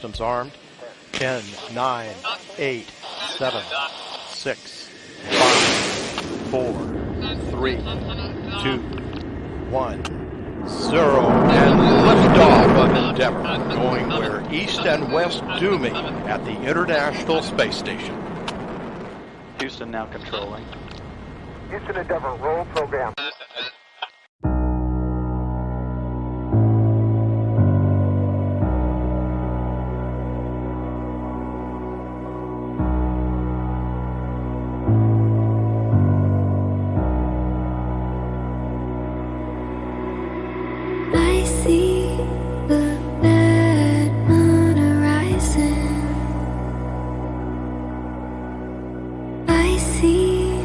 Systems armed. 10, 9, 8, 7, 6, 5, 4, 3, 2, 1, 0. And liftoff of Endeavour, going where east and west do meet at the International Space Station. Houston now controlling. Houston Endeavour, roll program. I see the red moon horizon. I see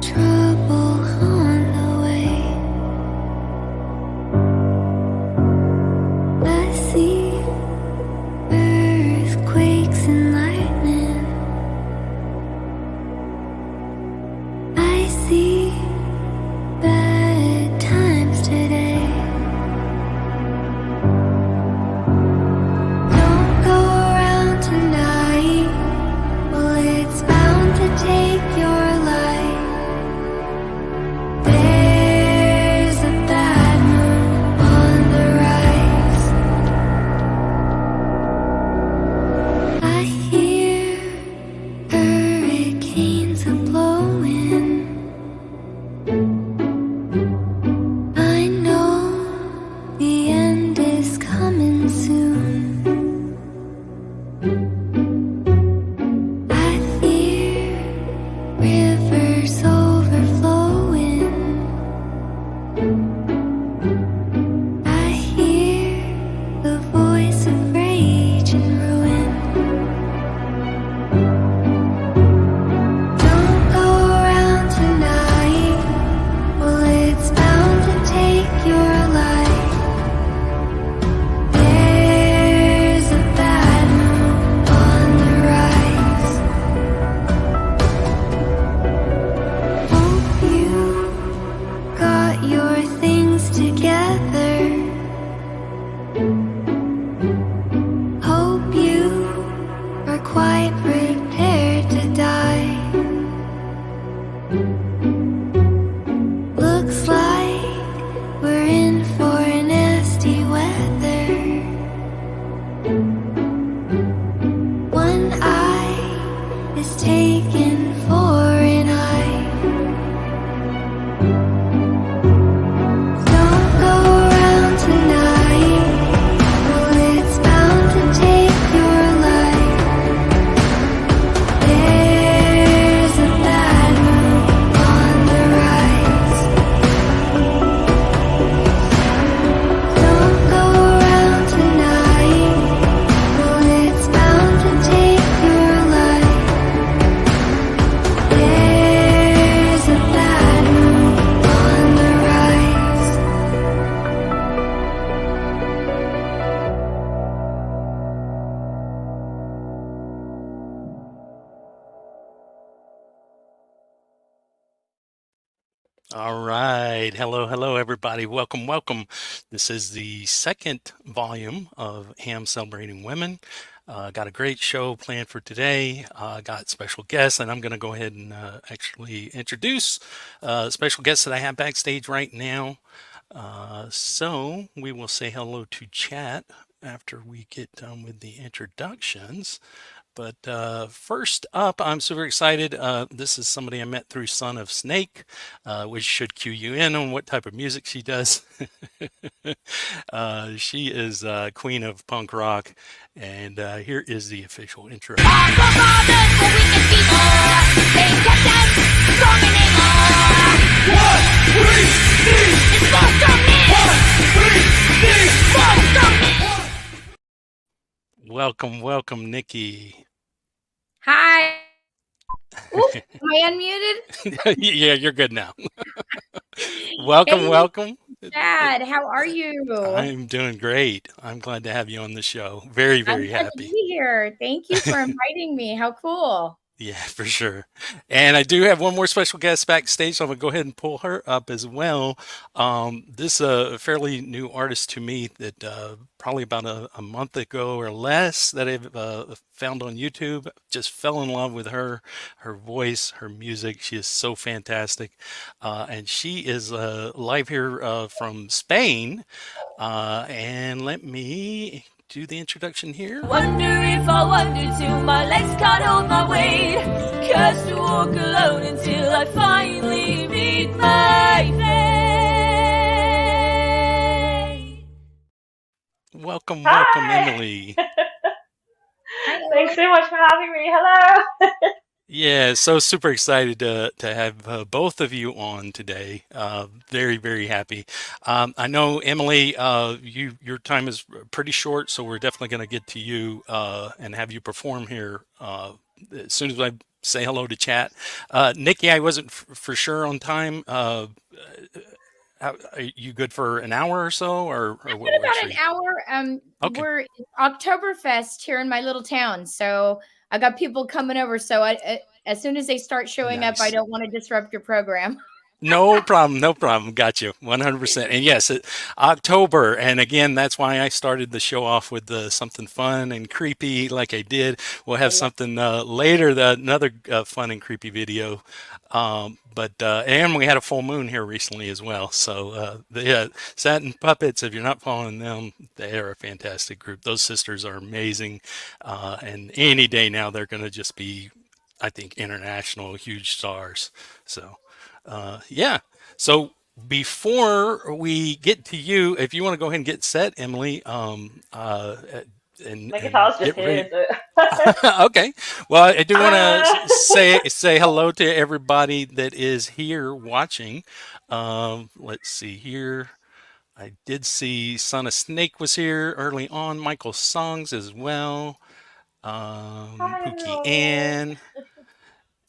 trouble on the All right. Hello, hello, everybody. Welcome, welcome. This is the second volume of HaM Celebrating Women. Got a great show planned for today. Got special guests, and I'm going to go ahead and actually introduce special guests that I have backstage right now. So we will say hello to chat after we get done with the introductions. But first up, I'm super excited. This is somebody I met through Son of Snake, which should cue you in on what type of music she does. She is queen of punk rock, and here is the official intro. Welcome, welcome, Nikki. Hi. Ooh, am I unmuted? Yeah, you're good now. Welcome, Hey, welcome. Dad, how are you? I'm doing great. I'm glad to have you on the show. Very, I'm very glad to happy. be here. Thank you for inviting me. How cool. Yeah, for sure. And I do have one more special guest backstage, so I'm gonna go ahead and pull her up as well. This a fairly new artist to me that probably about a month ago or less that I've found on YouTube. Just fell in love with her voice, her music. She is so fantastic, and she is live here from Spain. And let me do the introduction here. Wonder if I wonder till my legs can't hold my weight. Cursed to walk alone until I finally meet my fate. Welcome, welcome, Hi. Emily. Hi, Thanks Emily. so much for having me. Hello. Yeah, so super excited to have both of you on today. Very, very happy. I know Emily, your time is pretty short, so we're definitely going to get to you and have you perform here as soon as I say hello to chat. Nikki, I wasn't for sure on time. Are you good for an hour or so, or what In works about for an you? hour, Okay, we're Oktoberfest here in my little town, so I got people coming over. So as soon as they start showing up, I nice. don't want to disrupt your program. No problem, no problem. Got you, 100%. And yes, October, and again, that's why I started the show off with something fun and creepy, like I did. We'll have I love something later, another fun and creepy video. But and we had a full moon here recently as well. So the Satin Puppets, if you're not following them, they are a fantastic group. Those sisters are amazing, and any day now they're going to just be, I think, international huge stars. So. Yeah. So before we get to you, if you want to go ahead and get set, Emily, My and guitar's just get here, ready. so. Okay. Well, I do want to uh, say hello to everybody that is here watching. Let's see here. I did see Son of Snake was here early on. Michael Songs as well. Hi Pookie everyone. Ann.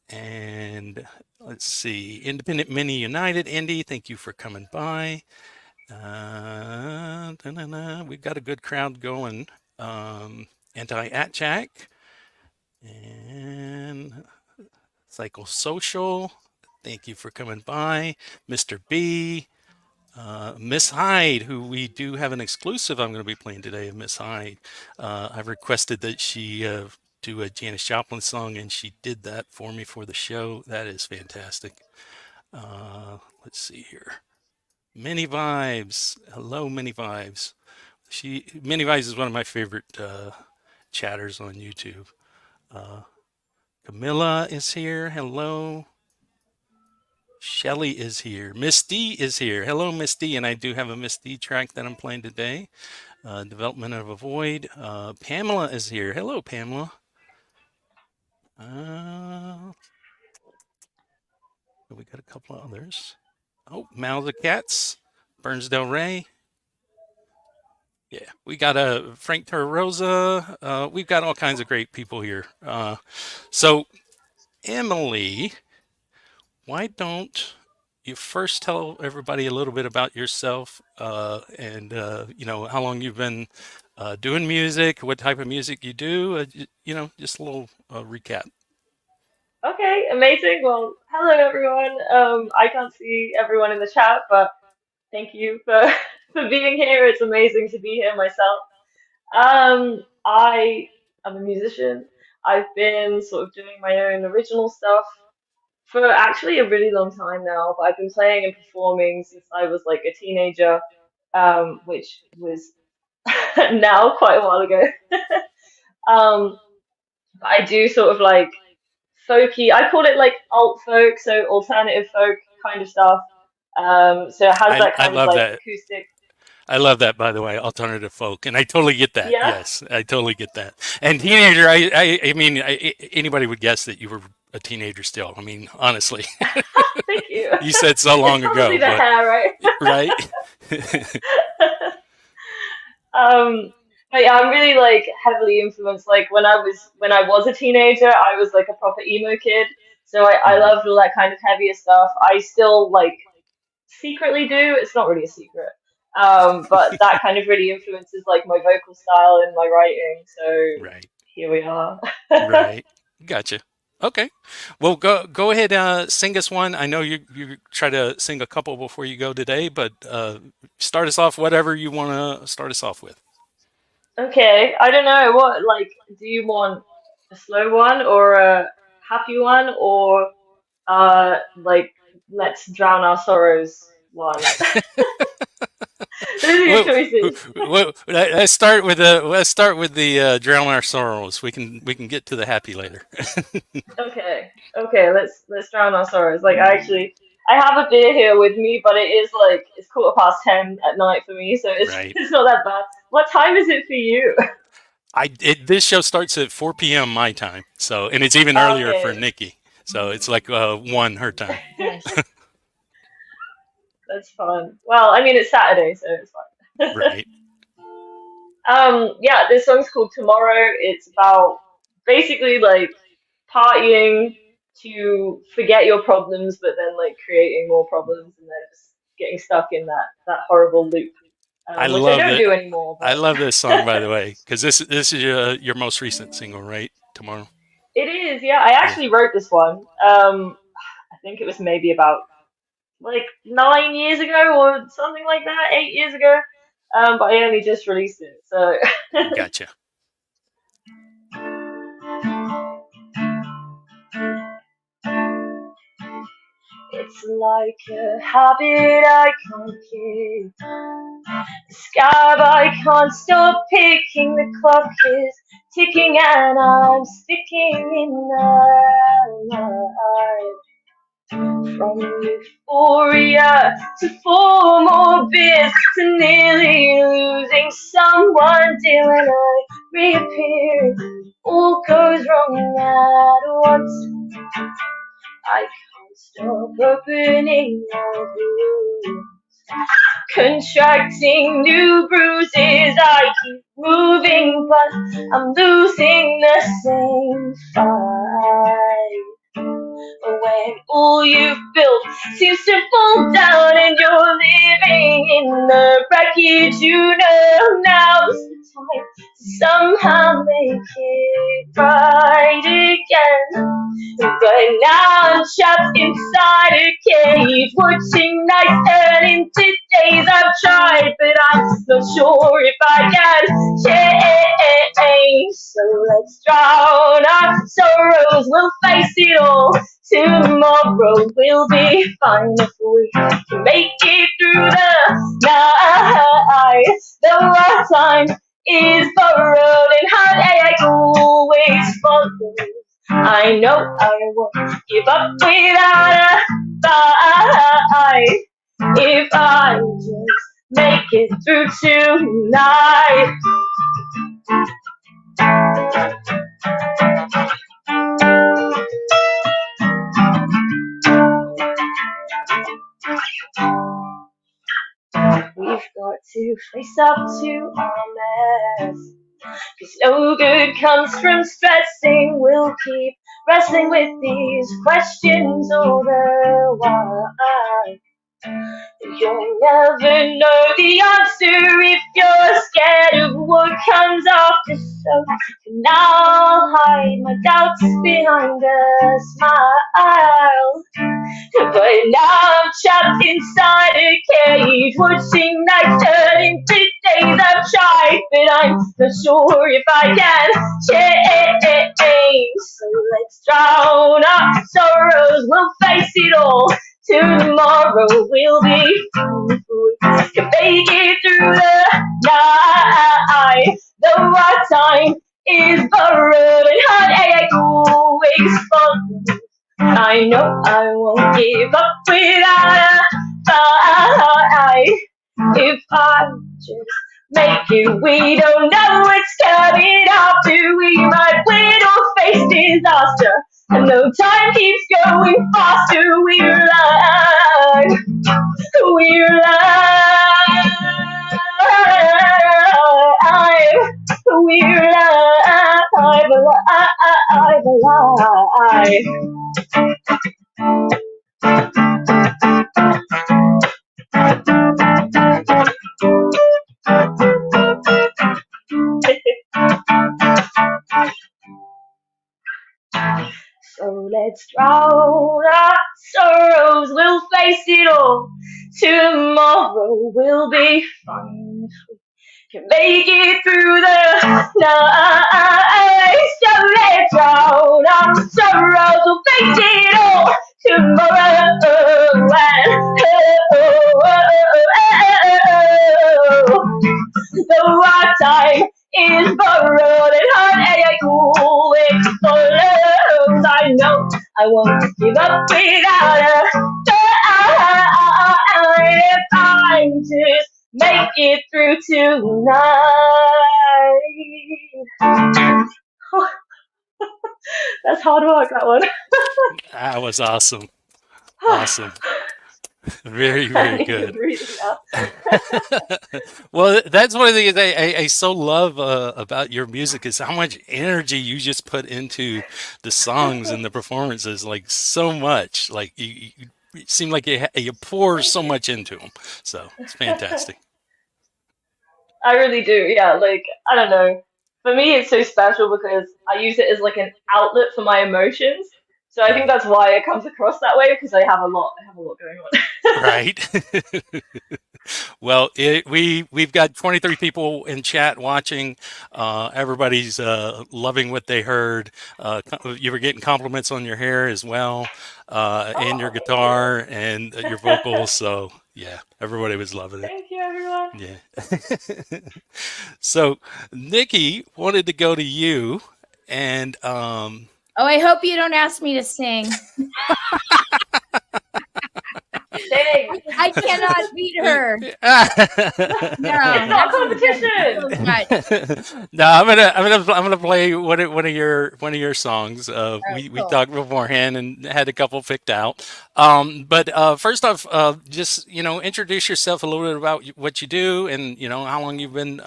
And let's see, Independent Mini United, Indy, thank you for coming by. We've got a good crowd going. Anti-Atchak and Psychosocial, thank you for coming by. Mr. B, Miss Hyde, who we do have an exclusive I'm going to be playing today of Miss Hyde. I've requested that she do a Janis Joplin song, and she did that for me for the show. That is fantastic. Let's see here. Mini Vibes. Hello, Mini Vibes. Mini Vibes is one of my favorite chatters on YouTube. Camilla is here. Hello. Shelly is here. Miss D is here. Hello, Miss D. And I do have a Miss D track that I'm playing today. Development of a Void. Pamela is here. Hello, Pamela. We got a couple of others. Oh, Mouths of Cats. Burns Del Rey. Yeah, we got a Frank Terrosa. We've got all kinds of great people here. So, Emily, why don't you first tell everybody a little bit about yourself and how long you've been doing music, what type of music you do, just a little recap. Okay, amazing. Well, hello everyone. I can't see everyone in the chat, but thank you for for being here. It's amazing to be here myself. I am a musician. I've been sort of doing my own original stuff for actually a really long time now, but I've been playing and performing since I was like a teenager, which was now quite a while ago. Um, but I do sort of like folky. I call it like alt folk, so alternative folk kind of stuff. So it has that I kind of love like that. acoustic. I love that, by the way, alternative folk, and I totally get that. Yeah, Yes, I totally get that. And teenager, I mean, anybody would guess that you were a teenager still. I mean, honestly, thank you. you said so It's long probably ago, the but hair, right? right? Um, but yeah, I'm really like heavily influenced. Like when I was a teenager, I was like a proper emo kid. So I Mhm. loved all that kind of heavier stuff. I still like secretly do. It's not really a secret. But that kind of really influences like my vocal style and my writing. So Right, here we are. right. Gotcha. Okay. Well, go ahead. Sing us one. I know you try to sing a couple before you go today, but start us off. Whatever you want to start us off with. Okay, I don't know what like do you want a slow one or a happy one or like let's drown our sorrows one. Those are your Well, choices. let's start with the drown our sorrows. We can get to the happy later. Okay, okay, let's drown our sorrows. Like I have a beer here with me, but it is like it's 10:15 at night for me, so it's Right. it's not that bad. What time is it for you? This show starts at 4 p.m. my time, so and it's even earlier for Okay, Nikki, so it's like 1 her time. Nice. that's fun. Well, I mean it's Saturday, so it's fine. Right. Yeah, this song's called Tomorrow. It's about basically like partying to forget your problems, but then like creating more problems and then just getting stuck in that horrible loop, I which I love don't that. do anymore. I But love this song, by the way, because this is your most recent single, right? Tomorrow. it is, yeah. I Yeah. actually wrote this one. I think it was maybe about like 9 years ago or something like that, 8 years ago. But I only just released it, so. Gotcha. It's like a habit I can't keep. The sky I can't stop picking. The clock is ticking and I'm sticking in the night. From euphoria to 4 more beers to nearly losing someone till when I reappear. All goes wrong at once. I can't stop opening my wounds, contracting new bruises. I keep moving, but I'm losing the same fight. When all you've built seems to fall down and you're living in the wreckage, you know now's the time to somehow make it right again. But now I'm trapped inside a cage, watching nights turn into days. I've tried, but I'm not sure if I can change. So let's drown our sorrows, we'll face it all. Tomorrow will be fine if we can make it through the night. Though our time is borrowed and heartache always follows. I know I won't give up without a fight. If I just make it through tonight. We've got to face up to our mess. 'Cause no good comes from stressing. We'll keep wrestling with these questions all the while. You'll never know the answer if You're scared of what comes after, so now I'll hide my doubts behind a smile. But now I'm trapped inside a cage, watching nights turn into days. I've tried, but I'm not sure if I can change. So let's drown our sorrows, we'll face it all. Tomorrow we'll be fine. Can make it through the night. Though our time is borrowed and heartache always follows. I know I won't give up without a fight. If I just make it, we don't know what's coming after. We might win or face disaster, and though time keeps going faster, we're alive. We're alive. We're alive. So let's drown our sorrows, we'll face it all. Tomorrow will be fine. Can make it through the night. So let's drown our sorrows, we'll face it all. Tomorrow though our time is borrowed and heartache always follows. I know I won't give up without a fight. If I just make it through tonight. That's hard work, that one. That was awesome. Awesome. Very, very good. Well, that's one of the things I so love about your music is how much energy you just put into the songs and the performances. Like so much. Like you seem like you pour so much into them. So it's fantastic. I really do, yeah. Like, I don't know. For me, it's so special because I use it as like an outlet for my emotions. So I think that's why it comes across that way because I have a lot. I have a lot going on. Right. Well, we've got 23 people in chat watching. Everybody's loving what they heard. You were getting compliments on your hair as well, and your guitar and your vocals. So yeah, everybody was loving it. Thank you, everyone. Yeah. So Nikki wanted to go to you, and Oh, I hope you don't ask me to sing. Sing. I cannot beat her. No, It's not competition. No, I'm gonna play one of your songs. We cool. talked beforehand and had a couple picked out. But first off, just introduce yourself a little bit about what you do and how long you've been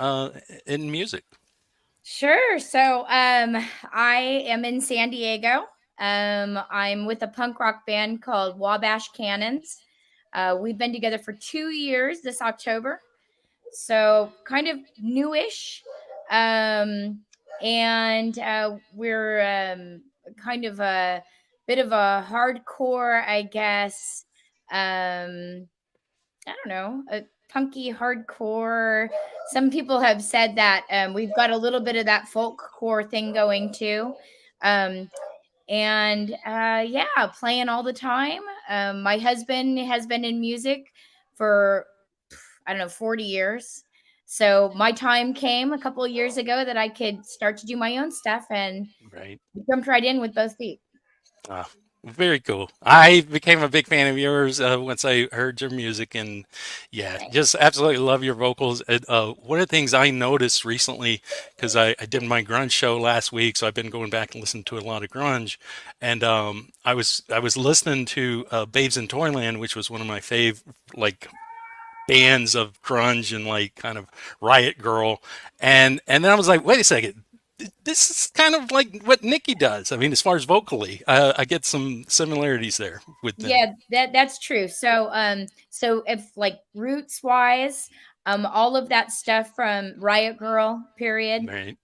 in music. Sure. So I am in San Diego. I'm with a punk rock band called Wabash Cannons. We've been together for 2 years this October. So kind of newish. And we're kind of a bit of a hardcore, I guess. I don't know, a punky hardcore. Some people have said that we've got a little bit of that folk core thing going too. Yeah, playing all the time. My husband has been in music for, I don't know, 40 years. So my time came a couple of years ago that I could start to do my own stuff and Right. jumped right in with both feet. Very cool. I became a big fan of yours once I heard your music, and yeah, just absolutely love your vocals. And, one of the things I noticed recently, because I did my grunge show last week, so I've been going back and listening to a lot of grunge, and I was listening to Babes in Toyland, which was one of my fave bands of grunge and kind of Riot Girl, and then I was like, wait a second. This is kind of like what Nikki does. I mean, as far as vocally, I get some similarities there with them. Yeah, that's true. So if roots wise, all of that stuff from Riot Girl period. Right.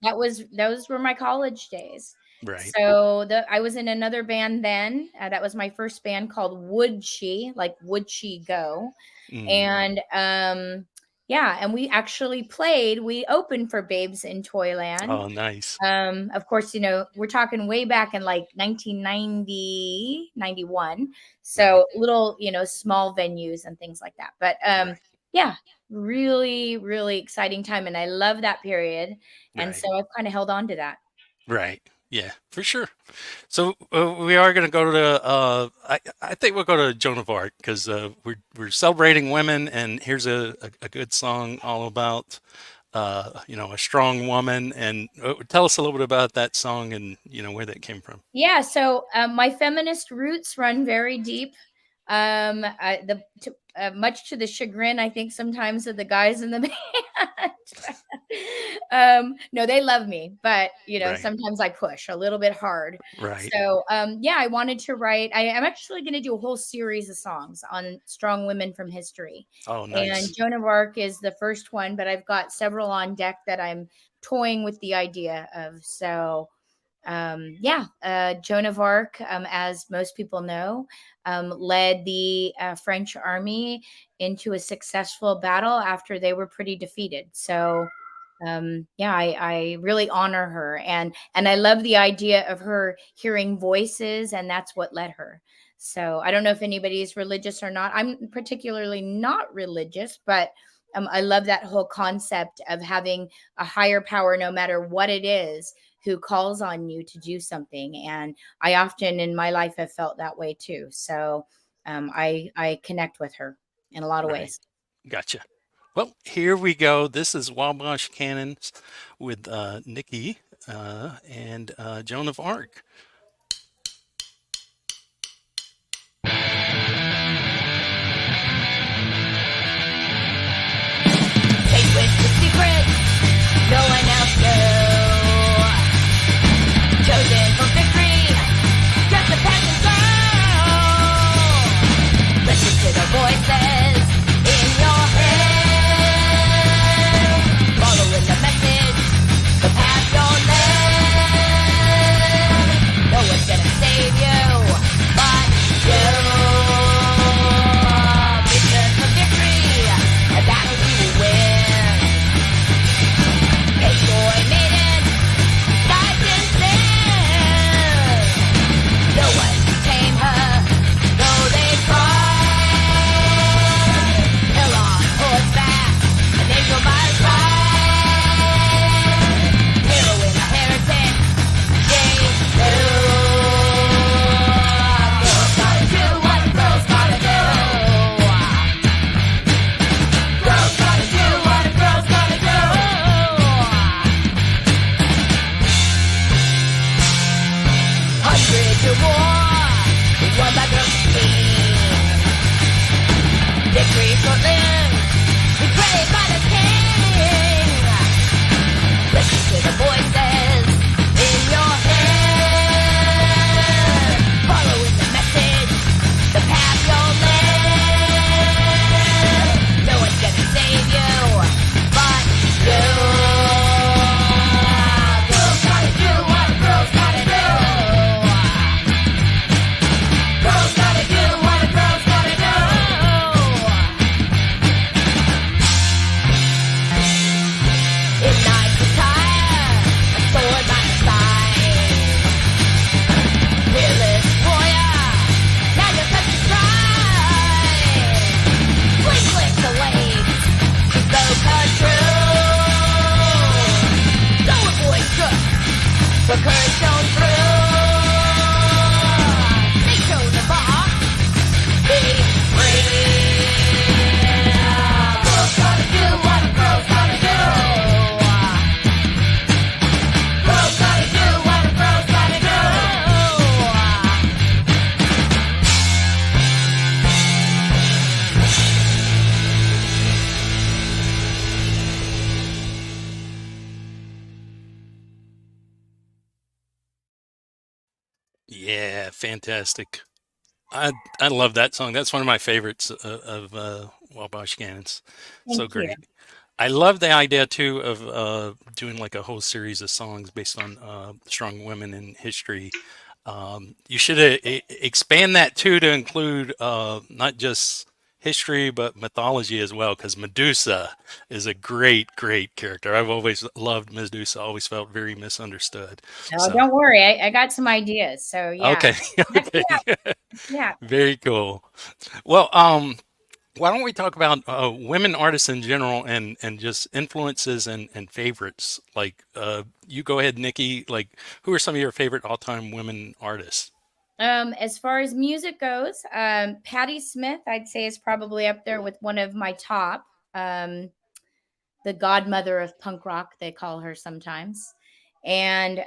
Those were my college days. Right. So I was in another band then. That was my first band called Would She, like Would She Go? Mm. And yeah, and we actually we opened for Babes in Toyland. Oh, nice. Of course, we're talking way back in like 1990, 91. So little, small venues and things like that. But Right. yeah, really, really exciting time. And I love that period. And Right. so I've kind of held on to that. Right. Yeah, for sure. So we are going to go to I think we'll go to Joan of Arc because we're celebrating women, and here's a good song all about a strong woman. And tell us a little bit about that song and where that came from. Yeah, so my feminist roots run very deep. Much to the chagrin, I think, sometimes of the guys in the band. No, they love me, but Right. sometimes I push a little bit hard. Right. So yeah, I wanted to write. I'm actually going to do a whole series of songs on strong women from history. Oh, And nice. Joan of Arc is the first one, but I've got several on deck that I'm toying with the idea of. So Joan of Arc, as most people know, led the French army into a successful battle after they were pretty defeated. So I really honor her, and I love the idea of her hearing voices, and that's what led her. So I don't know if anybody is religious or not. I'm particularly not religious, but I love that whole concept of having a higher power, no matter what it is, who calls on you to do something. And I often in my life have felt that way too. So I connect with her in a lot of Right. ways. Gotcha. Well, here we go. This is Wabash Cannons with Knikki and Joan of Arc. Take with the secret, no one else knows. Chosen for victory, just a passing soul. Listen to the voices in your head. Following the message, the path you're led. No one's gonna save you, but you. Mission for victory, a battle you will win. Hey boy, maiden, skies can stand. No one can tame her, though they try. Hill on horseback, an angel by her side. Heroine, a heretic, she knew. Girls gotta do what girls gotta do. Girls gotta do what a girl's gotta do. Hundreds of war, won by girls' team. Victory short-lived, betrayed by the king. Listen to the voices in your head. Following the message, the path you'll live. No one's gonna save you, but you. Girls gotta do what a girl's gotta do. Girls gotta do what a girl's gotta do. In night attire, a sword by her side. Fearless warrior, now you're such a stride. Blink, blink the waves, she spoke her truth. Don't avoid shook, the courage shone through. They Joan of Arc, be free. Girls gotta do what a girl's gotta do. Girls gotta do what a girl's gotta do. Yeah, fantastic. I love that song. That's one of my favorites of Wabash Cannons. So Thank you. great. I love the idea too of doing like a whole series of songs based on strong women in history. You should expand that too to include not just history but mythology as well, because Medusa is a great character. I've always loved Medusa. Always felt very misunderstood. No, So don't worry. I got some ideas. So yeah, okay, check okay, me out. Yeah. very cool. Well, why don't we talk about women artists in general and just influences and favorites? Like, you go ahead, Nikki. Like, who are some of your favorite all-time women artists? As far as music goes, Patti Smith, I'd say, is probably up there with one of my top. Um, the godmother of punk rock, they call her sometimes. And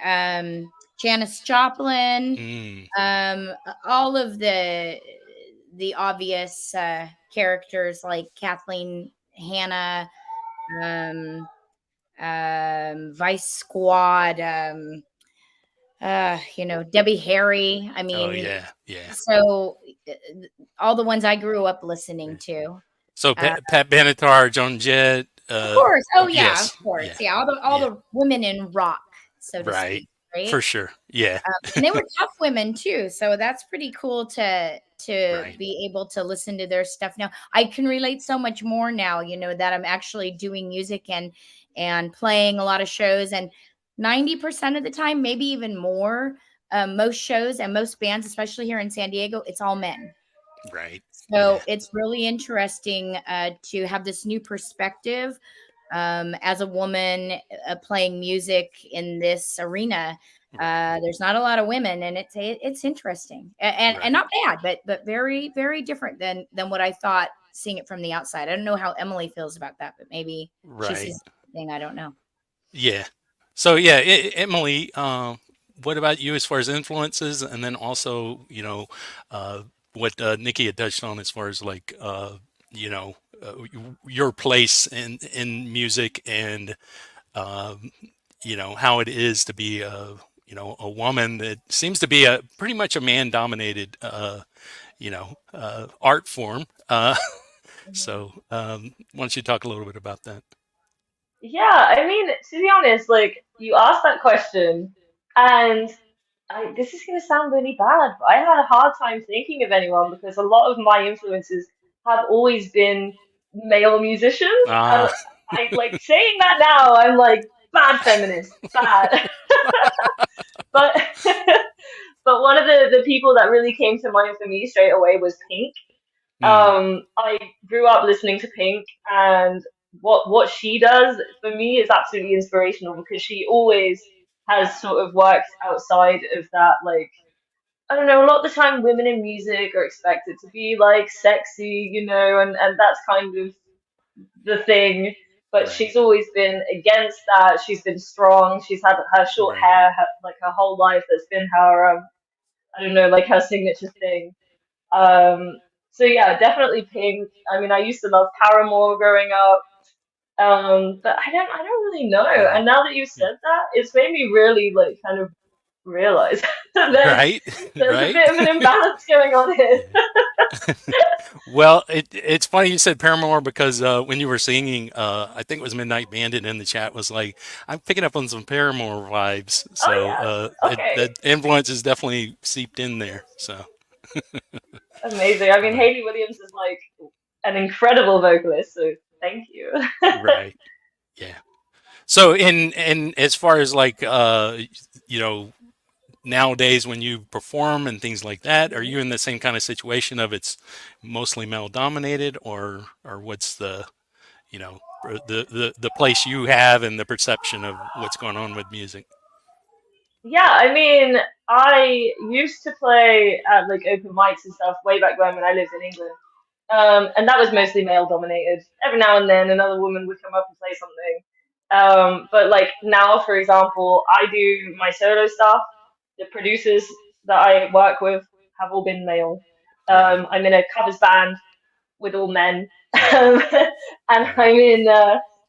Janis Joplin, Mm, um, all of the obvious characters like Kathleen Hanna, um, Vice Squad, Debbie Harry. I oh mean, yeah, yeah, so uh, all the ones I grew up listening yeah. to. So Uh, Pat Benatar, Joan Jett. of course. Oh yeah, of Yes, course. yeah, Yeah, all yeah, the women in rock, so to right, speak, right? for sure. Yeah, And they were tough women too, so that's pretty cool to right, be able to listen to their stuff now. I can relate so much more now, that I'm actually doing music and playing a lot of shows, and 90% of the time, maybe even more, most shows and most bands, especially here in San Diego, it's all men. right. Yeah, So it's really interesting to have this new perspective as a woman playing music in this arena. right, There's not a lot of women, and it's interesting and right, not bad, but very very different than what I thought seeing it from the outside. I don't know how Emily feels about that, but maybe she right. sees something I don't know. Yeah. So yeah, Emily, what about you as far as influences, and then also, what Nikki had touched on as far as like, you know, your place in music and how it is to be a woman that seems to be a pretty much a man dominated art form. So why don't you talk a little bit about that? Yeah, I mean, to be honest, like you asked that question, and this is gonna sound really bad, but I had a hard time thinking of anyone because a lot of my influences have always been male musicians, and Ah, I like saying that now, I'm like bad feminist, bad. But but one of the people that really came to mind for me straight away was Pink. mm, I grew up listening to Pink, and what she does for me is absolutely inspirational because she always has sort of worked outside of that. Like, I don't know, a lot of the time women in music are expected to be like sexy, and that's kind of the thing. But right, she's always been against that. She's been strong. She's had her short right. hair, like her whole life. That's been her, I don't know, like her signature thing. Um, so yeah, definitely Pink. I mean, I used to love Paramore growing up, but I don't really know. Yeah, And now that you've yeah. said that, it's made me really like kind of realize that Right, there's a right. bit of an imbalance going on here. Yeah. Well, it's funny you said Paramore because when you were singing, I think it was Midnight Bandit in the chat was like, I'm picking up on some Paramore vibes. Oh So yeah, okay, that influence is definitely seeped in there. So amazing. I mean, right, Hayley Williams is like an incredible vocalist, so thank you. right, yeah. So in as far as like you know nowadays when you perform and things like that, are you in the same kind of situation of it's mostly male dominated, or what's the place you have and the perception of what's going on with music? Yeah, I mean, I used to play at like open mics and stuff way back when I lived in England. And that was mostly male dominated. Every now and then another woman would come up and play something. But like now, for example, I do my solo stuff. The producers that I work with have all been male. Right, I'm in a covers band with all men. right, Um, and right, I'm in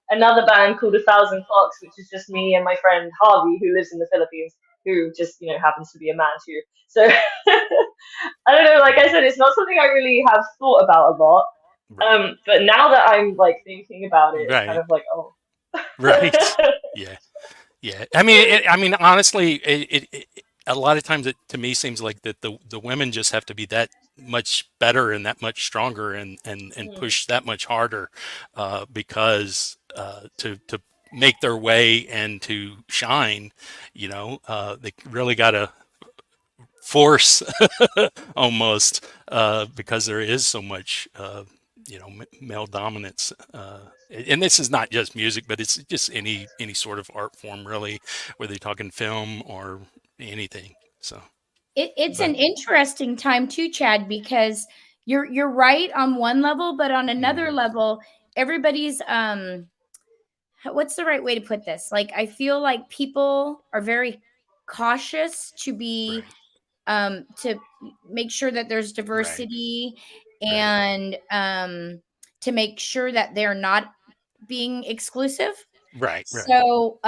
another band called A Thousand Clocks, which is just me and my friend Harvey, who lives in the Philippines, who just, happens to be a man too. So I don't know, like I right, said, it's not something I really have thought about a lot. But now that I'm like thinking about it, it's kind Right. of like, oh. Right. Yeah. Yeah. I mean, honestly, a lot of times it to me seems like that the women just have to be that much better and that much stronger and Mm. push that much harder because to make their way and to shine, they really got to force almost because there is so much male dominance and this is not just music but it's just any sort of art form really, whether you're talking film or anything. So It's but an interesting time too, Chad, because you're right on one level, but on another mhm, level, everybody's what's the right way to put this? Like I feel like people are very cautious right, to make sure that there's right, diversity right, and to make sure that they're not being exclusive. right, right. So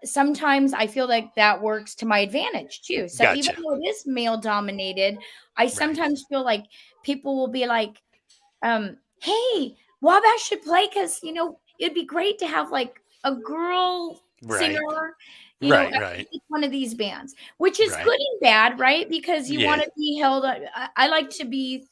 sometimes I feel like that works to my advantage too. So even Gotcha. though it is male dominated, I Right, sometimes feel like people will be like, hey, Wabash should play because it'd be great to have like a girl right, singer, right, at right, one of these bands, which is right. good and bad, right? Because you Yeah, want to be held. I like to be,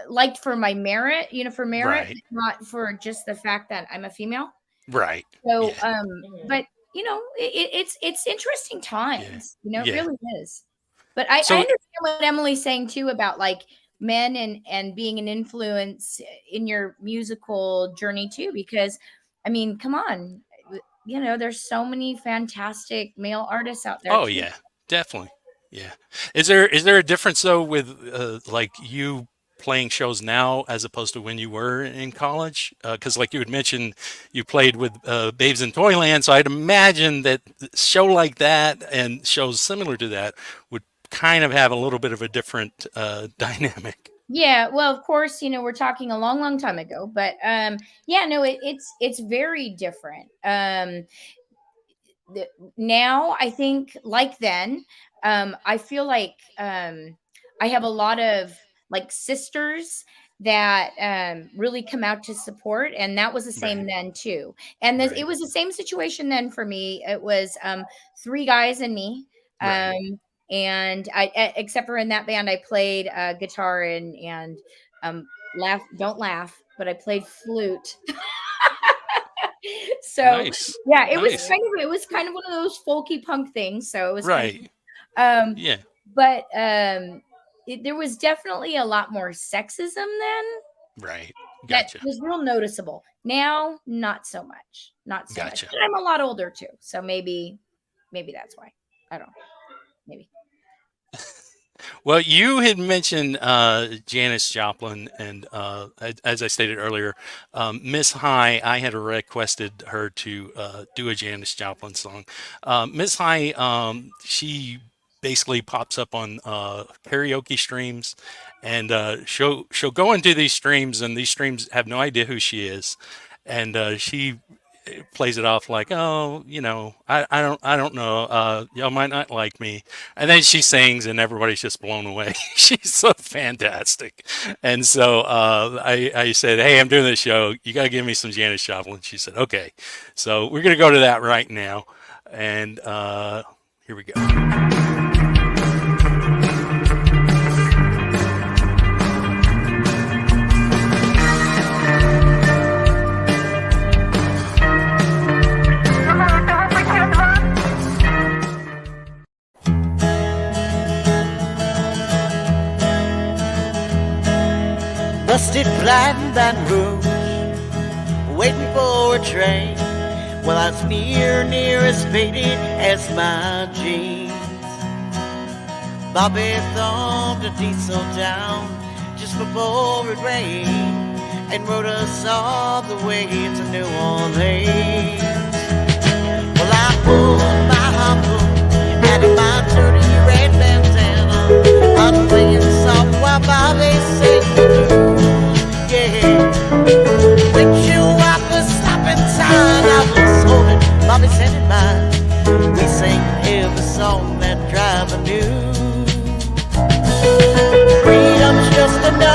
liked for my merit, for merit, right, not for just the fact that I'm a female. right. So, Yeah, Mhm. but it's interesting yeah, times. It yeah. really is. But I So understand what Emily's saying too about like men and being an influence in your musical journey too, because I mean, come on, there's so many fantastic male artists out there oh too. yeah, definitely. Yeah. Is there a difference though with like you playing shows now as opposed to when you were in college? Because like you had mentioned, you played with Babes in Toyland, so I'd imagine that a show like that and shows similar to that would kind of have a little bit of a different dynamic. Yeah, well, of course, we're talking a long, long time ago, but yeah, no, it's very different. Now I think like then, I feel like I have a lot of like sisters that really come out to support, and that was the same Right. then too. And it Right. was the same situation then for me. It was three guys and me. Right. And except for in that band, I played guitar and laugh, don't laugh, but I played flute. So Nice. yeah, it was Nice. kind of one of those folky punk things. So it was kind Right. of Yeah. but there was definitely a lot more sexism then Right. that Gotcha. was real noticeable. Now, not so much. Not so much. Gotcha. But I'm a lot older too. So maybe that's why. I don't know. Maybe. Well, you had mentioned Janis Joplin, and as I stated earlier, Miss High, I had requested her to do a Janis Joplin song. Miss High, she basically pops up on karaoke streams, and she'll go into these streams, and these streams have no idea who she is, and she plays it off like, oh, I don't know, y'all might not like me, and then she sings, and everybody's just blown away. She's so fantastic, and so I said, hey, I'm doing this show. You got to give me some Janis Joplin. She said, okay, so we're gonna go to that right now, and here we go. Busted blind Baton Rouge, waiting for a train. Well, I was near as faded as my jeans. Bobby thumbed a diesel down just before it rained and rode us all the way to New Orleans. Well, I pulled my harpoon out of my dirty red bandana. I'm playing soft while Bobby sang the blues. Yeah, windshield wipers stopping time. I was holding Bobby's hand in mine. We sang every song that driver knew. Freedom's just another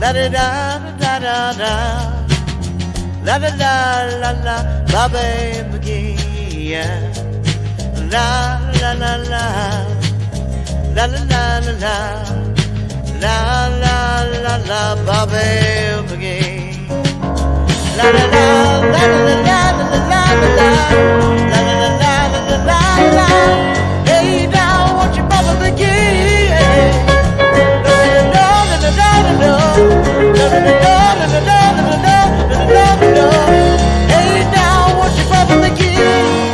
La da da da da da. La la la la la, Bobby McGee. Yeah. La la la la. La la la la la. La la la la, Bobby McGee. La la la la la la la la la la. La la la la la la la. Hey now, won't you Bobby McGee? No no no no no no no no no no no no no no. Hey now, won't you Bobby McGee?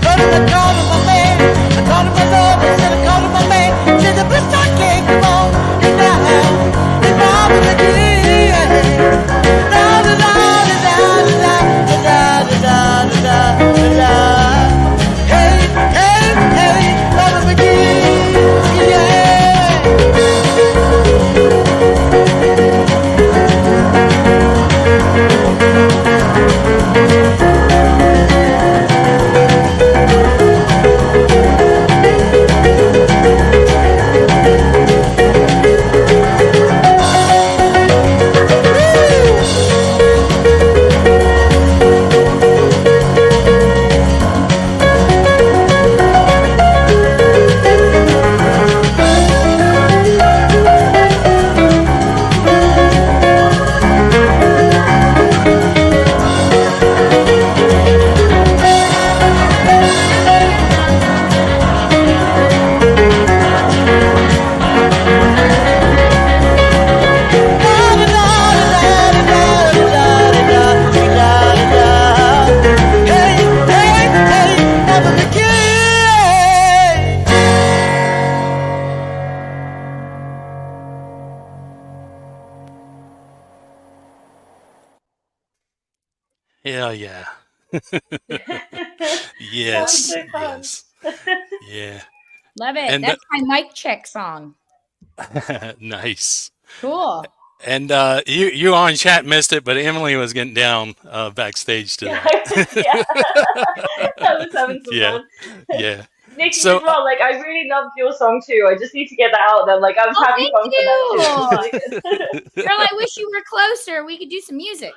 I called him my man, I called him my love, I said I called him my man. Said the best I can, come on, and now, and Bobby McGee. La la la la la la la la la la. Hey, hey, hey, Bobby McGee, yeah. Hell yeah. That was Yes, so fun. yes. Yeah. Love it. And That's my mic check song. nice. Cool. And you on chat missed it, but Emily was getting down backstage to Yeah, yeah. that. I was having some Yeah, fun. yeah. Nikki So as well, like I really loved your song too. I just need to get that out there. Like I was Oh, having thank fun for that too. It was you. really good. Girl, I wish you were closer. We could do some music.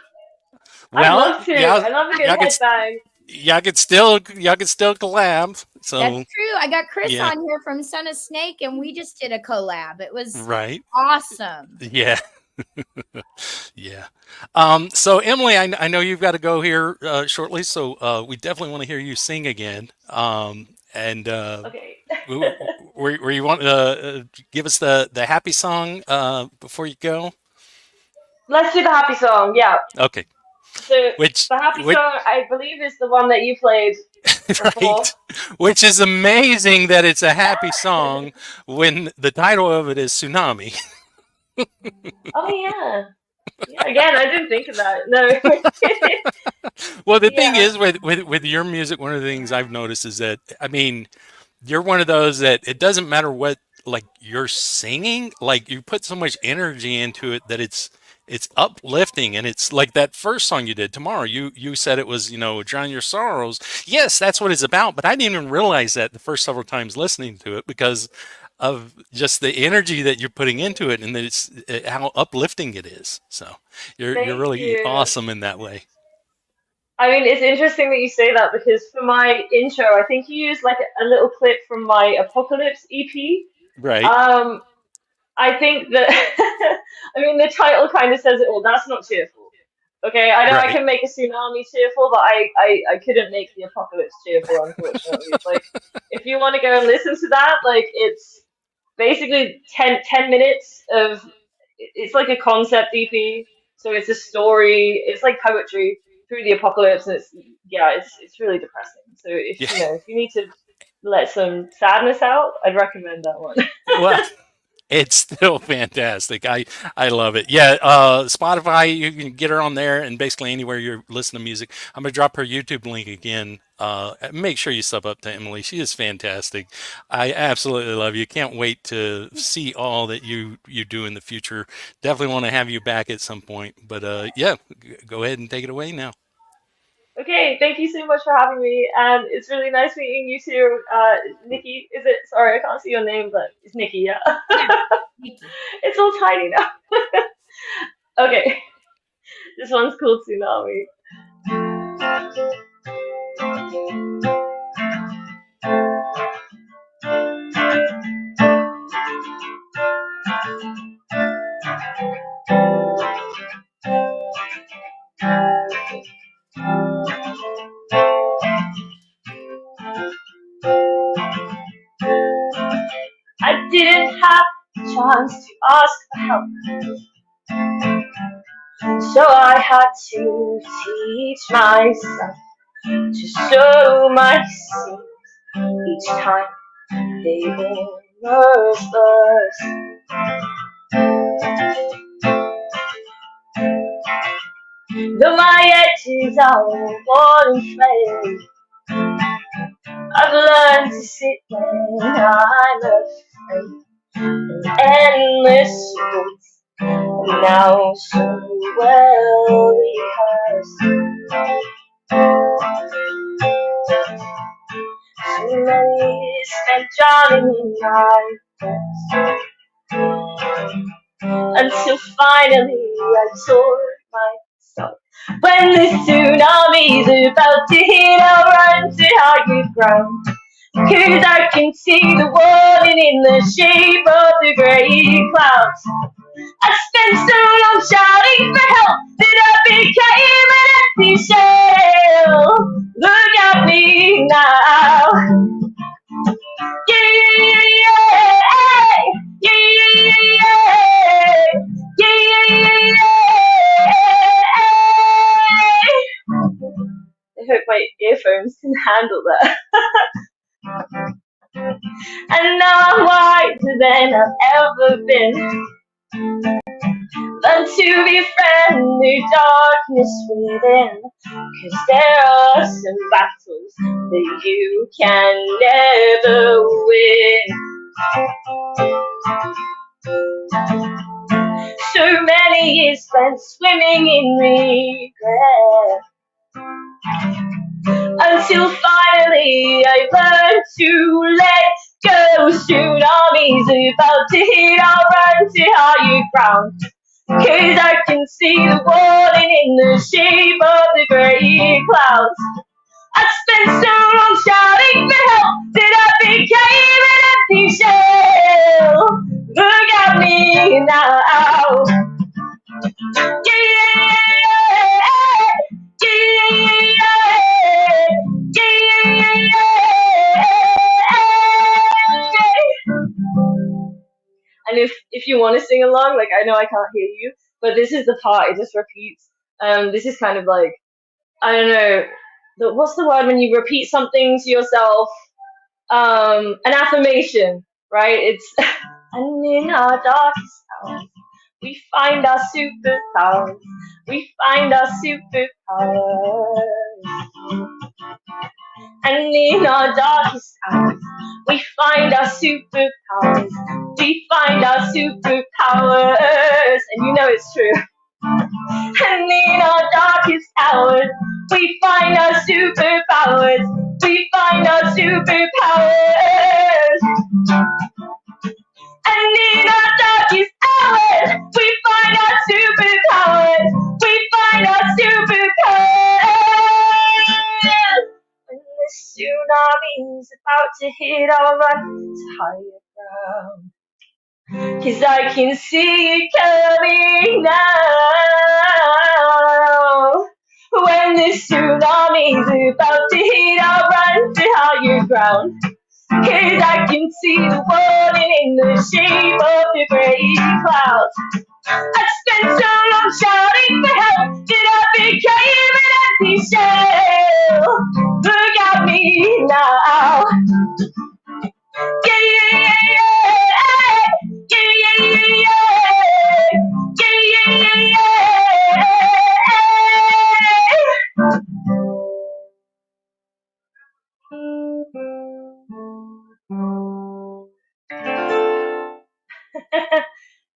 I'd well, love to. I love a good headbang. y'all could still collab. That's So true. I got Chris yeah, on here from Son of Snake, and we just did a collab. It was right. awesome. Yeah, yeah. So Emily, I know you've got to go here shortly, so we definitely want to hear you sing again. And Okay. where you want to give us the happy song before you go? Let's do the happy song. Yeah. Okay. So Which the happy which song I believe is the one that you played before. right? Which is amazing that it's a happy song when the title of it is Tsunami. Oh yeah. Yeah, again, I didn't think of that. No. Well, the thing Yeah. is with your music, one of the things I've noticed is that I mean, you're one of those that it doesn't matter what like you're singing, like you put so much energy into it that it's uplifting and it's like that first song you did tomorrow. You said it was, drown your sorrows. Yes, that's what it's about, but I didn't even realize that the first several times listening to it because of just the energy that you're putting into it and that it's how uplifting it is. So, you're Thank really you. awesome in that way. I mean, it's interesting that you say that because for my intro, I think you used like a little clip from my Apocalypse EP. Right. Um, I think that, I mean, the title kind of says it all. That's not cheerful. Okay, I know I Right. can make a tsunami cheerful, but I couldn't make the apocalypse cheerful, unfortunately. Like, if you want to go and listen to that, like, it's basically 10 minutes of, it's like a concept EP. So it's a story, it's like poetry through the apocalypse, and yeah, it's really depressing. So Yeah. if you need to let some sadness out, I'd recommend that one. Well, it's still fantastic. I love it. Yeah, Spotify, you can get her on there and basically anywhere you're listening to music. I'm gonna drop her YouTube link again. Make sure you sub up to Emily. She is fantastic. I absolutely love you. Can't wait to see all that you do in the future. Definitely want to have you back at some point. But yeah, go ahead and take it away now. Okay, thank you so much for having me, and it's really nice meeting you too. Nikki, is it? Sorry, I can't see your name, but it's Nikki, yeah. Yeah. It's all tiny now. Okay, this one's called Tsunami. I didn't have a chance to ask for help, so I had to teach myself to sow my seeds each time they almost burst. Though my edges are worn and frayed, I've learned to sit when I'm afraid. An endless woods, and now so well rehearsed. So many years spent drowning in my thirst, until finally I taught myself. When the tsunami's about to hit, I'll run to higher ground. 'Cause I can see the warning in the shape of the grey clouds. I spent so long shouting for help that I became an empty shell. Look at me now. Yeah, yeah, yeah, yeah, yeah, yeah, yeah, yeah. I hope my earphones can handle that. And now I'm wiser than I've ever been. Learn to befriend the darkness within. 'Cause there are some battles that you can never win. So many years spent swimming in regret, until finally I learned to let go. Tsunami's about to hit, I'll run to higher ground. 'Cause I can see the warning in the shape of the grey clouds. I spent so long shouting for help that I became an empty shell. Look at me now. And if you want to sing along, like I know I can't hear you, but this is the part, it just repeats. This is kind of like, I don't know, what's the word when you repeat something to yourself? An affirmation, right? It's and in our darkest hours, we find our superpowers. We find our superpowers. And in our darkest hours, we find our superpowers. We find our superpowers. And you know it's true. And in our darkest hours, we find our superpowers. We find our superpowers. And in our darkest hours, we find our superpowers. We find our superpowers. When the tsunami's about to hit, I'll run to higher ground. 'Cause I can see it coming now. When the tsunami's about to hit, I'll run to higher ground. 'Cause I can see the warning in the shape of the grey clouds. I spent so long shouting for help that I became an empty shell. Look at me now. Yeah, yeah, yeah, yeah, yeah, yeah, yeah, yeah, yeah.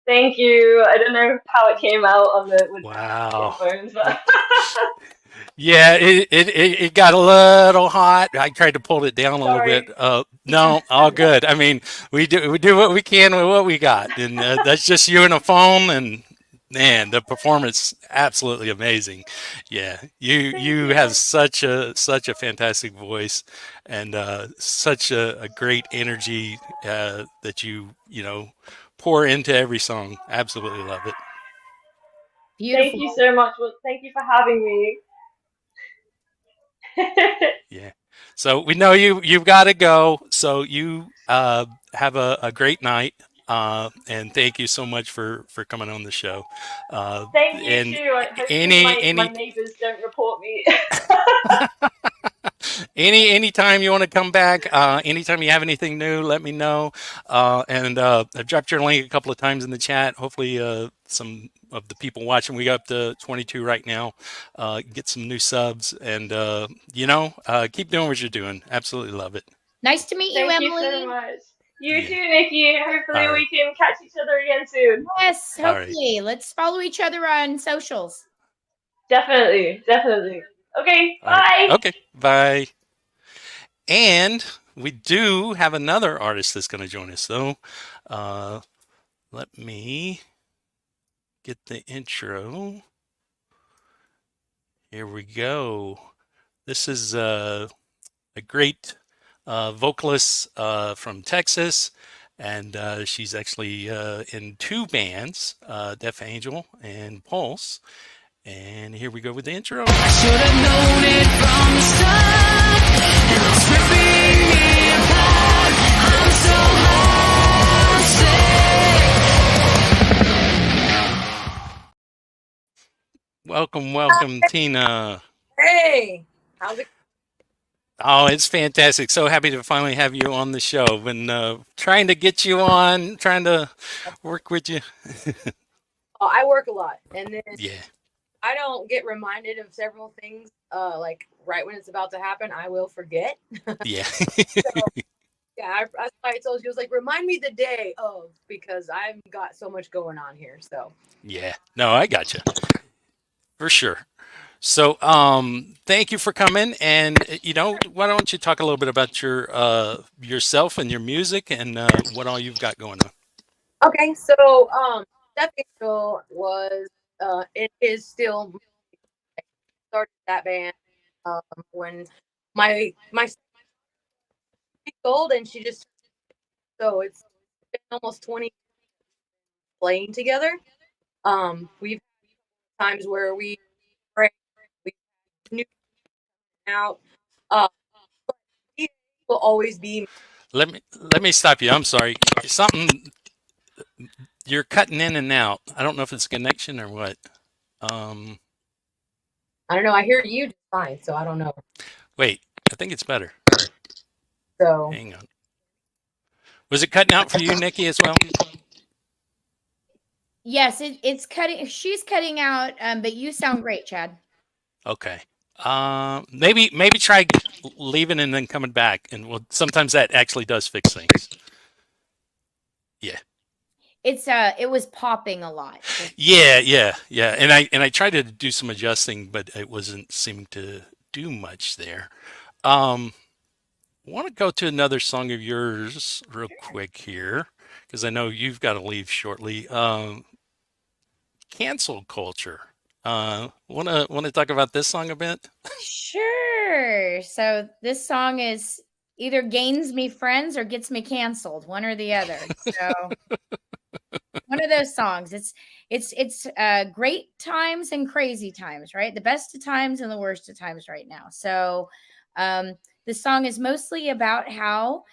Thank you. I don't know how it came out on the with Wow. headphones, but Yeah, it got a little hot. I tried to pull it down a little Sorry. bit. No, all good. I mean, we do what we can with what we got, and that's just you and a phone. And man, the performance absolutely amazing. Yeah, you have such a fantastic voice, and such a great energy that you pour into every song. Absolutely love it. Thank Beautiful. you so much. Well, thank you for having me. Yeah. So we know you've got to go. So you have a great night. And thank you so much for coming on the show. Thank you And too. Hopefully any my any neighbours don't report me. anytime you want to come back, anytime you have anything new, let me know. And I've dropped your link a couple of times in the chat. Hopefully, some of the people watching, we got up to 22 right now, get some new subs, and keep doing what you're doing. Absolutely love it. Nice to meet you, Thank you so Emily. much. You Yeah. too, Nikki. Hopefully All right. we can catch each other again soon. Yes, All right. hopefully. Let's follow each other on socials. Definitely, definitely. Okay, All right. bye. Okay. Bye. And we do have another artist that's going to join us, though. Let me get the intro. Here we go. This is a great vocalist from Texas, and she's actually in two bands, Deaf Angel and Pulse. And here we go with the intro. I should have known it from the start, and it's ripping me apart. I'm so homesick. Welcome, Tina. Hey, how's it? Oh, it's fantastic. So happy to finally have you on the show. Been trying to get you on, trying to work with you. Oh, I work a lot, and then Yeah. I don't get reminded of several things. Like right when it's about to happen, I will forget. Yeah. Yeah, I told you, I was like, remind me the day of, because I've got so much going on here. So Yeah. No, I got you. For sure. So, thank you for coming. And why don't you talk a little bit about yourself and your music and what all you've got going on? okay, so Step Angel was it is still started that band when my sister's old, and she just, so it's been almost 20 playing together. We've had times where we break, we new out. But he will always be. Let me stop you. I'm sorry. Something you're cutting in and out. I don't know if it's a connection or what. Um, I don't know. I hear you just fine, so I don't know. Wait, I think it's better. So Hang on. Was it cutting out for you, Nikki, as well? Yes, it's cutting. She's cutting out, but you sound great, Chad. Okay. Maybe try leaving and then coming back, and sometimes that actually does fix things. Yeah. It was popping a lot. Yeah. And I tried to do some adjusting, but it wasn't seeming to do much there. Want to go to another song of yours real quick here because I know you've got to leave shortly. Cancel culture. Want to talk about this song a bit? Sure. So this song is either gains me friends or gets me canceled, one or the other. So one of those songs. It's great times and crazy times, right? The best of times and the worst of times right now. So the song is mostly about how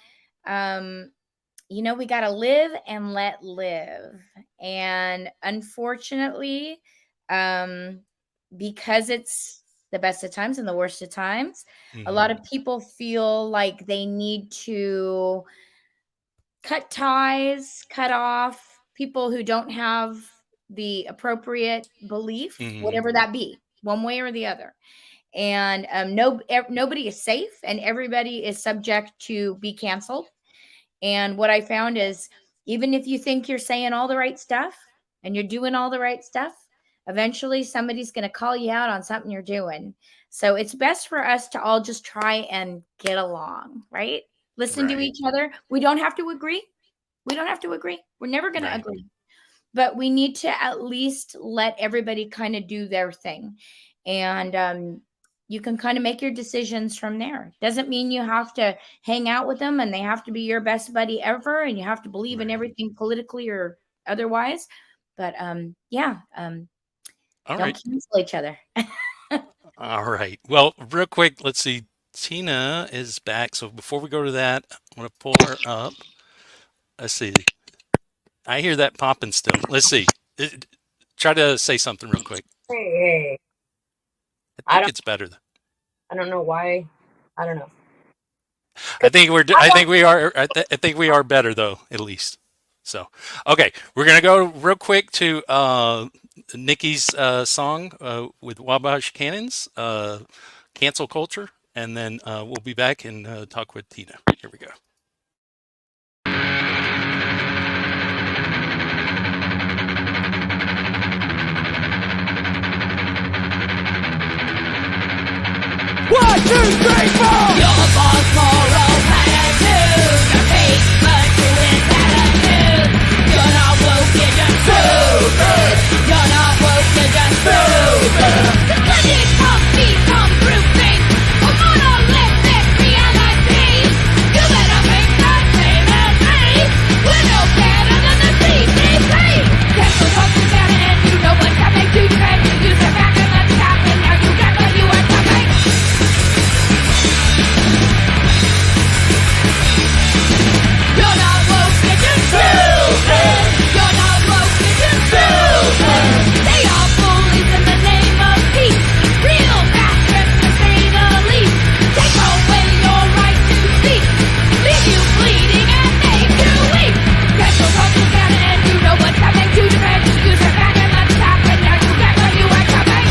we got to live and let live. And unfortunately, because it's the best of times and the worst of times, a lot of people feel like they need to cut ties, cut off people who don't have the appropriate belief, whatever that be, one way or the other. And nobody is safe, and everybody is subject to be canceled. And what I found is, even if you think you're saying all the right stuff and you're doing all the right stuff, eventually somebody's going to call you out on something you're doing. So it's best for us to all just try and get along, right? Listen to Right. each other. We don't have to agree. We don't have to agree. We're never going to Right. agree. But we need to at least let everybody kind of do their thing. And you can kind of make your decisions from there. Doesn't mean you have to hang out with them and they have to be your best buddy ever and you have to believe in Right. everything politically or otherwise. But yeah, All don't right. cancel each other. All right. Well, real quick, let's see. Tina is back. So before we go to that, I'm going to pull her up. Let's see. I hear that popping still. Let's see. Try to say something real quick. Hey, I think it's better. I don't know why. I don't know. I think we're. I think we are. I think we are better though, at least. So, okay, we're gonna go real quick to Nikki's song with Wabash Cannons, "Cancel Culture," and then we'll be back and talk with Tina. Here we go. One, two, three, four. Your false moral attitude, your fake virtue attitude. You're not woke, you're just stupid. You're not woke, you're just stupid. The clinic of become grouping, a monolithic reality. You better make the same as me. We're no better than the CCP. Cancel culture down and you know what's happening to you. You sit back and let it happen. Now you get what you are coming. You're not woke, you're just stupid. You're not woke, you're just stupid. They are bullies in the name of peace. Real bastards to say the least. Take away your right to speak. Leave you bleeding and make you weak. Cancel culture down and you know what's happening to the man. You sit back and let it happen. Now you get what you are coming.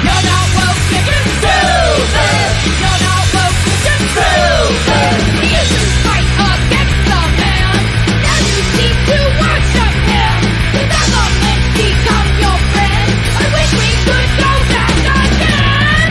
You're not woke, you're just stupid. You're not woke, you're just stupid. You used to fight against the man. Now you seem to worship him. The government become your friend. I wish we could go back again.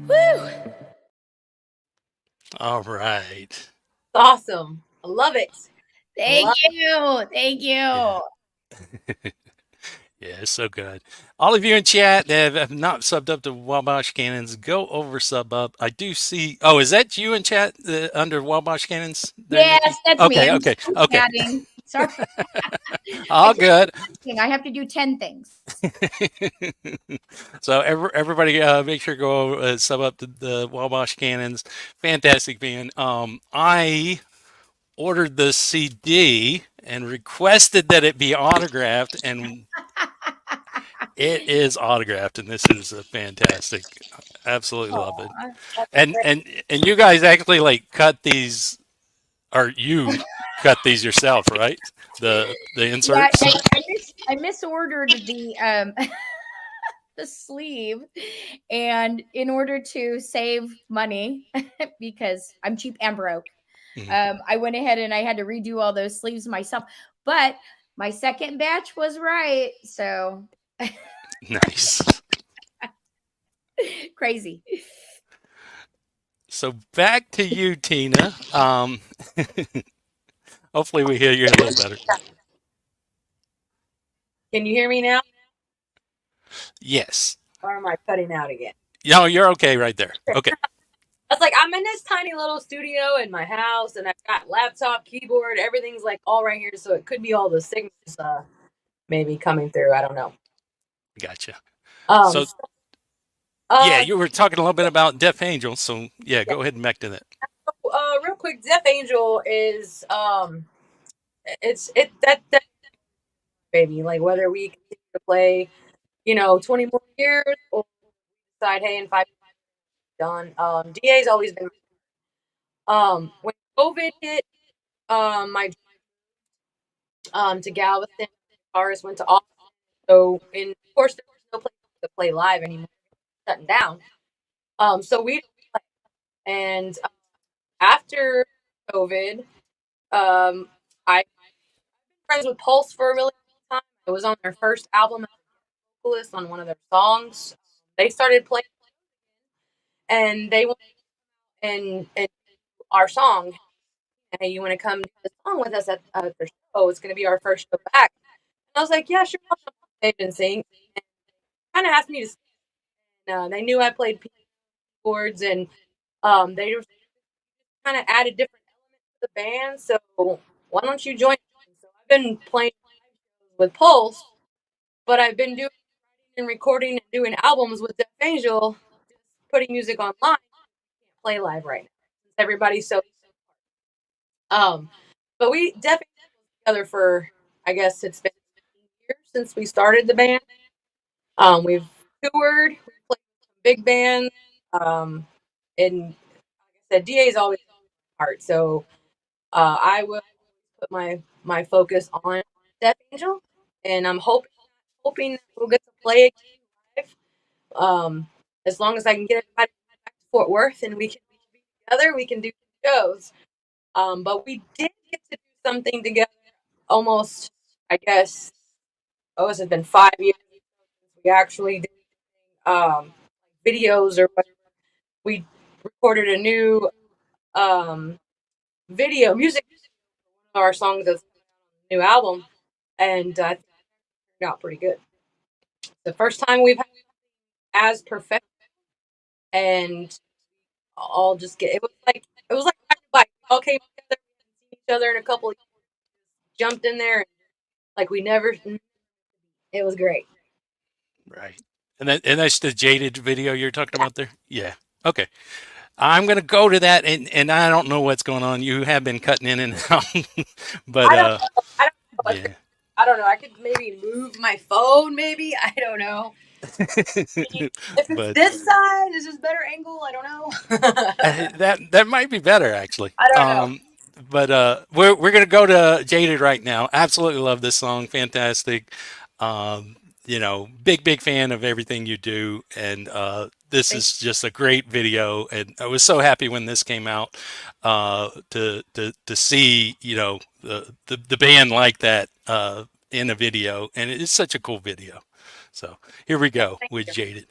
Woo! All right. Awesome. I love it. Thank Love- you. Thank you. Yeah. Yeah, it's so good. All of you in chat that have not subbed up to Wabash Cannons, go over sub up. I do see. Oh, is that you in chat under Wabash Cannons? there, Yes, Nikki? that's me. Okay, I'm okay, still okay. chatting. Sorry. All good. I have to do 10 things. So everybody, make sure to go sub up to the Wabash Cannons. Fantastic band. I ordered the CD and requested that it be autographed, and it is autographed, and this is a fantastic. Absolutely love it. And you guys actually like cut these, or you cut these yourself, right? The Yeah, inserts. I misordered the the sleeve, and in order to save money because I'm cheap and broke, Mhm. I went ahead and I had to redo all those sleeves myself. But my second batch was right, so Nice. crazy. So back to you, Tina. Hopefully we hear you a little better. Can you hear me now? Yes. Or am I cutting out again? No, you're okay right there. Okay. I was like, I'm in this tiny little studio in my house, and I've got laptop, keyboard, everything's like all right here. So it could be all the signals maybe coming through. I don't know. Gotcha. Um, So yeah, you were talking a little bit about Deaf Angel. So yeah, go ahead and back to that. real quick, Deaf Angel is that baby. Like whether we continue to play, 20 more years or decide, hey, in 5 years done. DA's always been. When COVID hit, my to Galveston. Guitarist went to Austin. So, and of course, there was no place to play live anymore, shutting down. So we and after COVID, I friends with Pulse for a really long time. I was on their first album as a vocalist on one of their songs. They started playing, and they went and our song. Hey, you want to come do the song with us at their show? It's going to be our first show back. And I was like, yeah, sure. I'll come on stage and sing. And kind of asked me to sing. They knew I played keyboards, and they just kind of added different elements to the band. So why don't you join? So I've been playing with Pulse, but I've been doing and recording and doing albums with Death Angel, putting music online. Can't play live right now. Everybody's so but we definitely together for, I guess it's been years since we started the band. We've toured, we played some big bands, and like I said, DA is always hard. So I will put my focus on Death Angel, and I'm hoping that we'll get to play again live. As long as I can get everybody back to Fort Worth and we can be together, we can do shows. But we did get to do something together almost, I guess, has it been 5 years since we actually did videos or whatever. We recorded a new music of our songs that's new album, and it turned out pretty good. The first time we've had as perfect, and all just get it was like riding a bike. We all came together, seen each other in a couple of years, jumped in there, like we never. It was great. Right. And that's the Jaded video you're talking about there? Yeah. Okay. I'm gonna go to that, and I don't know what's going on. You have been cutting in and out, but I don't know. yeah. I don't know. I could maybe move my phone. Maybe I don't know. If it's this side, is this better angle? I don't know. that might be better actually. I don't know. But we're gonna go to Jaded right now. Absolutely love this song. Fantastic. Big fan of everything you do, and this is just a great video. And I was so happy when this came out to see the band like that in a video, and it's such a cool video. So here we go with Jaded.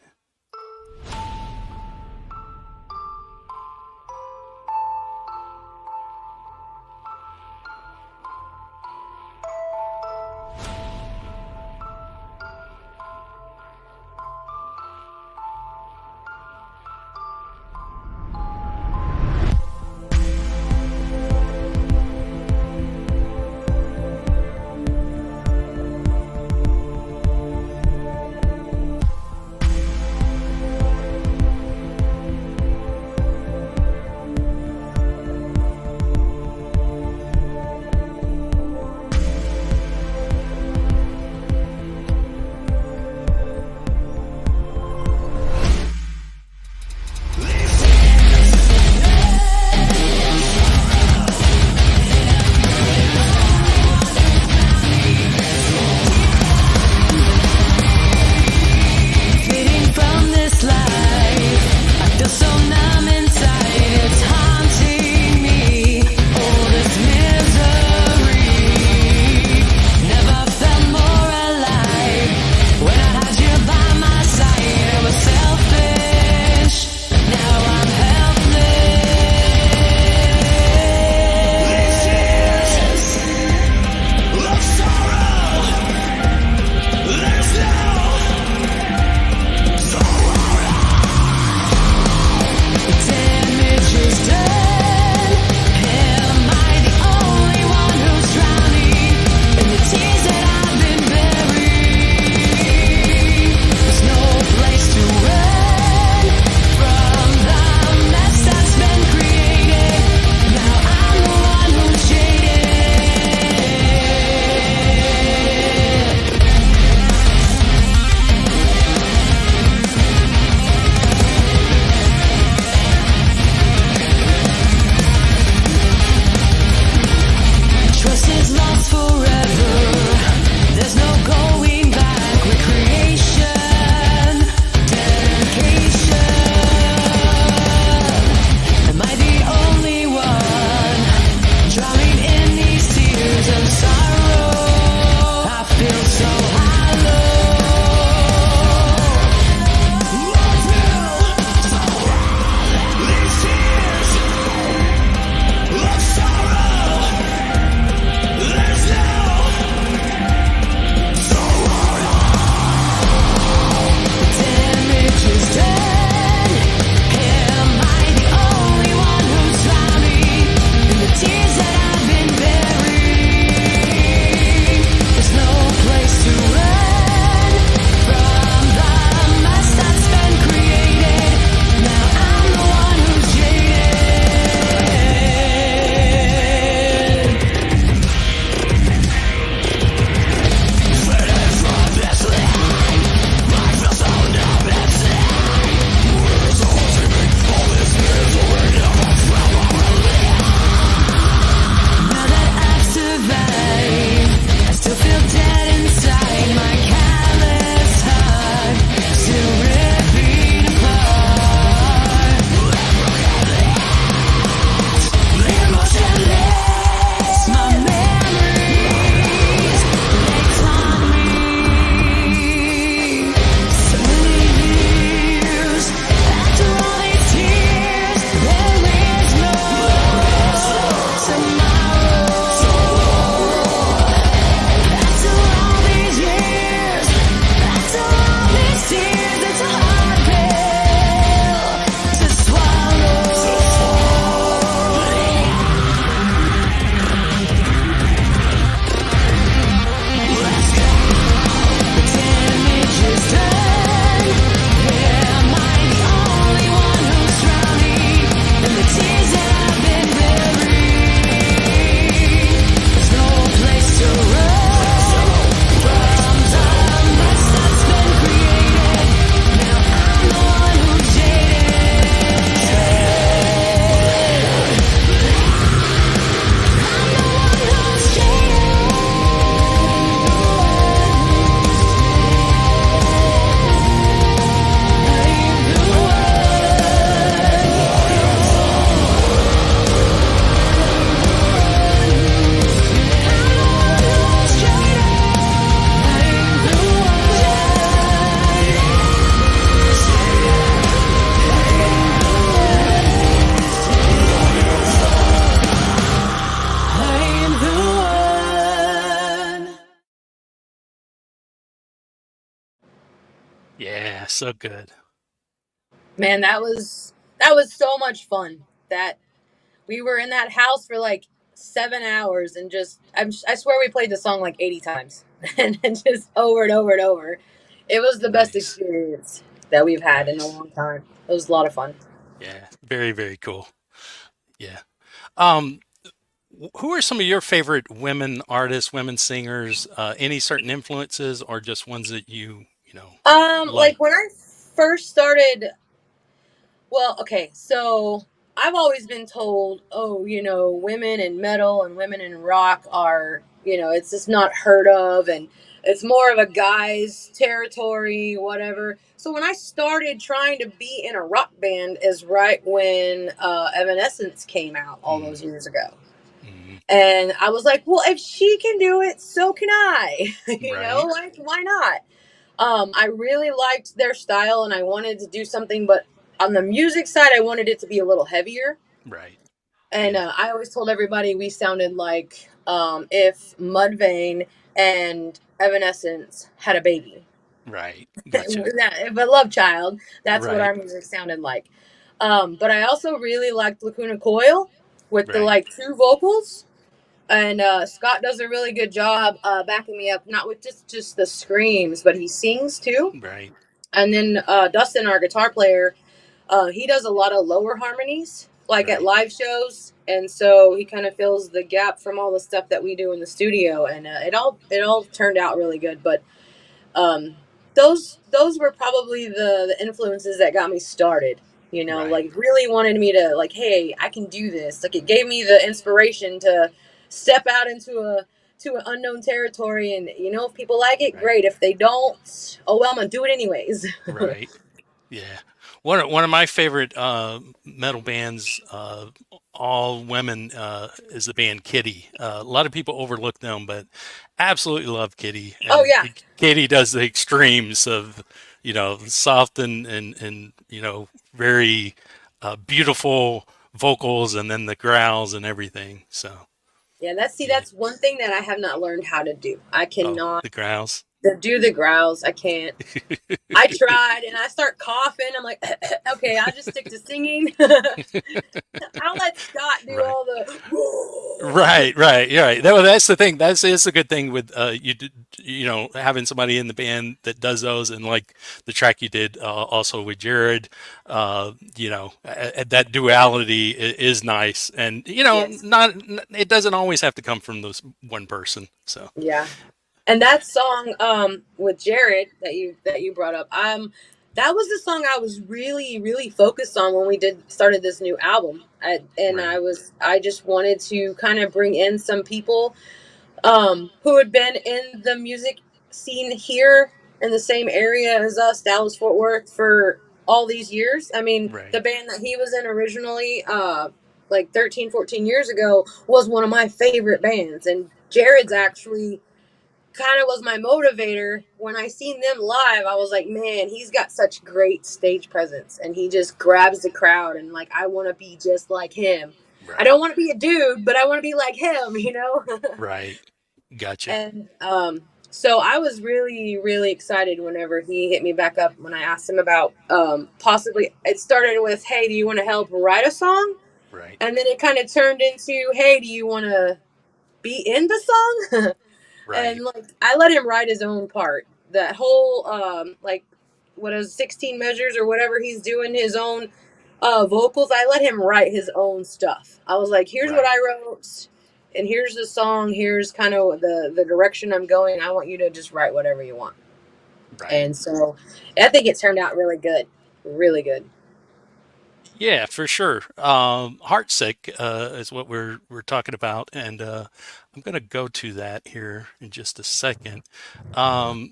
Yeah, so good. Man, that was so much fun. That we were in that house for like 7 hours and I swear we played the song like 80 times and just over and over and over. It was the best Nice. experience that we've had in a Nice. long time. It was a lot of fun. Yeah, very, very cool. Yeah. Um, who are some of your favorite women artists, women singers? Any certain influences, or just ones that you Like like? when I first started, well, okay, so I've always been told, oh, women in metal and women in rock are, it's just not heard of and it's more of a guy's territory, whatever. So when I started trying to be in a rock band is right when Evanescence came out all Mm, those years ago. mm, And I was like, well, if she can do it, so can I. right, Like, why not? I really liked their style and I wanted to do something, but on the music side, I wanted it to be a little heavier. right. And Yeah, I always told everybody we sounded like if Mudvayne and Evanescence had a baby. right. Gotcha. If a love child, that's what Right, our music sounded like. But I also really liked Lacuna Coil with the right, like two vocals. And Scott does a really good job backing me up, not with just the screams, but he sings too. right, And then Dustin, our guitar player, he does a lot of lower harmonies, like at right, live shows, and so he kind of fills the gap from all the stuff that we do in the studio, and it all turned out really good. But um, those were probably the influences that got me started. right, Like really wanted me to like, hey, I can do this. Like it gave me the inspiration to step out into an unknown territory, and if people like it, right, great. If they don't, oh well, I'm gonna do it anyways. right. Yeah. One of my favorite metal bands, all women, is the band Kitty. A lot of people overlook them, but absolutely love Kitty. Oh And yeah, Kitty does the extremes of, soft and very beautiful vocals, and then the growls and everything. So yeah. yeah. That's one thing that I have not learned how to do. I Oh, cannot the growls. do the growls. I can't. I tried and I start coughing. I'm like, okay, I'll just stick to singing. I'll let Scott do Right. all the. Right, right, you're right. That's the thing. That's a good thing with having somebody in the band that does those, and like the track you did also with Jared. That duality is nice, and Yes. not it doesn't always have to come from those one person. So Yeah. And yeah, that song with Jared that you brought up, that was the song I was really really focused on when we did started this new album. And right, I just wanted to kind of bring in some people who had been in the music scene here in the same area as us, Dallas Fort Worth, for all these years. I mean, the right, band that he was in originally, like 13, 14 years ago, was one of my favorite bands. And Jared's right, actually kind of was my motivator. When I seen them live, I was like, man, he's got such great stage presence and he just grabs the crowd, and like I want to be just like him. I right, don't want to be a dude, but I want to be like him. right. Gotcha. And so I was really, really excited whenever he hit me back up when I asked him about possibly. It started with, "Hey, do you want to help write a song?" Right, And then it kind of turned into, "Hey, do you want to be in the song?" right, And like I let him write his own part. That whole like what is 16 measures or whatever he's doing his own vocals. I let him write his own stuff. I was like, here's what right, I wrote, and here's the song. Here's kind of the direction I'm going. I want you to just write whatever you want. right. And so I think it turned out really good, really good. Yeah, for sure. Heartsick is what we're talking about, and I'm gonna go to that here in just a second. Um,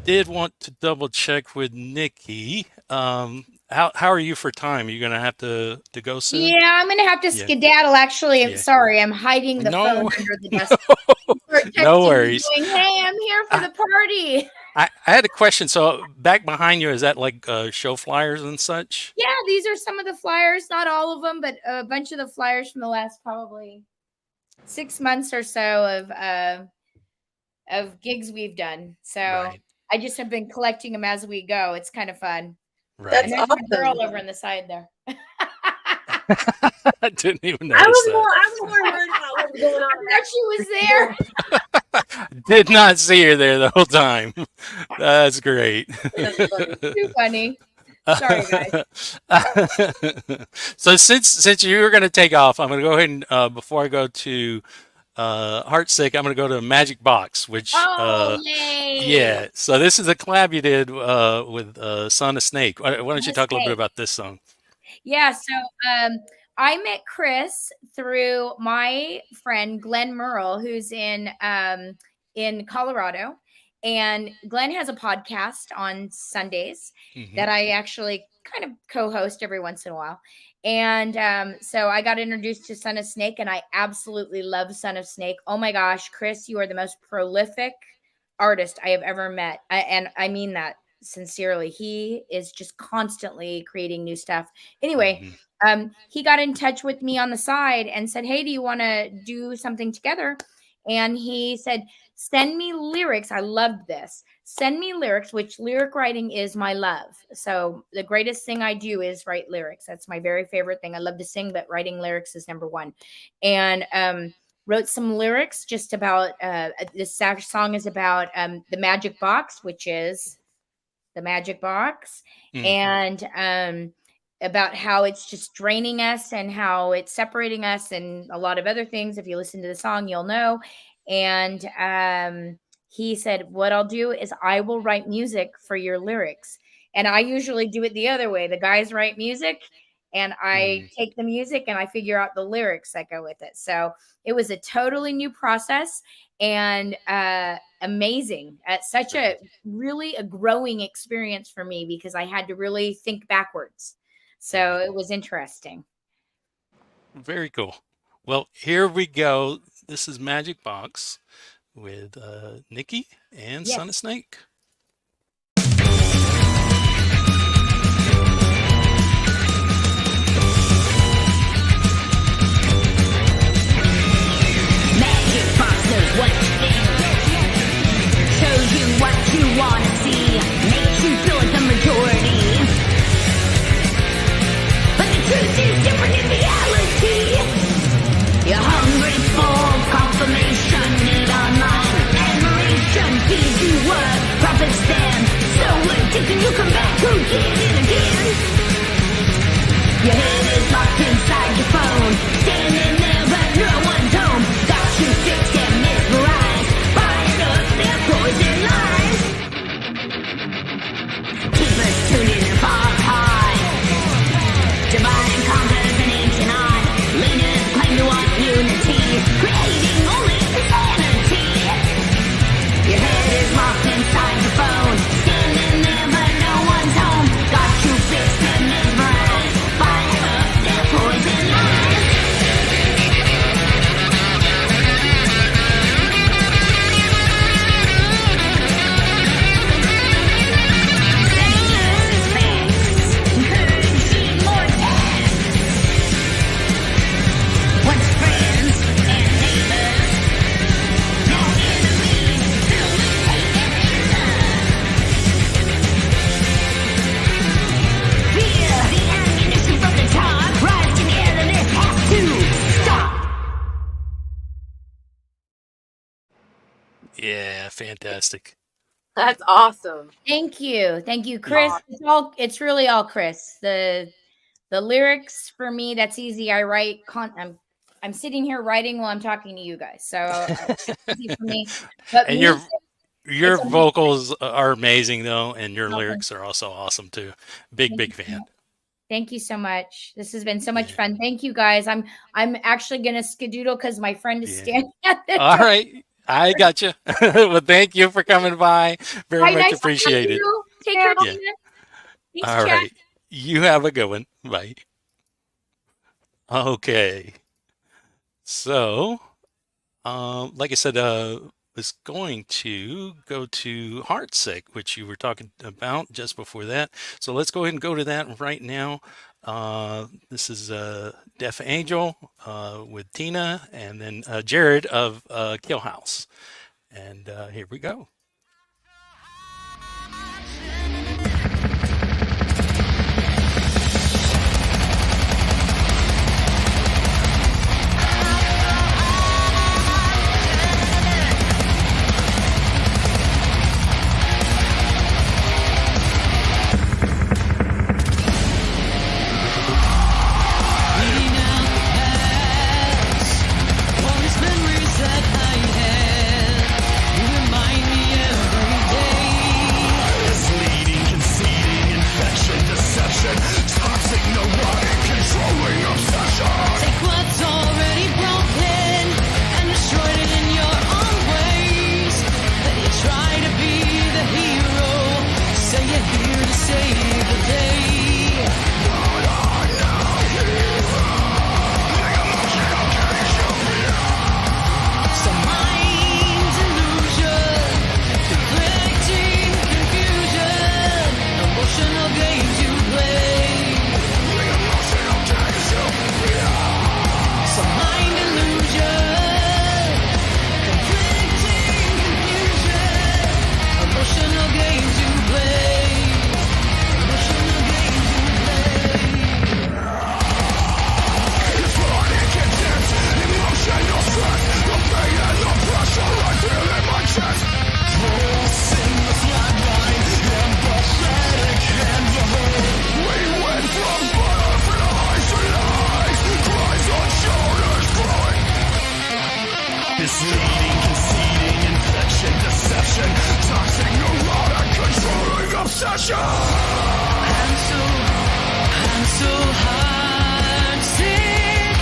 did want to double check with Nikki. How are you for time? Are you gonna have to go soon? Yeah, I'm gonna have to Yeah, skedaddle. Actually, I'm yeah. sorry, I'm hiding the phone No, under the desk. People are no texting me worries. going, "Hey, I'm here for I, the party." I had a question. So back behind you, is that like show flyers and such? Yeah, these are some of the flyers, not all of them, but a bunch of the flyers from the last probably 6 months or so of gigs we've done. So Right. I just have been collecting them as we go. It's kind of fun. Right. And That's there's my girl awesome. over on the side there. I didn't even I notice was that. more worried about what was going on. I thought she was there. Did not see her there the whole time. That's great. That's funny. Too funny. Sorry, guys. So since you were going to take off, I'm going to go ahead and before I go to Heartsick, I'm going to go to Magic Box, which Oh, yay. yeah. So this is a collab you did with Son of Snake. Why don't you talk a little bit about this song? Yeah, so I met Chris through my friend Glenn Merle, who's in Colorado, and Glenn has a podcast on Sundays that I actually kind of co-host every once in a while. And so I got introduced to Son of Snake, and I absolutely love Son of Snake. Oh my gosh, Chris, you are the most prolific artist I have ever met, and I mean that sincerely. He is just constantly creating new stuff. Anyway, he got in touch with me on the side and said, "Hey, do you want to do something together?" And he said, "Send me lyrics." I loved this. Send me lyrics, which lyric writing is my love. So the greatest thing I do is write lyrics. That's my very favorite thing. I love to sing, but writing lyrics is number one. And wrote some lyrics just about this song is about the magic box, which is the magic box, and about how it's just draining us and how it's separating us and a lot of other things. If you listen to the song, you'll know. And he said, what I'll do is I will write music for your lyrics. And I usually do it the other way. The guys write music and I take the music and I figure out the lyrics that go with it. So it was a totally new process and amazing. At such a really a growing experience for me because I had to really think backwards. So it was interesting. Very cool. Well, here we go. This is Magic Box with Knikki and Son of Snake. Magic box is what you think. Shows you what you wanna see. Makes you feel like the majority. But the truth is different in reality. You're hungry for confirmation, need online admiration, feeds you what profits them. So addicted you come back again and again. Your head is locked inside your phone, standing there but no one's home. Got you fixed and mesmerized, buying up their poison lies. Keep us tuning and far high. Divide and conquer an ancient art. Leaders claim to want unity, creating only insanity. Your head is locked inside your phone, standing there but no one's home. Got you fixed and mesmerized, buying up their poison lies. Setting you suspense, encouraging more death. Once friends and neighbors, now enemies, filled with hate and love. Fear the ammunition from the top. Rise together, this has to stop. Yeah, fantastic. That's awesome. Thank you. Thank you, Chris. It's really all Chris. The lyrics for me, that's easy. I write I'm sitting here writing while I'm talking to you guys. So it's easy for me. But And music, your it's a- vocals are amazing though, and your Oh, lyrics are also awesome too. Big fan. Thank you so much. This has been so much fun. Thank you guys. I'm actually gonna skedoodle because my friend is standing at the All door. right. I got you. Well, thank you for coming by. Very Hi, much nice to appreciate meet it. you. Take care. Yeah. Tina. Thanks, All Chad. right. You have a good one. Bye. Okay. So, like I said, was going to go to Heartsick, which you were talking about just before that. So let's go ahead and go to that right now. This is Deaf Angel with Tina, and then Jared of Kill House. And here we go. I'm so heartsick.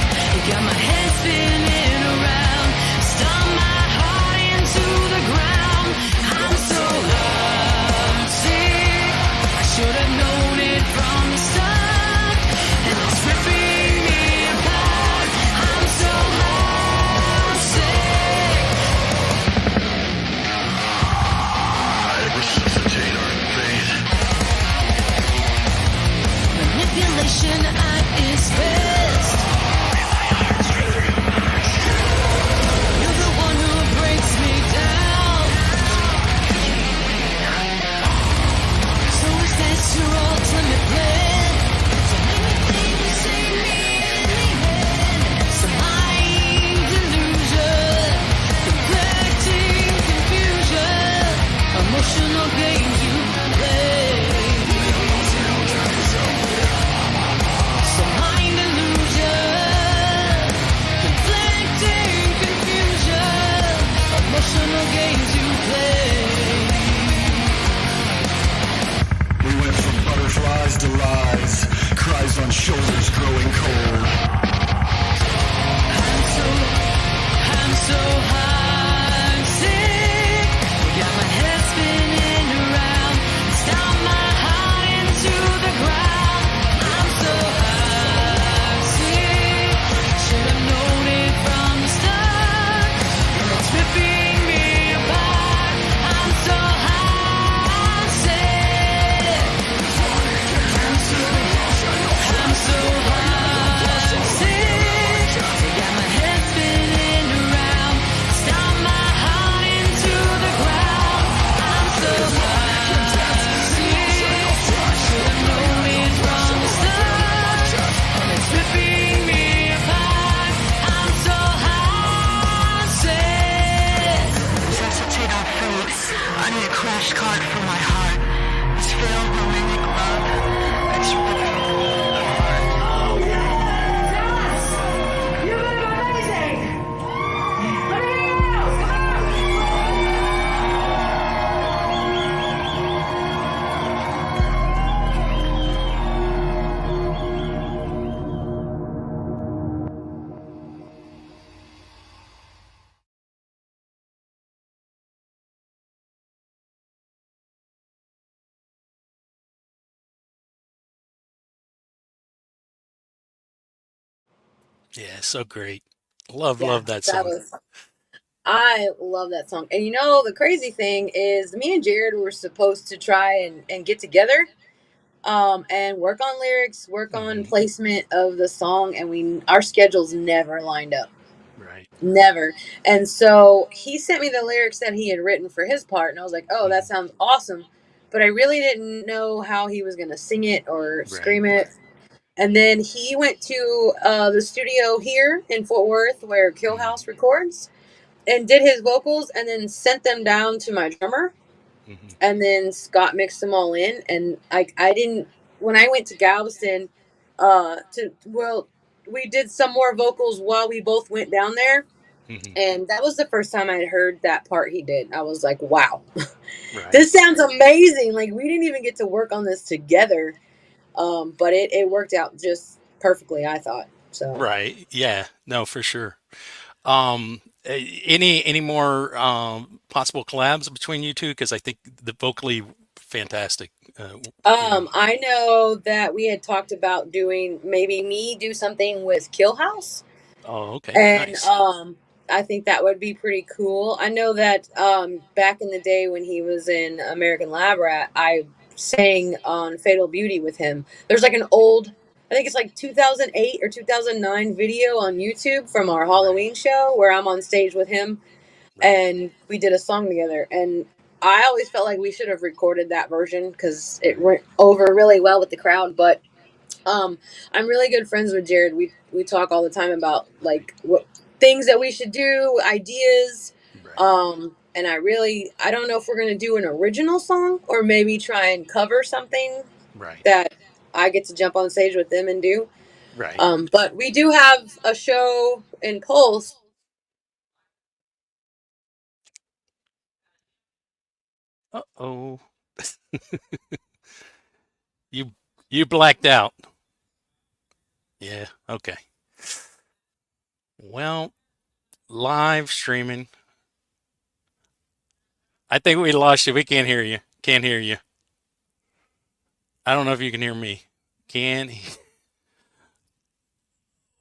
Got my head spinning around. Stomp my heart into the ground. I'm so heartsick. I should have known it from the start. And it's ripping me apart. I'm so heartsick. Resuscitate our fate. Manipulation at its best. You're the one who breaks me down. So is this your ultimate plan? To make me think you save me in the end. Some mind delusion, conflicting confusion, emotional games you play. Some mind illusion, conflicting confusion, emotional games you play. We went from butterflies to lies, cries on shoulders growing cold. I'm so heartsick. Got my head spinning around. Stomp my heart into the ground. I'm so heartsick. Should have known it from the start. And it's ripping me apart. I'm so heartsick. I'm so heartsick. Got my head spinning around. Stomp my heart into the ground. I'm so heartsick. Should have known it from the start. And it's ripping me apart. I'm so heartsick. Resuscitate our fates. I need a crash cart for my heart. It's filled romantic love. It's ripping me apart. You look amazing! Let me hear you! Come Yeah, so great. Love Yeah, that that song. was. I love that song. And you know, the crazy thing is, me and Jared were supposed to try and get together, and work on lyrics, work on placement of the song, and our schedules never lined up. Right. Never. And so he sent me the lyrics that he had written for his part, and I was like, "Oh, that sounds awesome." But I really didn't know how he was going to sing it or scream it. And then he went to the studio here in Fort Worth where Kill House records and did his vocals and then sent them down to my drummer. And then Scott mixed them all in. And I didn't, when I went to Galveston, we did some more vocals while we both went down there. And that was the first time I'd heard that part he did. I was like, wow, this sounds amazing. Like, we didn't even get to work on this together. But it worked out just perfectly, I thought. So Right. Yeah. No, for sure. Any more possible collabs between you two? Because I think the vocally fantastic. I know that we had talked about doing maybe me do something with Kill House. Oh, okay. And Nice. I think that would be pretty cool. I know that back in the day when he was in American Lab Rat, I sang on Fatal Beauty with him. There's like an old, I think it's like 2008 or 2009 video on YouTube from our Halloween show where I'm on stage with him and we did a song together. And I always felt like we should have recorded that version because it went over really well with the crowd. But I'm really good friends with Jared. We talk all the time about like what things that we should do, ideas. And I don't know if we're gonna do an original song or maybe try and cover something that I get to jump on stage with them and do. Right. But we do have a show in Pulse. Uh-oh. You blacked out. Yeah. Okay. Well, live streaming. I think we lost you. We can't hear you. Can't hear you. I don't know if you can hear me. Can.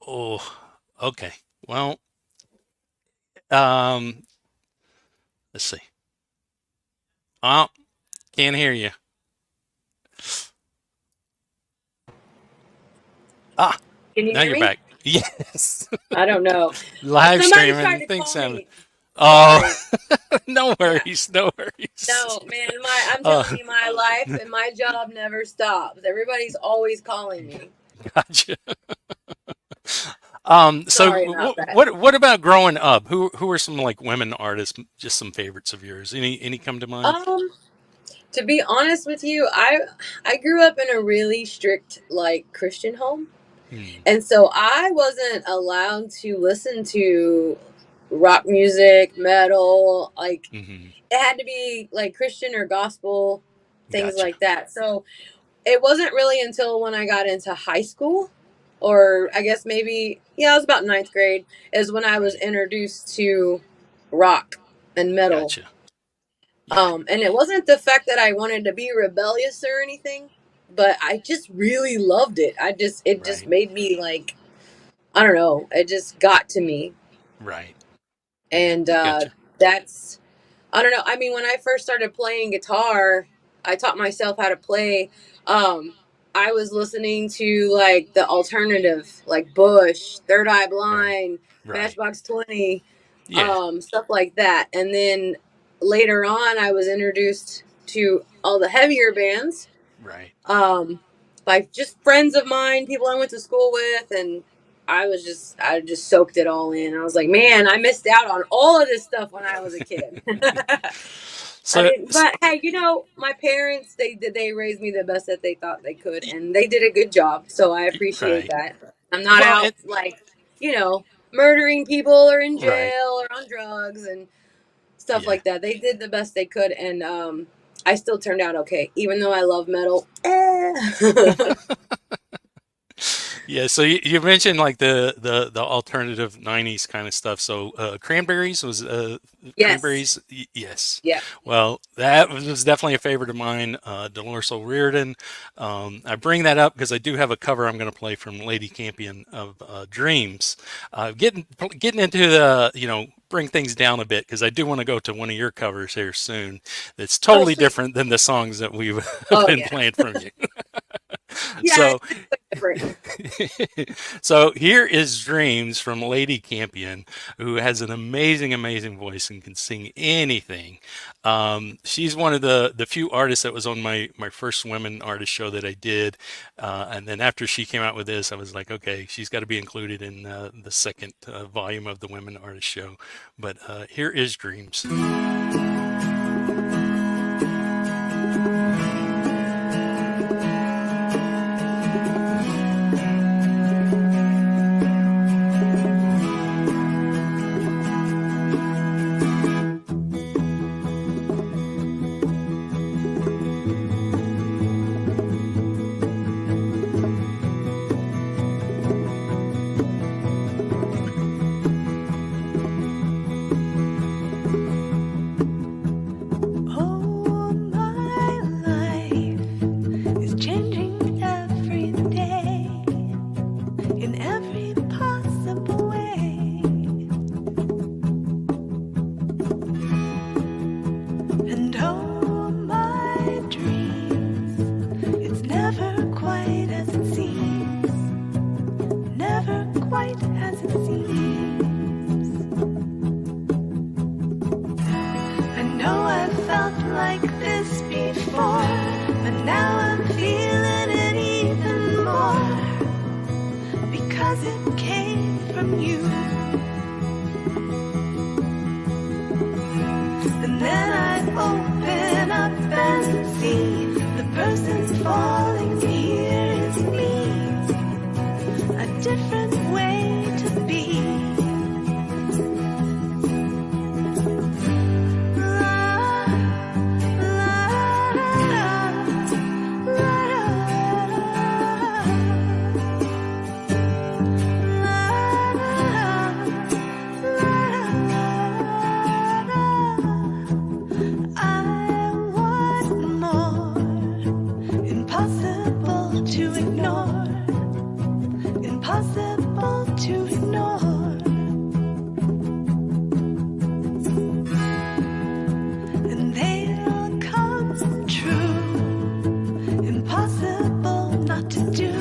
Oh. Okay. Well. Um. Let's see. Oh, can't hear you. Ah. Can you Now hear you're me? back. Yes. I don't know. Live Somebody streaming. tried to Things call sound. me. Oh. Sorry. No Yeah. worries. No worries. No, man, I'm Uh, telling you, my life and my job never stops. Everybody's always calling me. Gotcha. Sorry So about that. what about growing up? Who are some like women artists? Just some favorites of yours? Any come to mind? To be honest with you, I grew up in a really strict like Christian home. Hmm. And so I wasn't allowed to listen to rock music, metal, like Mm-hmm. it had to be like Christian or gospel, things Gotcha. like that. So it wasn't really until when I got into high school, or I guess maybe, yeah, it was about ninth grade, is when I was Right. introduced to rock and metal. Gotcha. Yeah. And it wasn't the fact that I wanted to be rebellious or anything, but I just really loved it. It just Right. made me like, I don't know, it just got to me. Right. Yeah. And I gotcha. that's, I don't know. I mean, when I first started playing guitar, I taught myself how to play. Um, I was listening to like the alternative, like Bush, Third Eye Right. Blind, Right. Matchbox 20, Yeah. stuff like that. And then later on, I was introduced to all the heavier bands Right. by just friends of mine, people I went to school with, and I just soaked it all in. I was like, man, I missed out on all of this stuff when I was a kid. I So didn't, but hey, you know, my parents, they raised me the best that they thought they could, and they did a good job. So I appreciate right. that. I'm not Well, out like, you know, murdering people or in right. jail or on drugs and stuff Yeah. like that. They did the best they could, and I still turned out okay, even though I love metal. Yeah, so you mentioned like the alternative '90s kind of stuff. So Cranberries was Yes. Cranberries, yes. Yeah. Well, that was definitely a favorite of mine. Dolores O'Riordan. I bring that up because I do have a cover I'm going to play from Lady Campion of Dreams. Getting into the bring things down a bit because I do want to go to one of your covers here soon. That's Oh, totally sweet. different than the songs that we've Oh, been yeah. playing from you. Yeah, So, it's different. so here is Dreams from Lady Campion, who has an amazing, amazing voice and can sing anything. She's one of the few artists that was on my first women artist show that I did. And then after she came out with this, I was like, okay, she's got to be included in the second volume of the women artist show. But here is Dreams. Oh, my life is changing every day in every possible way. And oh, my dreams, it's never quite as it seems, never quite as it seems. I know I felt like this before, but now I'm feeling it even more because it came from you. And then I open up and see the person falling here is me, a different way to be. La, la, la, la, la. Impossible to ignore. Impossible to ignore. And they'll come true. Impossible not to do.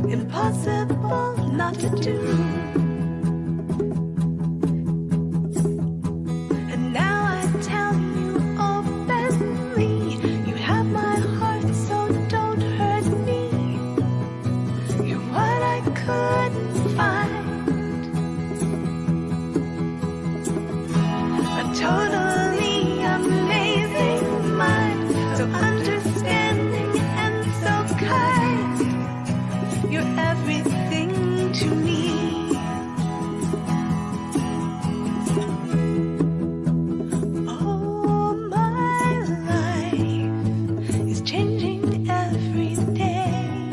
Impossible not to do. And now I tell you openly, you have my heart, so don't hurt me. You're what I couldn't find. A totally amazing mind, so understanding and so kind. You're everything to me. Oh, my life is changing every day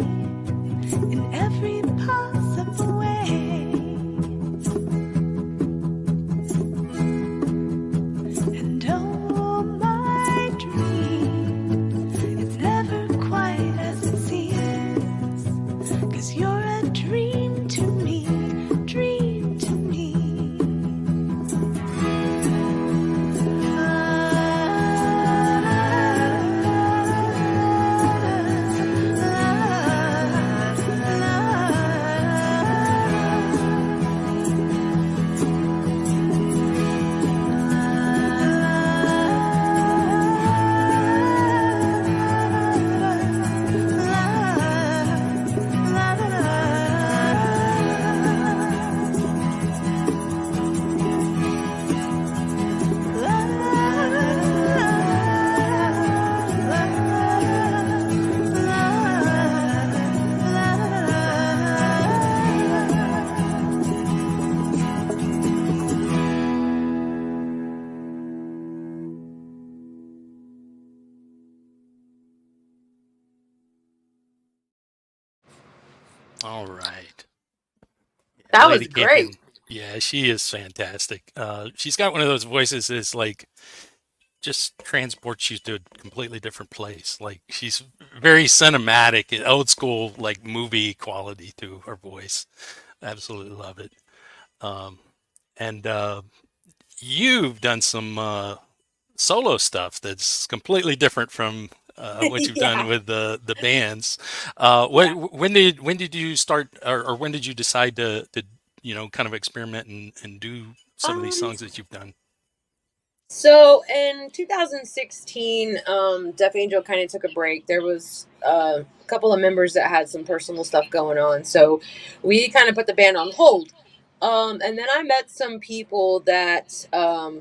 in every possible way. And oh, my dream is never quite as it seems. 'Cause you're a dream to me, dream to me. All right. That Lady was great. Gagan, yeah, she is fantastic. She's got one of those voices that's like just transports you to a completely different place. Like she's very cinematic, old school, like movie quality to her voice. Absolutely love it. Um, and you've done some solo stuff that's completely different from what you've done Yeah. with the bands. Yeah. When did you start, or when did you decide to kind of experiment and do some of these Um, songs that you've done? So in 2016, Death Angel kind of took a break. There was a couple of members that had some personal stuff going on, so we kind of put the band on hold. And then I met some people that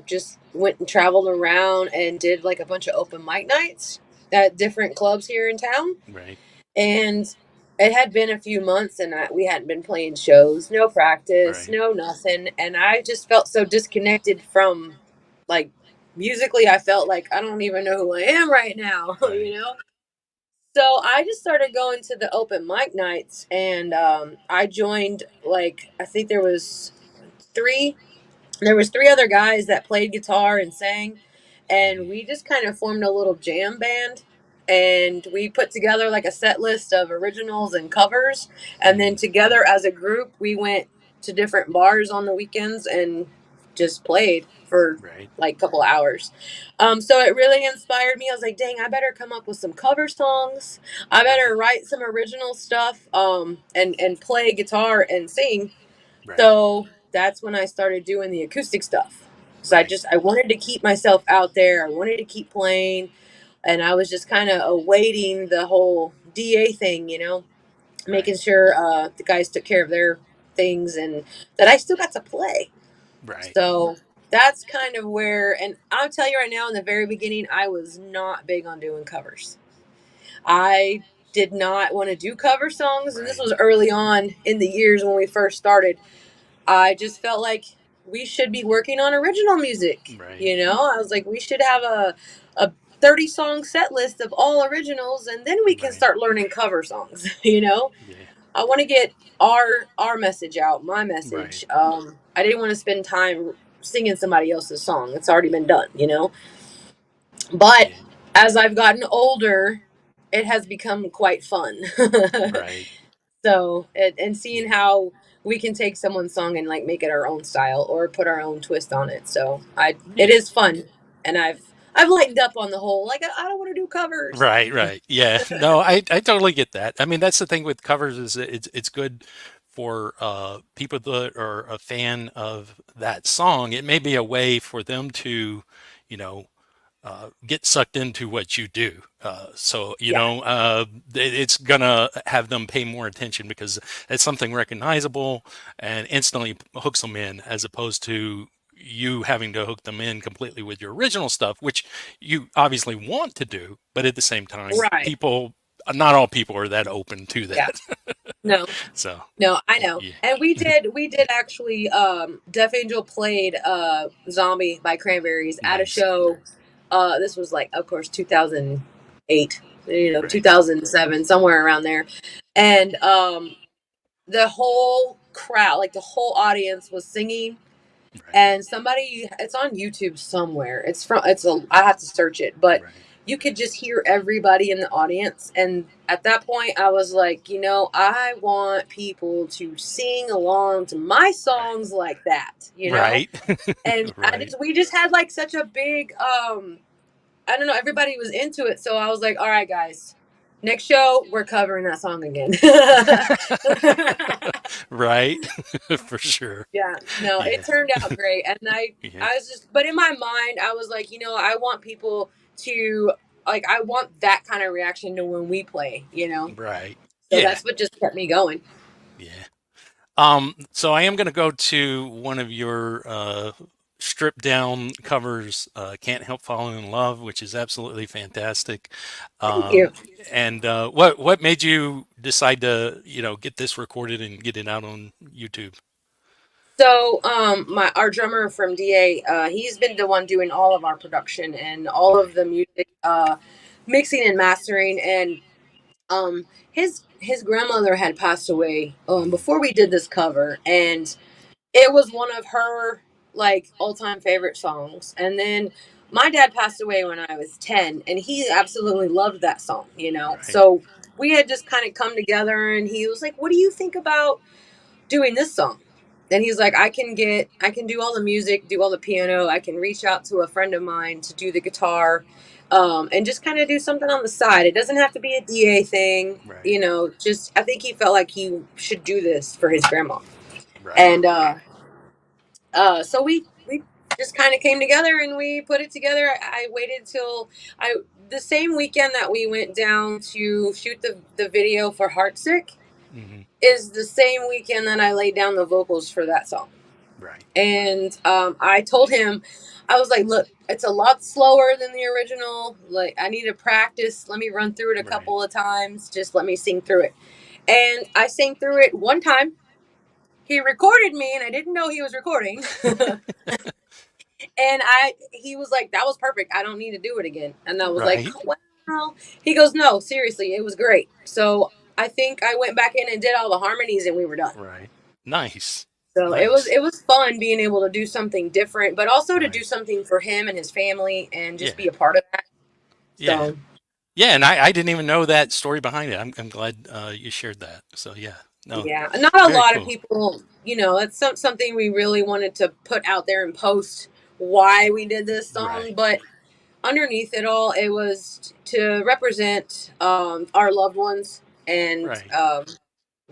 just went and traveled around and did like a bunch of open mic nights at different clubs here in town. Right, And it had been a few months, and we hadn't been playing shows, no practice, right, no nothing. And I just felt so disconnected from, like, musically. I felt like I don't even know who I am right now, right. So I just started going to the open mic nights, and I joined, like, I think three there was three other guys that played guitar and sang, and Hmm. we just kind of formed a little jam band, and we put together like a set list of originals and covers, and then Hmm. together as a group we went to different bars on the weekends and just played for Right, like a couple hours. So it really inspired me. I was like, dang, I better come up with some cover songs. I right, better write some original stuff, and play guitar and sing. right, So that's when I started doing the acoustic stuff. So right, I wanted to keep myself out there. I wanted to keep playing, and I was just kind of awaiting the whole DA thing, right, making sure the guys took care of their things and that I still got to play. right, So that's kind of where, and I'll tell you right now, in the very beginning, I was not big on doing covers. I did not want to do cover songs, and this right, was early on in the years when we first started. I just felt like we should be working on original music. right, I was like, we should have a 30-song set list of all originals, and then we can right. start learning cover songs. Yeah, I want to get our message out, my right. message. I didn't want to spend time singing somebody else's song. It's already been done. But Yeah, as I've gotten older, it has become quite fun. Right. So, and seeing how we can take someone's song and like make it our own style or put our own twist on it. So, it Yeah. is fun, and I've lightened up on the whole like I don't want to do covers. Right, right. Yeah. No, I totally get that. I mean, that's the thing with covers is that it's good for people that are a fan of that song. It may be a way for them to, you know, get sucked into what you do. So, Yeah. it's gonna have them pay more attention because it's something recognizable and instantly hooks them in, as opposed to you having to hook them in completely with your original stuff, which you obviously want to do, but at the same time, Right. not all people are that open to Yeah. that. No. So, No, I know. yeah. And we did actually Death Angel played Zombie by Cranberries at a Nice. show. This was like of course 2008, Right. 2007, somewhere around there. And the whole crowd, like the whole audience was singing, Right. and it's on YouTube somewhere. I have to search it, but Right. you could just hear everybody in the audience. And at that point I was like, I want people to sing along to my songs like that. Right. And Right. we just had like such a big I don't know, everybody was into it, so I was like, all right guys, next show we're covering that song again. Right. For sure. Yeah, no, it Yeah. turned out great. And Yeah. I was just, but in my mind, I was like, I want people to, like, I want that kind of reaction to when we play. Right. So Yeah. that's what just kept me going. Yeah. So I am going to go to one of your stripped down covers, "Can't Help Falling in Love," which is absolutely fantastic. Thank you. And what made you decide to get this recorded and get it out on YouTube? So, our drummer from DA, he's been the one doing all of our production and all of Right. the music, mixing and mastering. And his grandmother had passed away Mhm. before we did this cover, and it was one of her like all-time favorite songs. And then my dad passed away when I was 10, and he absolutely loved that song. Right. So we had just kind of come together, and he was like, what do you think about doing this song? And he's like, I can do all the music, do all the piano, I can reach out to a friend of mine to do the guitar, and just kind of do something on the side. It doesn't have to be a DA thing, Right. just I think he felt like he should do this for his grandma. Right. And so we just kind of came together and we put it together. I waited till I the same weekend that we went down to shoot the video for Heartsick Hmm. is the same weekend that I laid down the vocals for that song. Right. And I told him, I was like, look, it's a lot slower than the original. Like, I need to practice. Let me run through it a Right. couple of times. Just let me sing through it. And I sang through it one time. He recorded me, and I didn't know he was recording. And he was like, that was perfect. I don't need to do it again. And I was like, Right. well, he goes, no, seriously, it was great. So I think I went back in and did all the harmonies, and we were done. Right. Nice. So it was Nice. it was fun being able to do something different, but also to do Right. something for him and his family and just Yeah. be a part of that. Yeah. So Yeah. And I didn't even know that story behind it. I'm glad you shared that. So yeah. No. yeah, not a Very lot of cool. people, that's something we really wanted to put out there and post why we did this song, Right. but underneath it all, it was to represent our loved ones, and Right.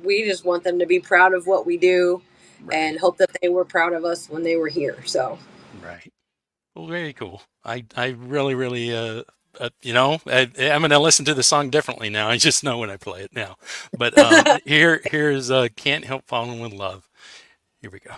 we just want them to be proud of what we do Right. and hope that they were proud of us when they were here. So Right. Well, very cool. I really, really, I'm going to listen to the song differently now. I just know when I play it now. But here's "Can't Help Falling in Love." Here we go.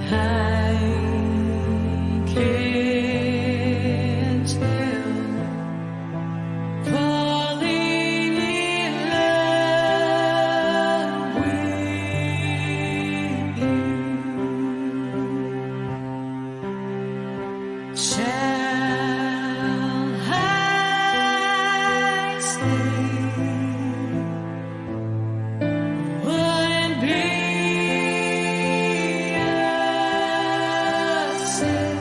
High Shall I stay? Wouldn't be a sin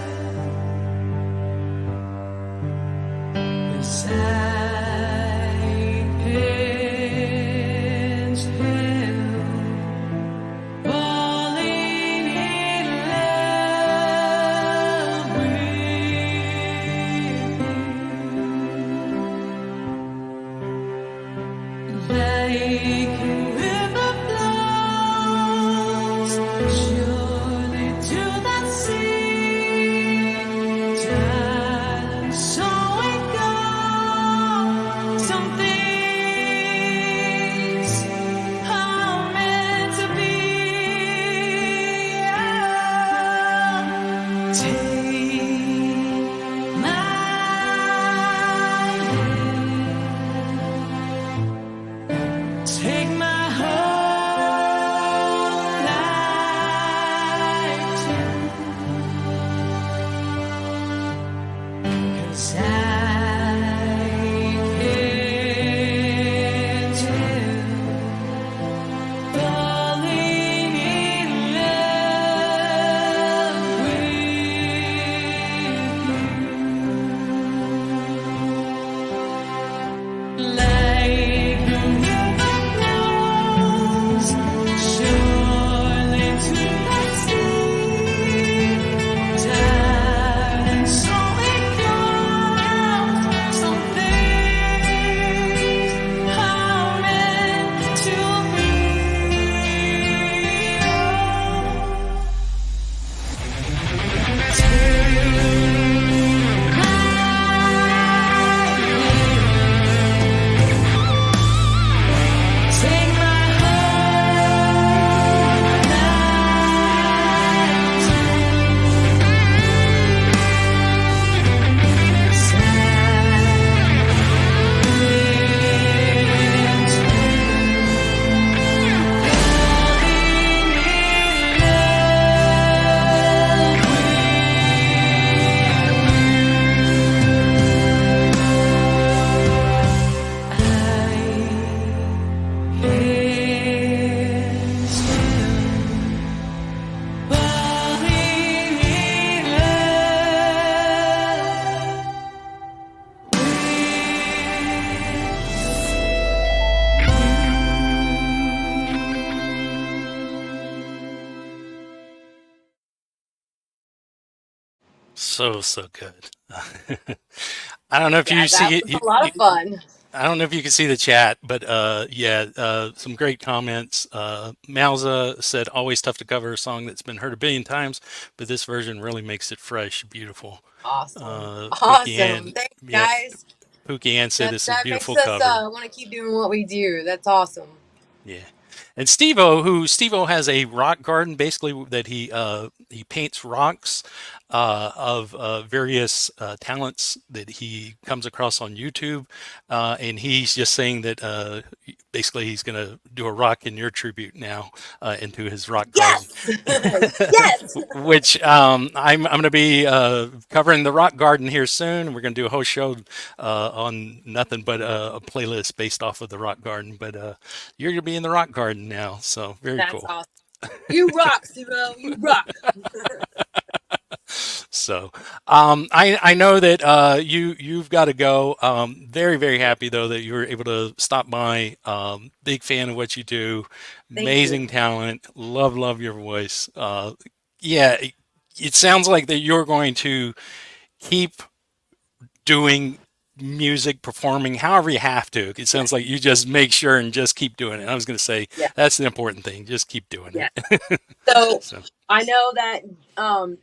beside Penn's Hill, falling in love with you. Like a river flows surely to the sea, darling, so it goes. Some things are meant to be. Take my hand, take my whole life too, 'cause I can't help falling in love with you. Like a river flows surely to the sea, darling, so it goes. Some things are meant to be. Take my whole life So good. I don't know if Yeah, you that see was it. a lot of fun. I don't know if you can see the chat, but some great comments. Malza said, "Always tough to cover a song that's been heard a billion times, but this version really makes it fresh, beautiful." Awesome. Pookie Awesome. Ann, Thanks, yeah, guys. Pookie Ann said it's a That makes beautiful us cover. want to keep doing what we do. That's awesome. Yeah. And Steve-O has a rock garden basically that he paints rocks of various talents that he comes across on YouTube, and he's just saying that basically he's going to do a rock in your tribute now into his rock garden. Yes. Yes. Which I'm going to be covering the rock garden here soon. We're going to do a whole show on nothing but a playlist based off of the rock garden. But you're going to be in the rock garden now, so very That's cool. awesome. You rock, Steve-O. You rock. So I know that you've got to go. Very very happy though that you were able to stop by. Big fan of what you do. Thank Amazing you. talent. Love your voice. Yeah, it sounds like that you're going to keep doing music, performing, however you have to. It sounds like you just make sure and just keep doing it. I was going to say Yeah. that's the important thing. Just keep doing Yeah. it. So I know that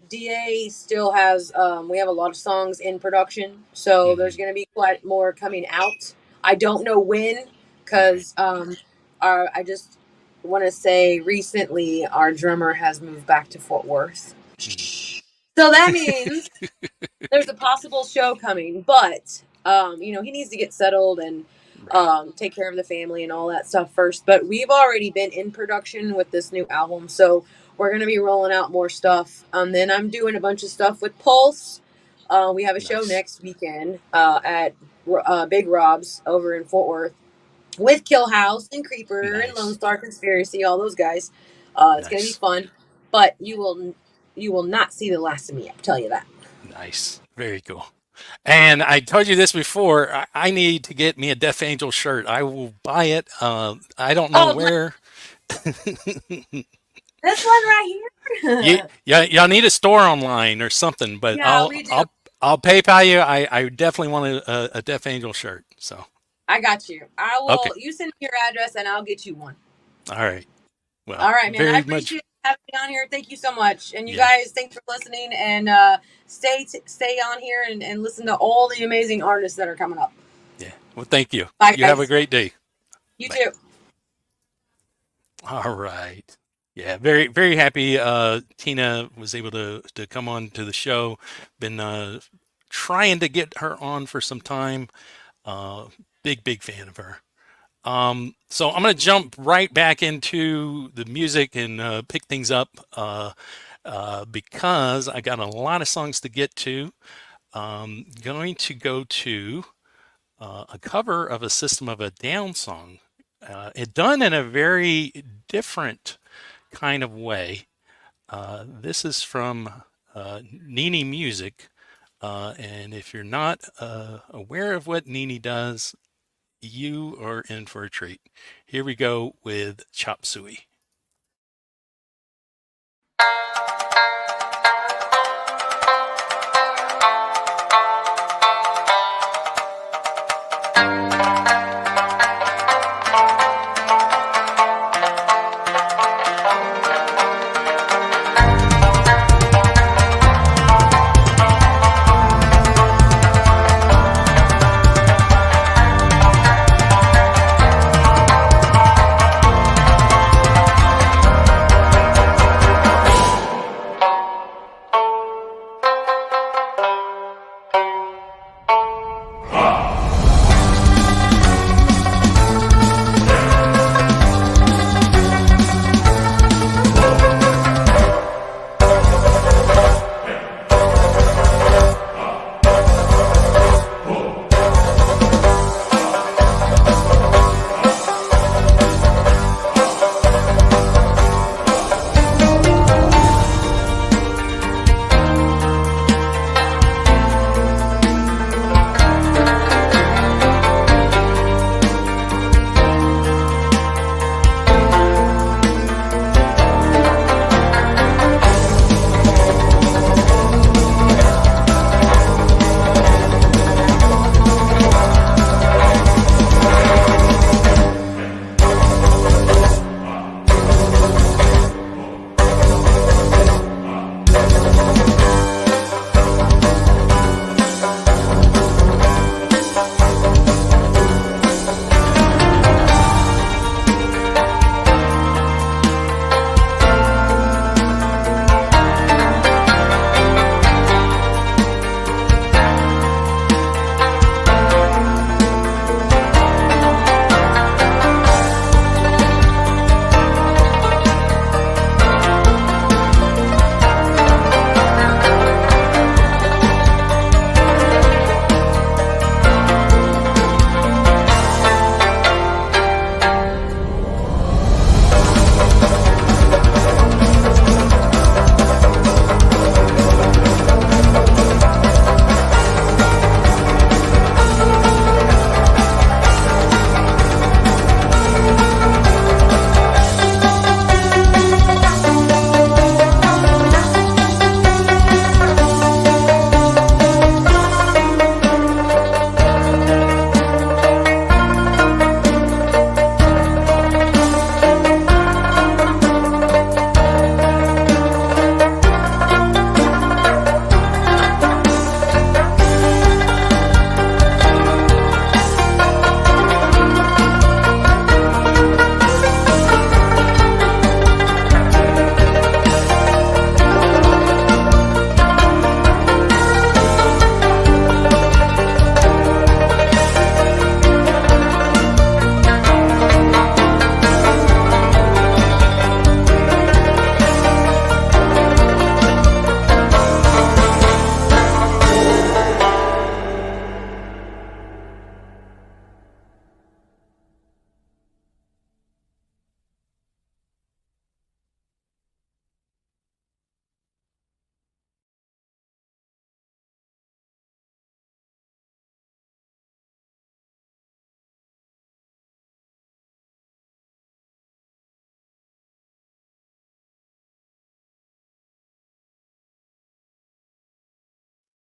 DA still has we have a lot of songs in production, so there's going to be quite more coming out. I don't know when, because I just want to say recently our drummer has moved back to Fort Worth. So that means there's a possible show coming, but he needs to get settled and take care of the family and all that stuff first. But we've already been in production with this new album, so we're gonna be rolling out more stuff. Then I'm doing a bunch of stuff with Pulse. We have a show Nice. next weekend at Big Rob's over in Fort Worth with Kill House and Creeper and Lone Nice. Star Conspiracy, all those guys. It's gonna be Nice. fun, but you will not see the last of me. I'll tell you that. Nice. Very cool. And I told you this before. I need to get me a Death Angel shirt. I will buy it. I don't know Oh, where. this one right here. Y'all need a store online or something, but Yeah, we do. I'll PayPal you. I definitely want a Death Angel shirt. So I got you. I will. okay. You send me your address and I'll get you one. All right. Well, All right, man. I very appreciate much. having me on here. Thank you so much. And you Yeah. guys, thanks for listening. And stay on here and listen to all the amazing artists that are coming up. Yeah. Well, thank you. Bye, You have a guys. great day. You Bye. too. All right. Yeah, very, very happy Tina was able to come on to the show. Been trying to get her on for some time. Big fan of her. So I'm going to jump right back into the music and pick things up because I got a lot of songs to get to. Going to go to a cover of a System of a Down song. It done in a very different kind of way. This is from Nini Music, and if you're not aware of what Nini does, you are in for a treat. Here we go with Chop Suey. Thank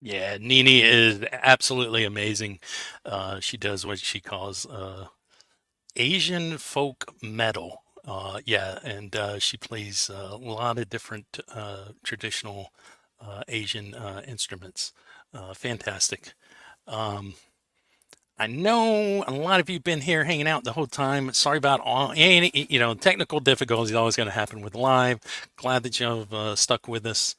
Yeah, Nini is absolutely amazing. She does what she calls Asian folk metal. Yeah, and she plays a lot of different traditional Asian instruments. Fantastic. Um, I know a lot of you have been here hanging out the whole time. Sorry about all any, technical difficulties always going to happen with live. Glad that you've stuck with us.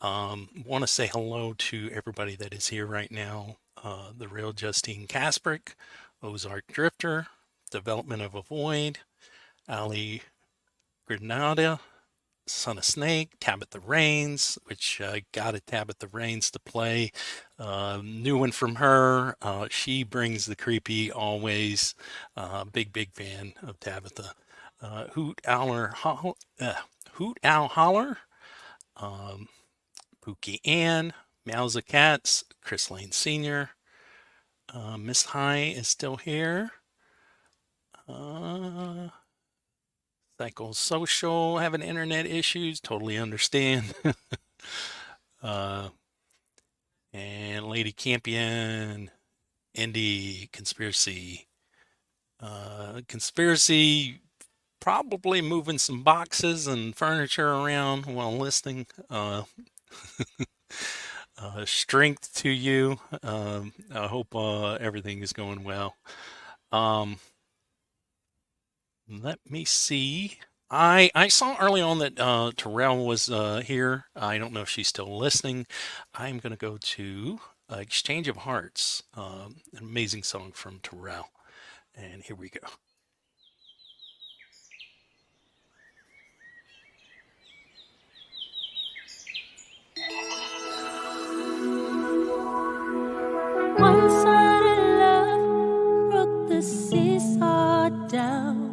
Want to say hello to everybody that is here right now. The real Justine Kasprick, Ozark Drifter, Development of a Void, Ali Granada, Son of Snake, Tabitha Rains, which got a Tabitha Rains to play. New one from her. She brings the creepy always. Big fan of Tabitha. Hoot Owl Holler. Pookie Ann, Meowza Cats, Chris Lane Sr. Miss High is still here. Psychosocial having internet issues, totally understand. And Lady Campion, Indy, Conspiracy. Conspiracy probably moving some boxes and furniture around while listening. Strength to you. I hope everything is going well. Let me see. I saw early on that Terrell was here. I don't know if she's still listening. I'm going to go to Exchange of Hearts, an amazing song from Terrell. And here we go. One-sided love broke the seesaw down.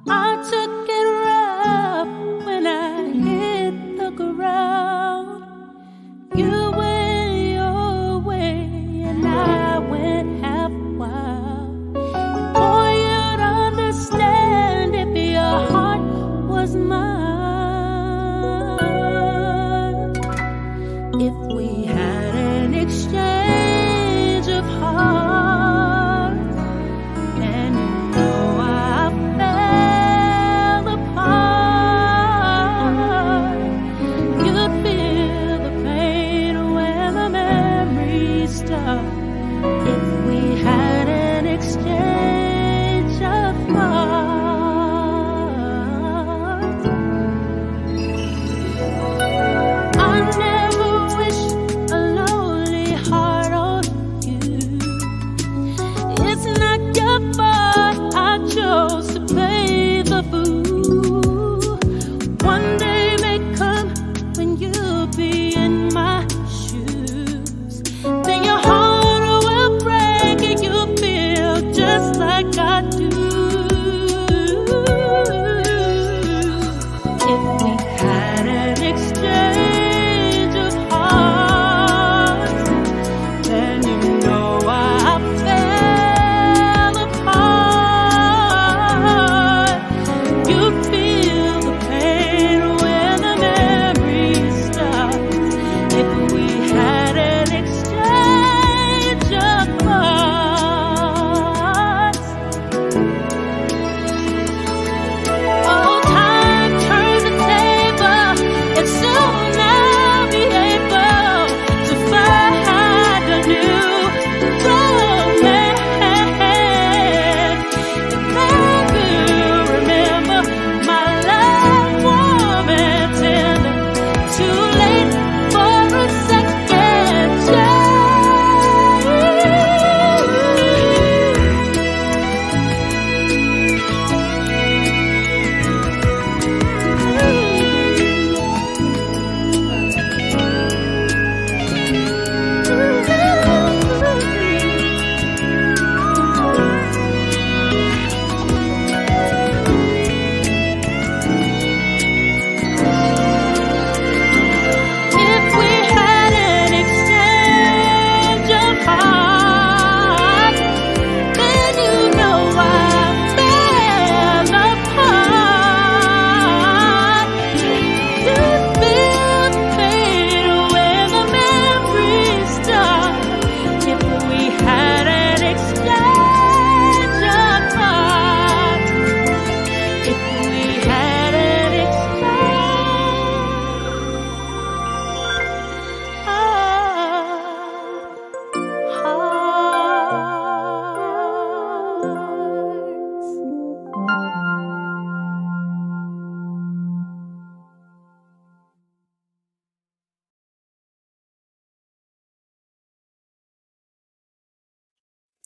I took it rough when I hit the ground. You went your way and I went half wild. Boy, you'd understand if your heart was mine. If we had an exchange of hearts, and you know I fell apart, you'd feel the pain when the memories start. If we had an exchange of hearts, I never wish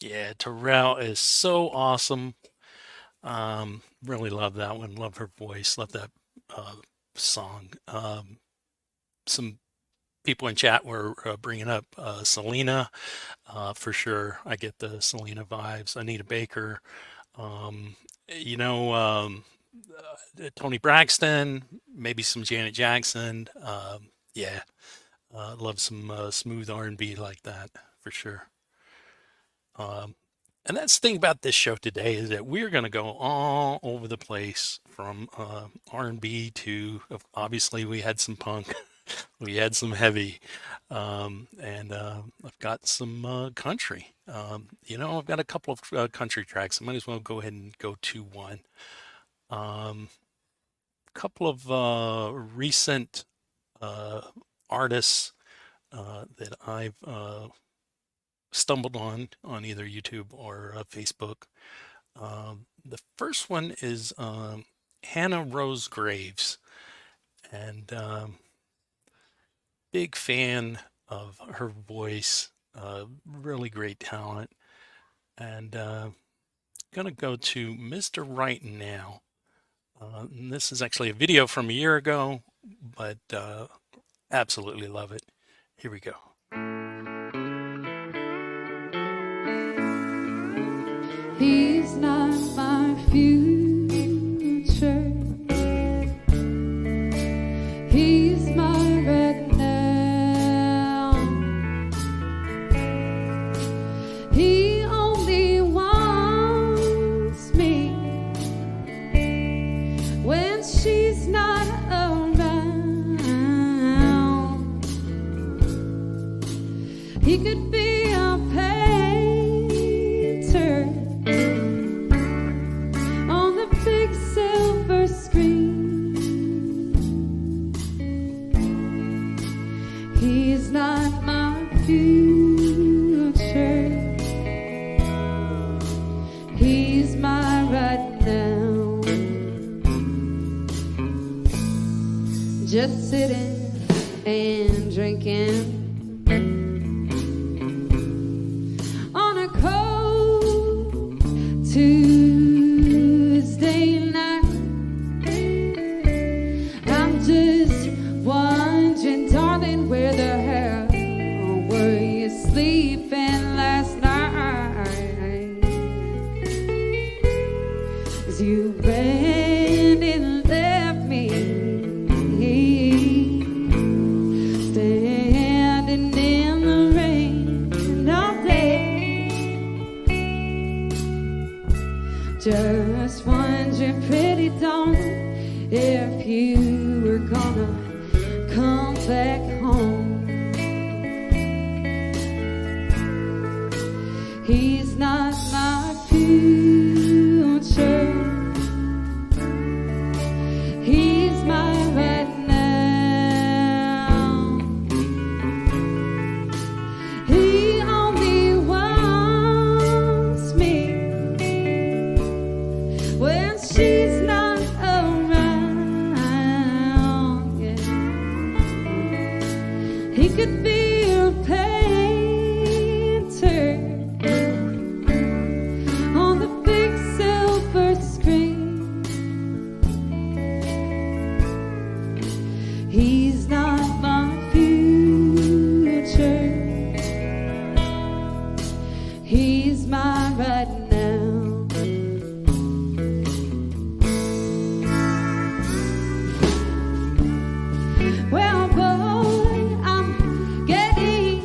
Yeah, Terrell is so awesome. Really love that one. Love her voice. Love that song. Some people in chat were bringing up Selena. For sure, I get the Selena vibes. Anita Baker. Um, you know, Tony Braxton. Maybe some Janet Jackson. Yeah, love some smooth R&B like that for sure. And that's the thing about this show today is that we're going to go all over the place from R&B to obviously we had some punk, we had some heavy, and I've got some country. I've got a couple of country tracks. I might as well go ahead and go to one. Couple of recent artists that I've stumbled on either YouTube or Facebook. The first one is Hannah Rose Graves, and big fan of her voice, really great talent, and gonna go to Mr. Right Now. And this is actually a video from a year ago, but absolutely love it. Here we go. He's not my future. He's my right now. He only wants me when she's not around. He could be a painter on the big silver screen. He's not my future. He's my right now. Just sitting and drinking on a cold Tuesday night. I'm just wondering, darling, where the hell were you sleeping last night? 'Cause you ran and left me standing in the rain all day. Just wondering, pretty darling, if you were gonna come back home. He's not my future. He's my right now. He only wants me when she's not around. Yeah. He could be a painter on the big silver screen. He's not my future. He's my right now. Well, boy, I'm getting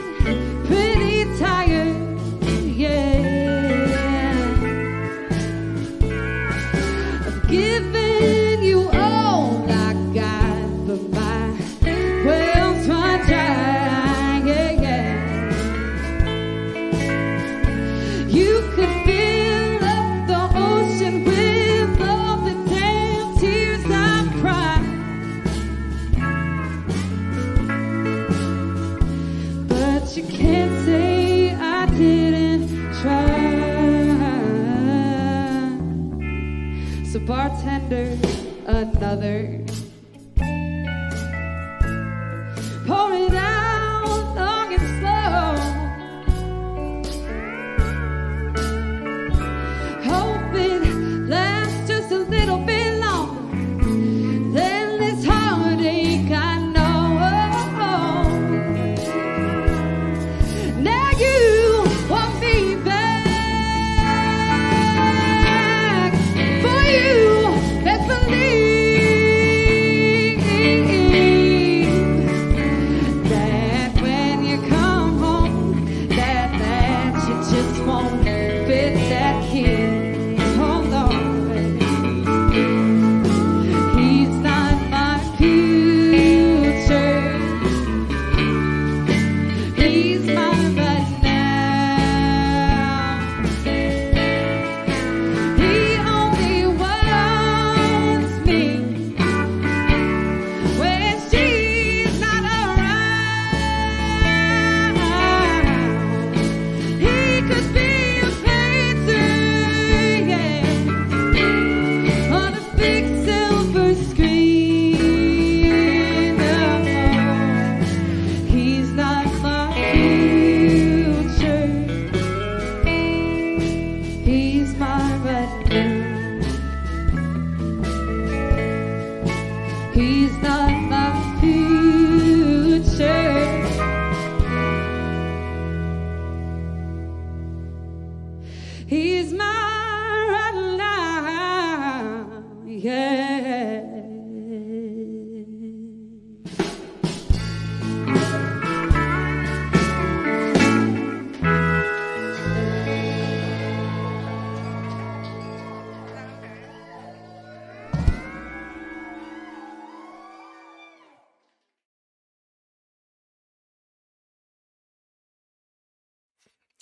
pretty tired, yeah, of giving you all I got, but my well's run dry, yeah. You could fill up the ocean with all the damn tears I've cried, but you can't say I didn't try. So bartender, another. Pour it out long and slow.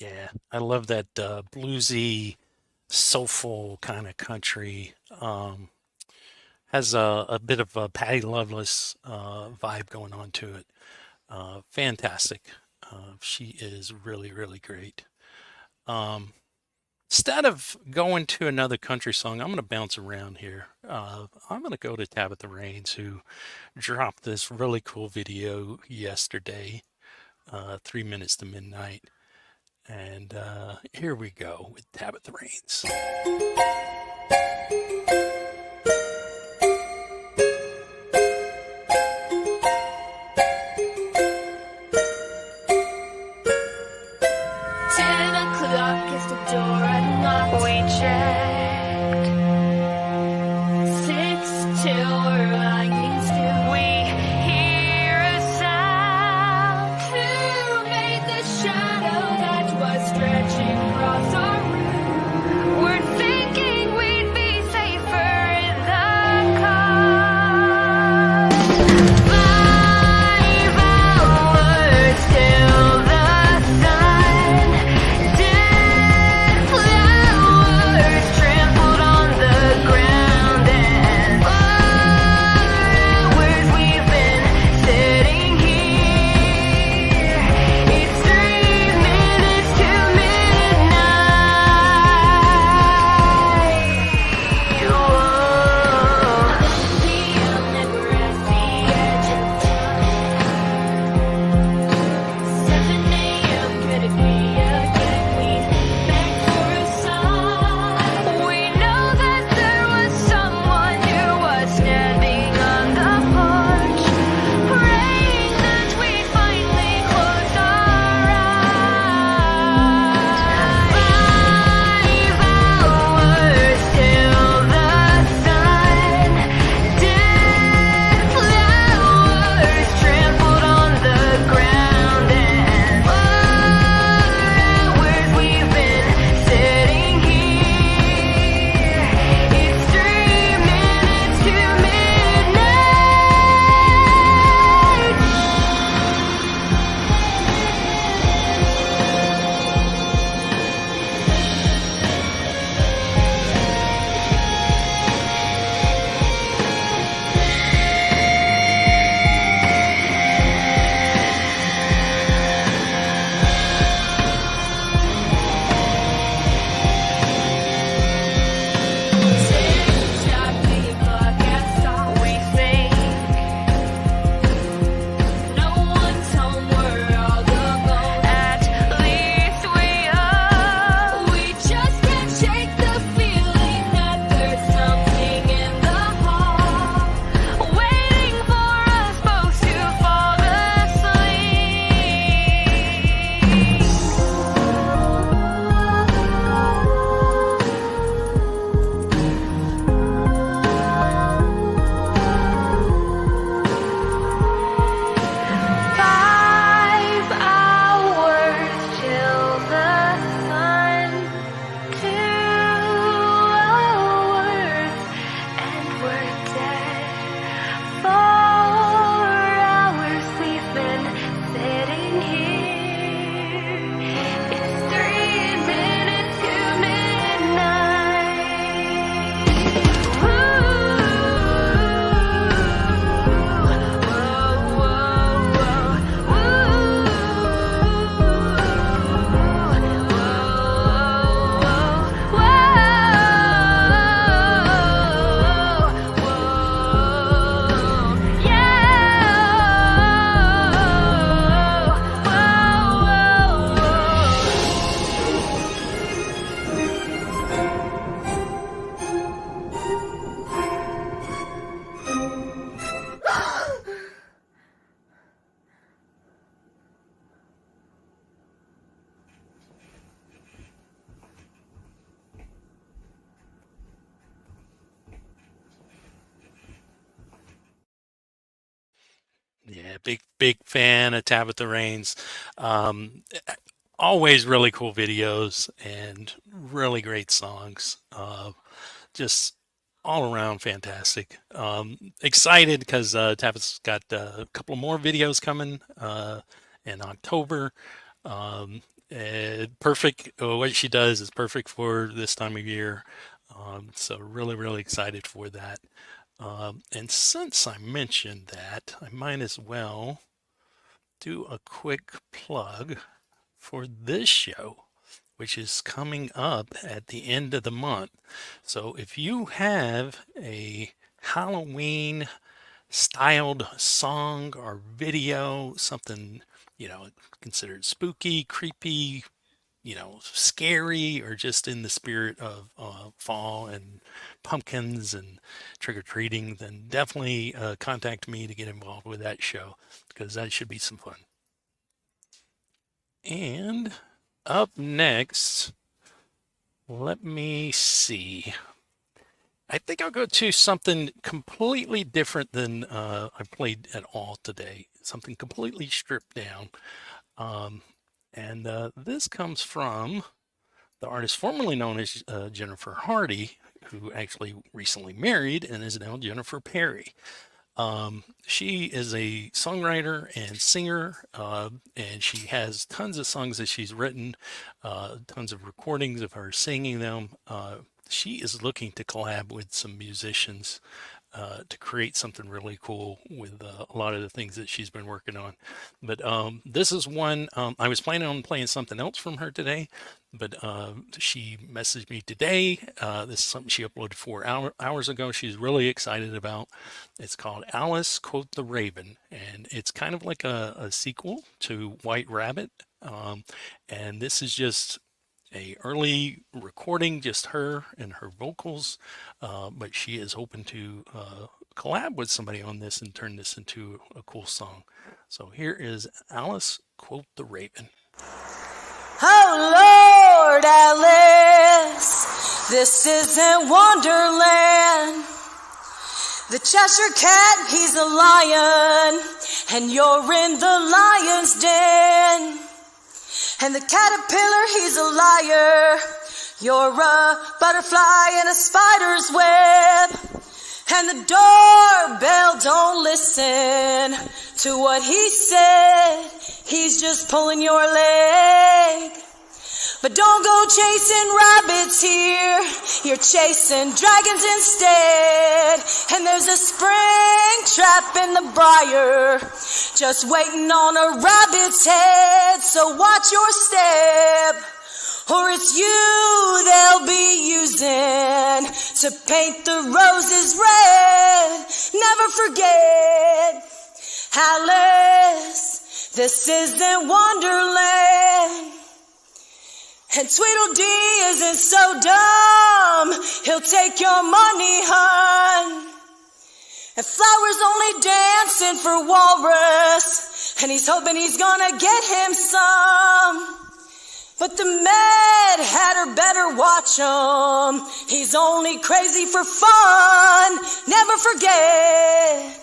Yeah, I love that bluesy, soulful kind of country. Has a bit of a Patty Loveless vibe going on to it. Fantastic. She is really, really great. Instead of going to another country song, I'm going to bounce around here. I'm going to go to Tabitha Raines, who dropped this really cool video yesterday, 3 minutes to midnight. And here we go with Tabitha Raines. Is the door unlocked? We checked. 6 till we're lying still. We hear a sound. Who made the shadow that was stretching across our room? We're thinking we'd be safer in the car. 5 hours till the sun. Dead flowers trampled on the ground, and 4 hours we've been sitting here. It's 3 minutes to midnight. Whoa. 11 p.m. and we're at the edge of time. 7 a.m. could it be again? We begged for a sign. We know that there was someone who was standing on the porch, praying that we'd finally close our eyes. 5 hours till the sun. Dead flowers trampled on the ground, and 4 hours we've been sitting here. It's 3 minutes to midnight. Tick-tock, the clock has stopped. We think no one's home, we're all alone. At least we hope. We just can't shake the feeling that there's something in the hall, waiting for us both to fall asleep. 5 hours till the sun. 2 hours and we're dead. 4 hours we've been sitting here. It's 3 minutes to midnight. Yeah, big fan of Tabitha Raines. Um, Always really cool videos and really great songs. Just all around fantastic. Excited because Tabitha's got a couple more videos coming in October. Perfect. What she does is perfect for this time of year. So really, really excited for that. And since I mentioned that, I might as well do a quick plug for this show, which is coming up at the end of the month. So if you have a Halloween styled song or video, something, considered spooky, creepy, scary, or just in the spirit of fall and pumpkins and trick or treating, then definitely contact me to get involved with that show because that should be some fun. And up next, let me see. I think I'll go to something completely different than I played at all today. Something completely stripped down. And this comes from the artist formerly known as Jennifer Hardy, who actually recently married and is now Jennifer Perry. She is a songwriter and singer, and she has tons of songs that she's written, tons of recordings of her singing them. She is looking to collab with some musicians to create something really cool with a lot of the things that she's been working on. But this is one, I was planning on playing something else from her today, but she messaged me today. This is something she uploaded 4 hours ago. She's really excited about. It's called Alice Quote the Raven, and it's kind of like a sequel to White Rabbit. And this is just a early recording, just her and her vocals, but she is hoping to collab with somebody on this and turn this into a cool song. So here is Alice Quote the Raven. Oh Lord, Alice, this isn't Wonderland. The Cheshire Cat, he's a lion, and you're in the lion's den. And the caterpillar, he's a liar. You're a butterfly in a spider's web. And the doorbell don't listen to what he said. He's just pulling your leg. But don't go chasing rabbits here. You're chasing dragons instead. And there's a spring trap in the briar, just waiting on a rabbit's head. So watch your step, or it's you they'll be using to paint the roses red. Never forget, Alice, this isn't Wonderland. And Tweedledee isn't so dumb, he'll take your money, hun. And Flower's only dancing for Walrus, and he's hoping he's gonna get him some. But the Mad Hatter better watch him, he's only crazy for fun. Never forget,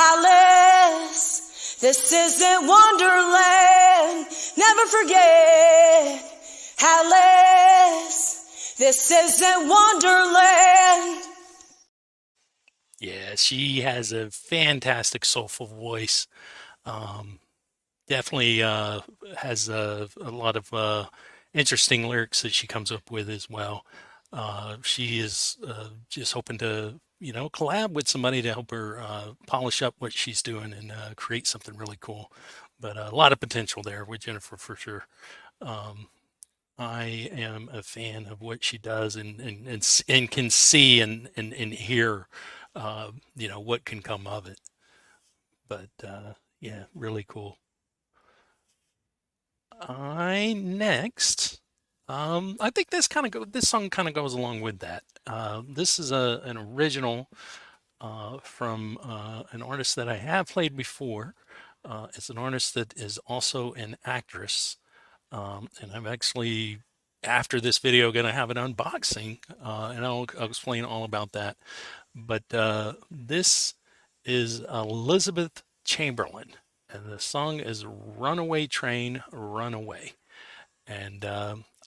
Alice, this isn't Wonderland. Never forget, Alice, this isn't Wonderland. Yeah, she has a fantastic soulful voice. Definitely has a lot of interesting lyrics that she comes up with as well. She is just hoping to, collab with somebody to help her polish up what she's doing and create something really cool. But a lot of potential there with Jennifer for sure. I am a fan of what she does and can see and hear, what can come of it. But yeah, really cool. I think this song kind of goes along with that. This is an original from an artist that I have played before. It's an artist that is also an actress. And I'm actually, after this video, going to have an unboxing, and I'll explain all about that. But this is Elizabeth Chamberlain, and the song is Runaway Train, Runaway. And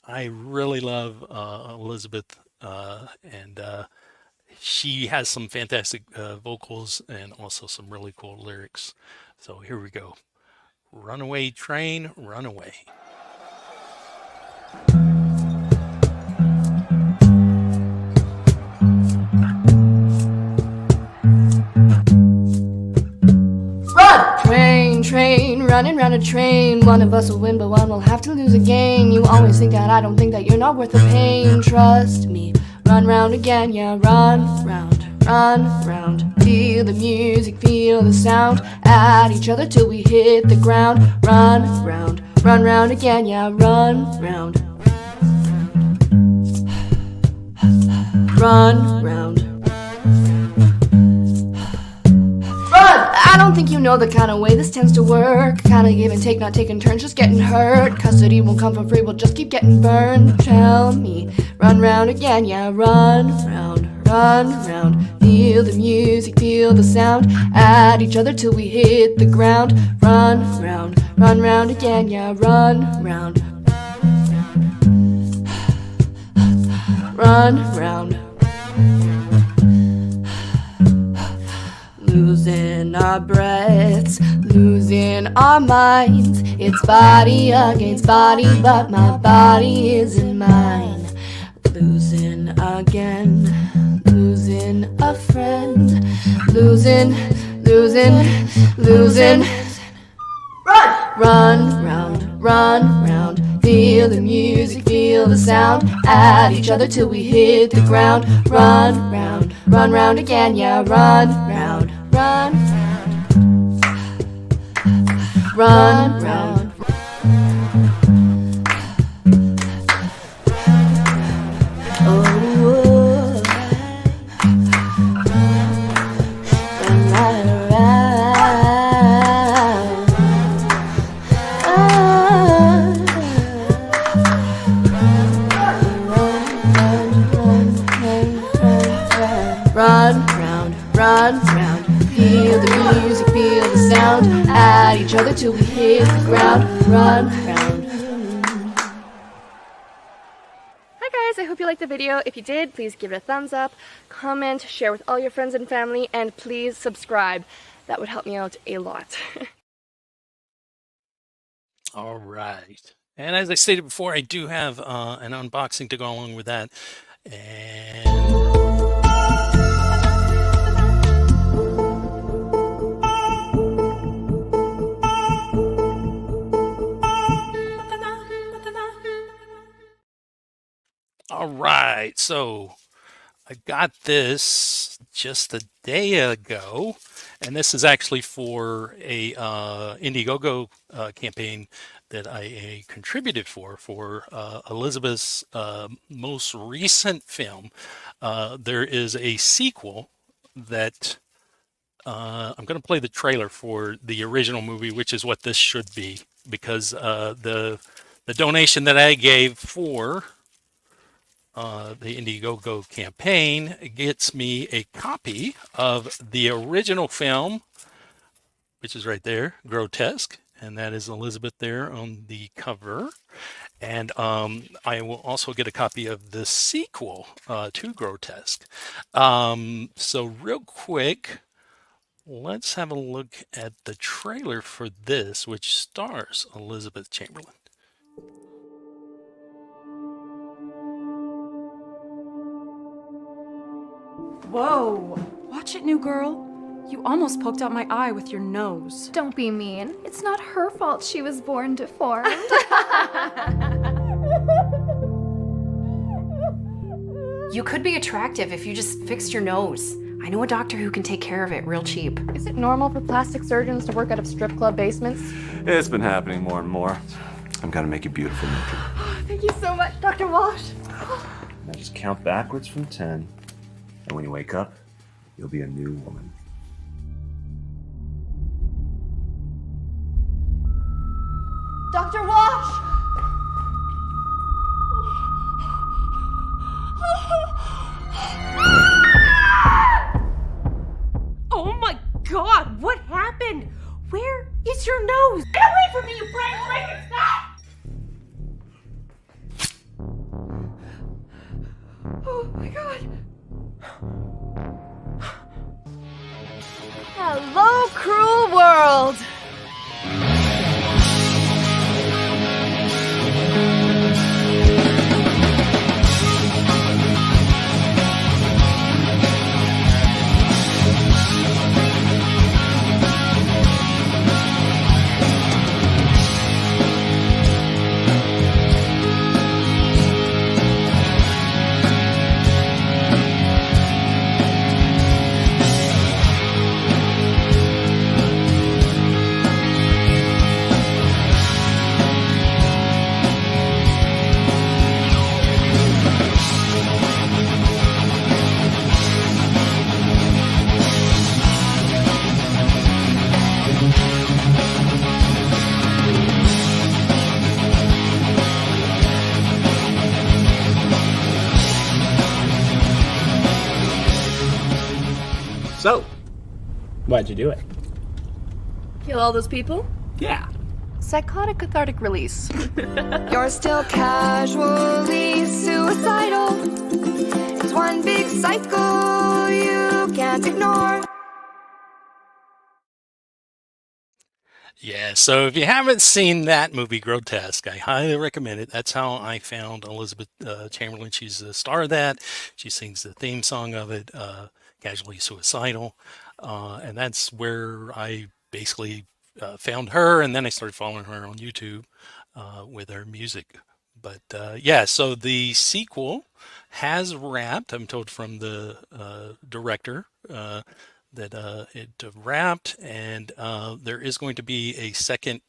I really love Elizabeth, and she has some fantastic vocals and also some really cool lyrics. So here we go. Runaway Train, Runaway. Train, running round a train. One of us will win, but one will have to lose again. You always think that I don't think that you're not worth the pain. Trust me, run round again, yeah, run round, run round. Feel the music, feel the sound. At each other till we hit the ground. Run round again, yeah, run round. Run round. I don't think you know the kind of way this tends to work. Kinda give and take, not taking turns, just getting hurt. Custody won't come for free, we'll just keep getting burned. Tell me, run round again, yeah, run round. Feel the music, feel the sound. At each other till we hit the ground. Run round again, yeah, run round. Run round. Losing our breaths, losing our minds. It's body against body, but my body isn't mine. Losing again, losing a friend. Losing. Run round. Feel the music, feel the sound. At each other till we hit the ground. Run round again, yeah, run round. Run round. Oh, run right around. Run round. Feel the music, feel the sound. At each other till we hit the ground. Run round. Hi guys, I hope you liked the video. If you did, please give it a thumbs up, comment, share with all your friends and family, and please subscribe. That would help me out a lot. All right. And as I stated before, I do have an unboxing to go along with that. And all right, so I got this just a day ago, and this is actually for a Indiegogo campaign that I contributed for Elizabeth's most recent film. There is a sequel that I'm going to play the trailer for the original movie, which is what this should be, because the donation that I gave for the Indiegogo campaign gets me a copy of the original film, which is right there, Grotesque, and that is Elizabeth there on the cover. And I will also get a copy of the sequel to Grotesque. So real quick, let's have a look at the trailer for this, which stars Elizabeth Chamberlain. Whoa! Watch it, new girl. You almost poked out my eye with your nose. Don't be mean. It's not her fault she was born deformed. You could be attractive if you just fixed your nose. I know a doctor who can take care of it real cheap. Is it normal for plastic surgeons to work out of strip club basements? It's been happening more and more. I'm gonna make you beautiful, Knikki. Thank you so much, Dr. Wash. Now just count backwards from 10. And when you wake up, you'll be a new woman. Dr. Wash! Oh my god, what happened? Where is your nose? Get away from me, you brain breaking snot! Oh my god. Hello, cruel world! So, why'd you do it? Kill all those people? Yeah. Psychotic cathartic release. You're still casually suicidal. It's one big cycle you can't ignore. Yeah, so if you haven't seen that movie, Grotesque, I highly recommend it. That's how I found Elizabeth Chamberlain. She's the star of that. She sings the theme song of it, Casually Suicidal. And that's where I basically found her, and then I started following her on YouTube with her music. But yeah, so the sequel has wrapped, I'm told from the director, that it wrapped, and there is going to be a second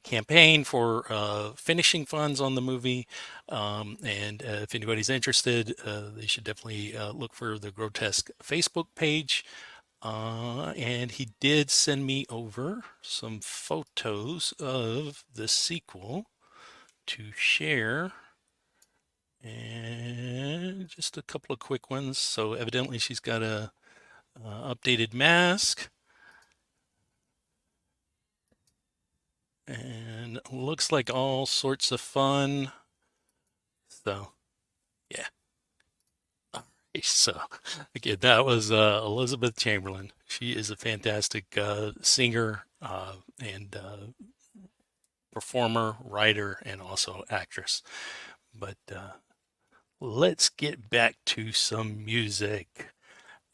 campaign for finishing funds on the movie. And if anybody's interested, they should definitely look for the Grotesque Facebook page. And he did send me over some photos of the sequel to share. And just a couple of quick ones. So evidently she's got a updated mask, and looks like all sorts of fun. So yeah. All right, so again, that was Elizabeth Chamberlain. She is a fantastic singer and performer, writer, and also actress. But let's get back to some music.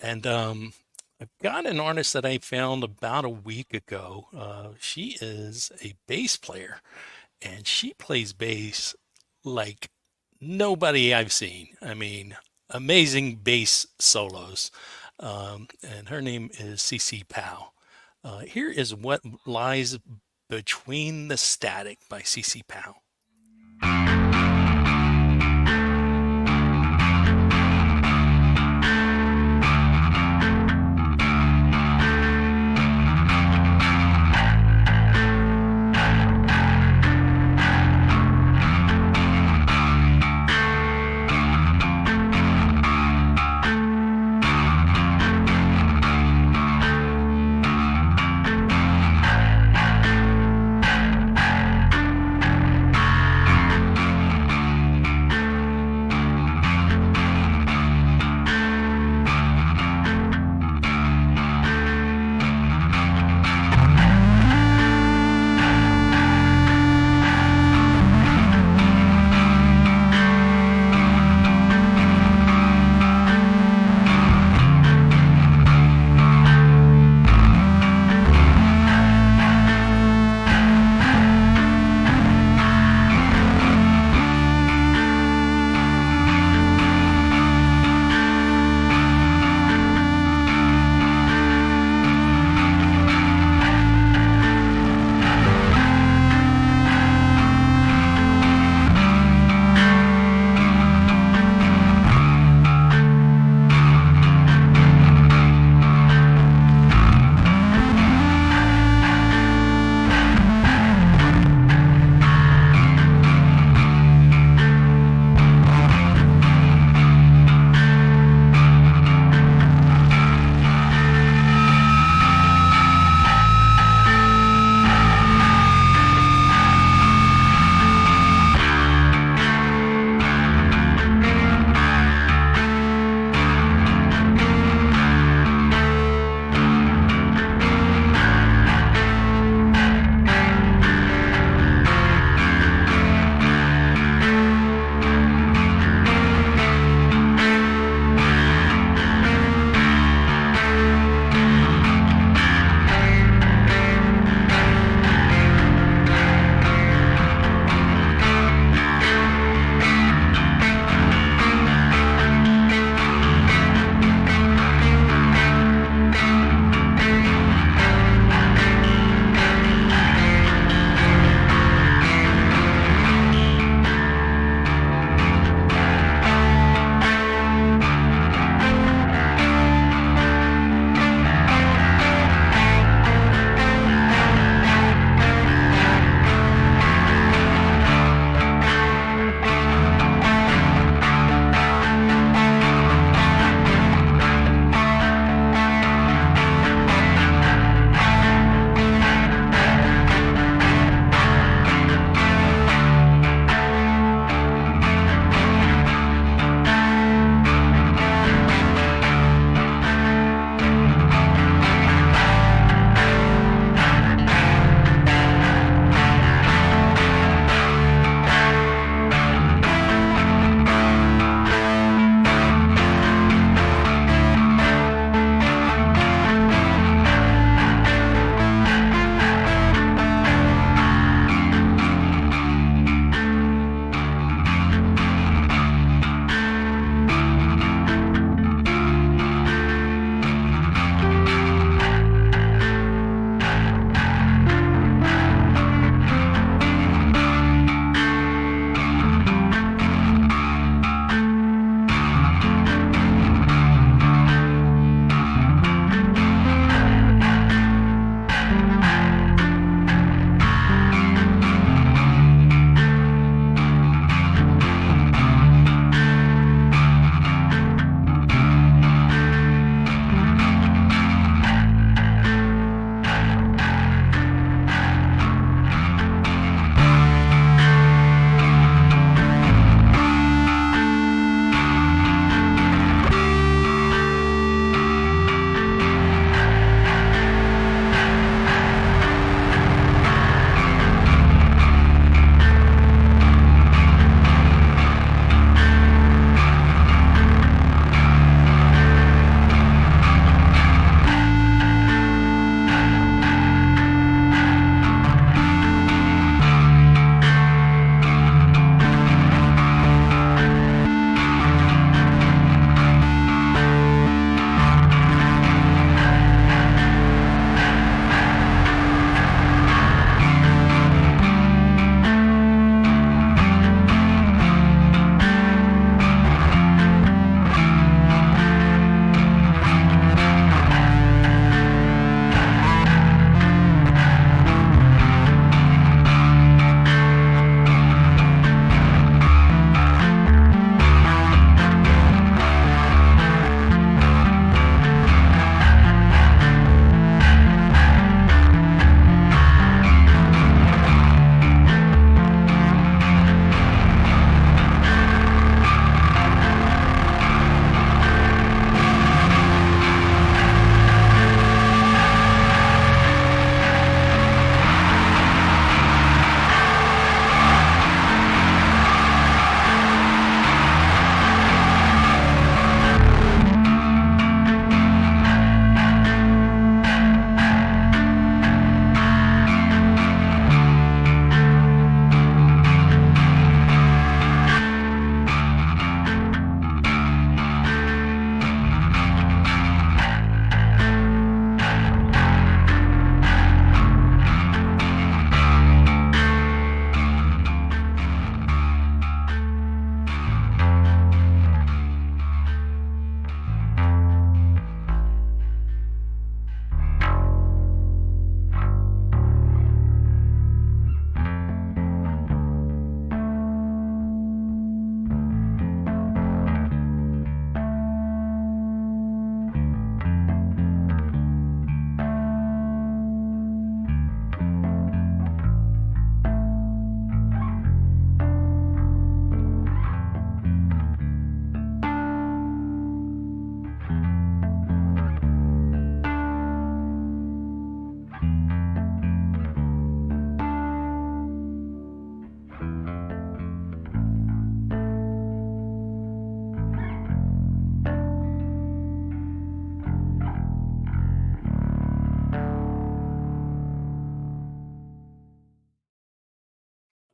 And I've got an artist that I found about a week ago. She is a bass player, and she plays bass like nobody I've seen. I mean, amazing bass solos. And her name is CC Powell. Here is What Lies Between the Static by CC Powell.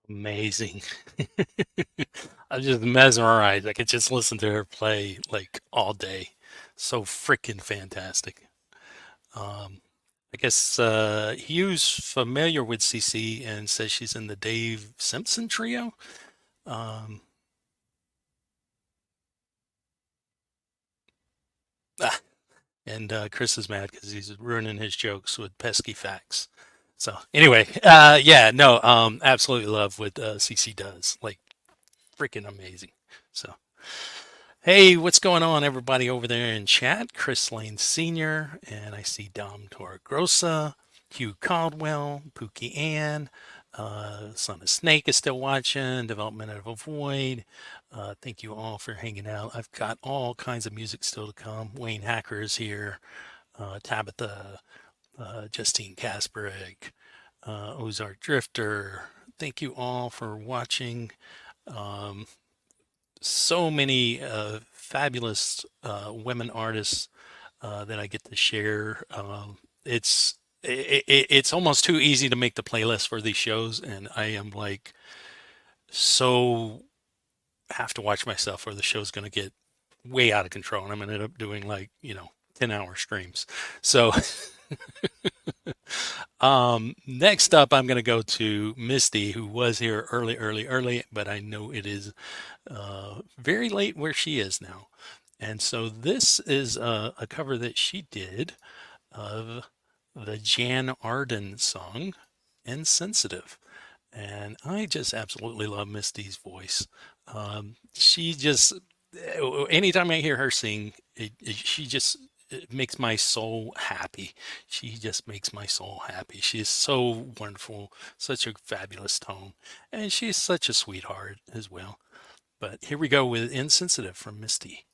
Amazing. I'm just mesmerized. I could just listen to her play like all day. So freaking fantastic. I guess Hugh's familiar with CC and says she's in the Dave Simpson trio. Um, and Chris is mad because he's ruining his jokes with pesky facts. So anyway, yeah, no, absolutely love what CC does. Like freaking amazing. So. Hey, what's going on, everybody over there in chat? Chris Lane Sr., and I see Dom Torregrossa, Hugh Caldwell, Pookie Ann, Son of Snake is still watching, Development of a Void. Thank you all for hanging out. I've got all kinds of music still to come. Wayne Hacker is here, Tabitha, Justine Kasperek, Ozark Drifter. Thank you all for watching. So many fabulous women artists that I get to share. It's almost too easy to make the playlist for these shows, and I am like so have to watch myself, or the show's going to get way out of control, and I'm going to end up doing like 10-hour streams. So. Next up, I'm going to go to Misty, who was here early, but I know it is very late where she is now. And so this is a cover that she did of the Jan Arden song, Insensitive. And I just absolutely love Misty's voice. She just, anytime I hear her sing, she just... it makes my soul happy. She just makes my soul happy. She is so wonderful, such a fabulous tone, and she's such a sweetheart as well. But here we go with Insensitive from Misty.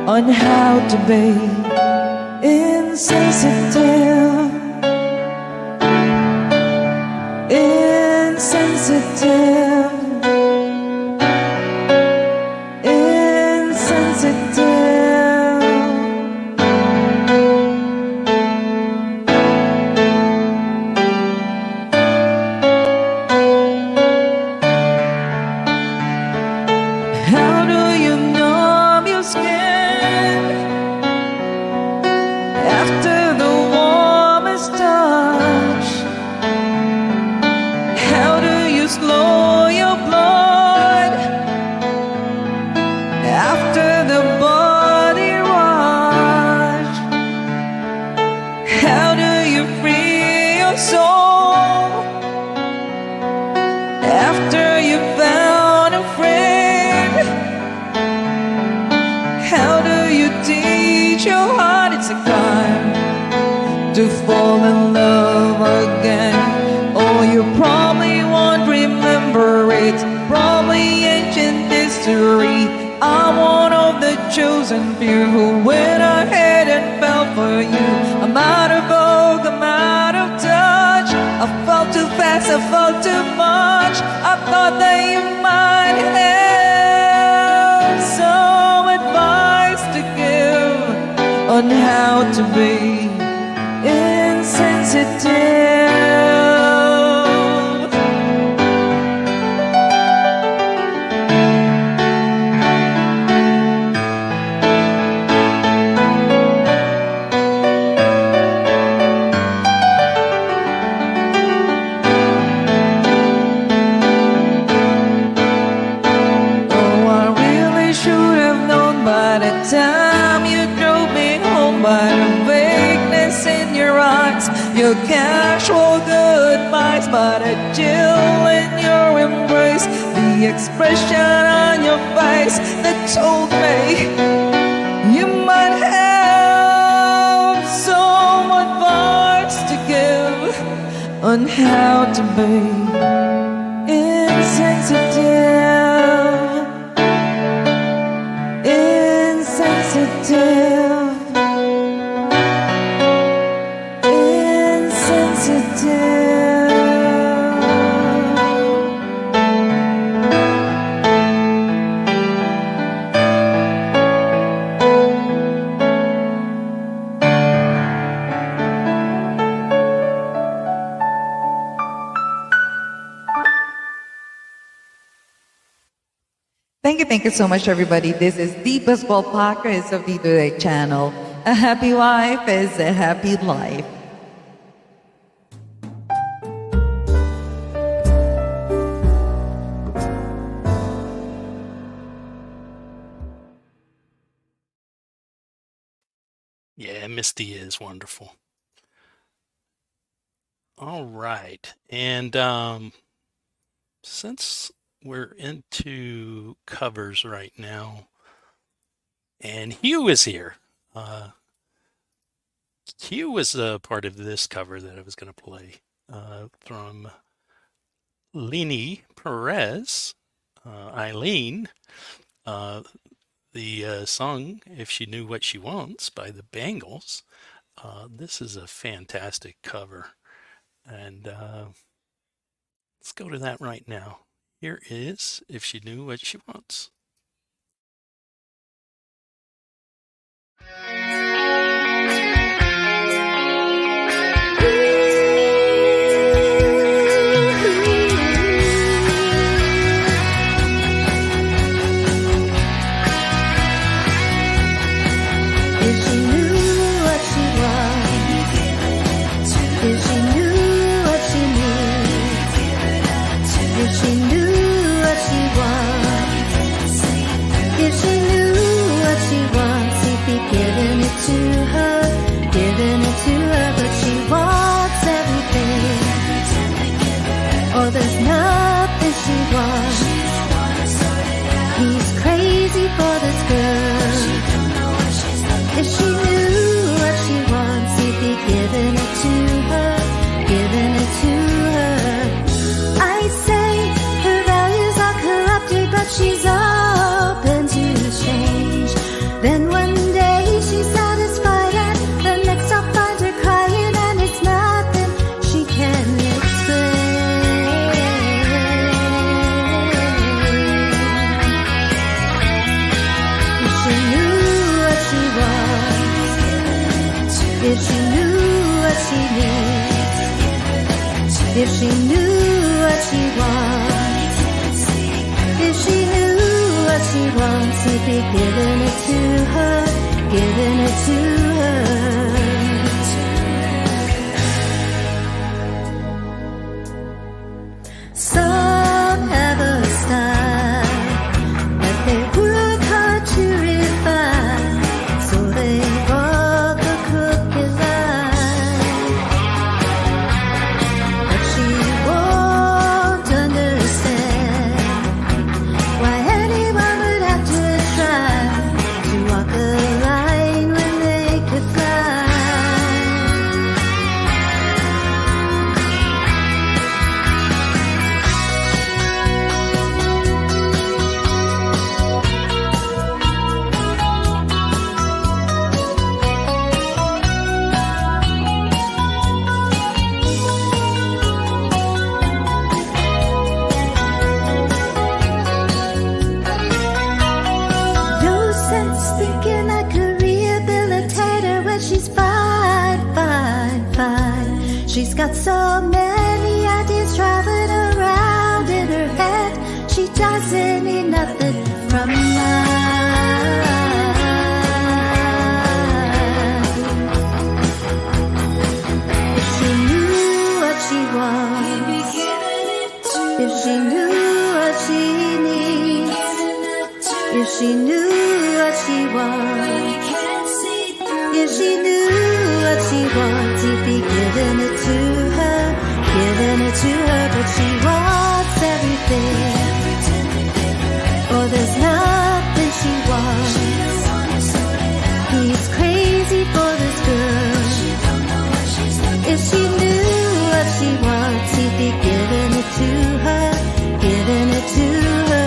On how to be insensitive, insensitive, insensitive. How do you numb your skin after the warmest touch? How do you slow your blood after the body rush? How do you free your soul after you found a friend? How do you teach your heart it's a crime to fall in love again? Oh, you probably won't remember it, probably ancient history. I'm one of the chosen few who went ahead and fell for you. thought that you might have some advice to give on how to be insensitive. Time you drove me home by the vagueness in your eyes, your casual goodbyes, by the chill in your embrace, the expression on your face that told me you might have some advice to give on how to be insensitive. Thank you so much, everybody. This is the Baseball Podcast of the Today channel. A happy wife is a happy life. Yeah, Misty is wonderful. All right. And since we're into covers right now, and Hugh is here. Hugh was a part of this cover that I was going to play from Lini Perez, Eileen, the song If She Knew What She Wants by the Bangles. This is a fantastic cover, and let's go to that right now. Here is If She Knew What She Wants. There's nothing she wants. He's crazy for this girl. If she knew what she wants, he'd be giving it to her, giving it to her. I say her values are corrupted, but she's open to change. Then one day she's satisfied, and the next I'll find her crying, and it's nothing she can explain. If she knew what she needs, if she knew what she wants, if she knew what she wants, he'd be giving it to her, giving it to her. Some have a style that they work hard to refine, so they walk the crooked line. But she won't understand why anyone would have to try to walk a line when they could fly. got so many ideas traveling around in her head. She doesn't need nothing from mine. If she knew what she wants, if she knew what she needs, if she knew what she wants, if she knew what she wants, he'd be giving it to her, giving it to her. But she wants everything, oh, there's nothing she wants. He's crazy for this girl. If she knew what she wants, he'd be giving it to her, giving it to her.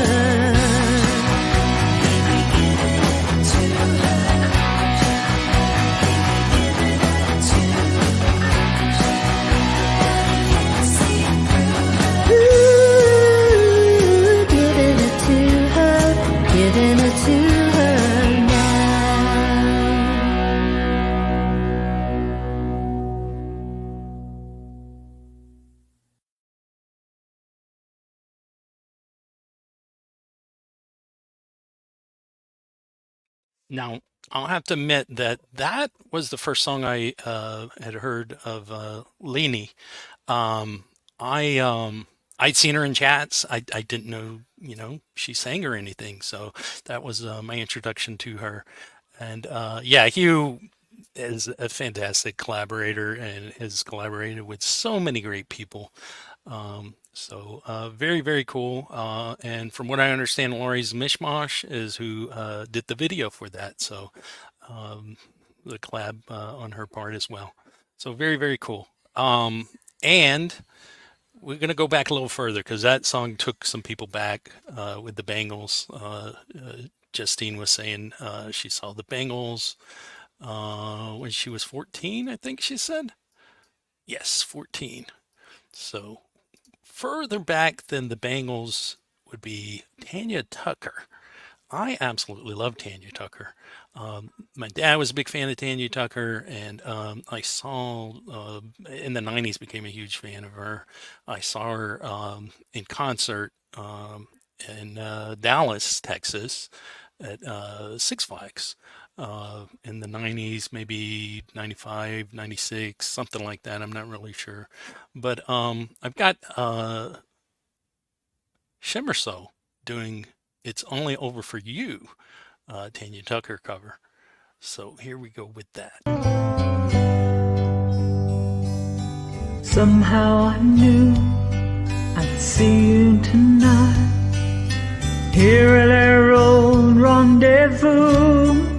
Giving it to her now. Now, I'll have to admit that that was the first song I had heard of Leni. I'd seen her in chats. I didn't know, she sang or anything. So that was my introduction to her. And yeah, Hugh is a fantastic collaborator and has collaborated with so many great people. So very, very cool. And from what I understand, Laurie's Mishmash is who did the video for that. So the collab on her part as well. So very, very cool. And we're going to go back a little further because that song took some people back with the Bangles. Justine was saying she saw the Bangles when she was 14, I think she said. Yes, 14. So further back than the Bangles would be Tanya Tucker. I absolutely love Tanya Tucker. My dad was a big fan of Tanya Tucker, and I saw in the 90s became a huge fan of her. I saw her in concert in Dallas, Texas at Six Flags in the 90s, maybe 95, 96, something like that. I'm not really sure. But I've got Shimmer So doing It's Only Over For You, Tanya Tucker cover. So here we go with that. Somehow I knew I'd see you tonight, here at our old rendezvous.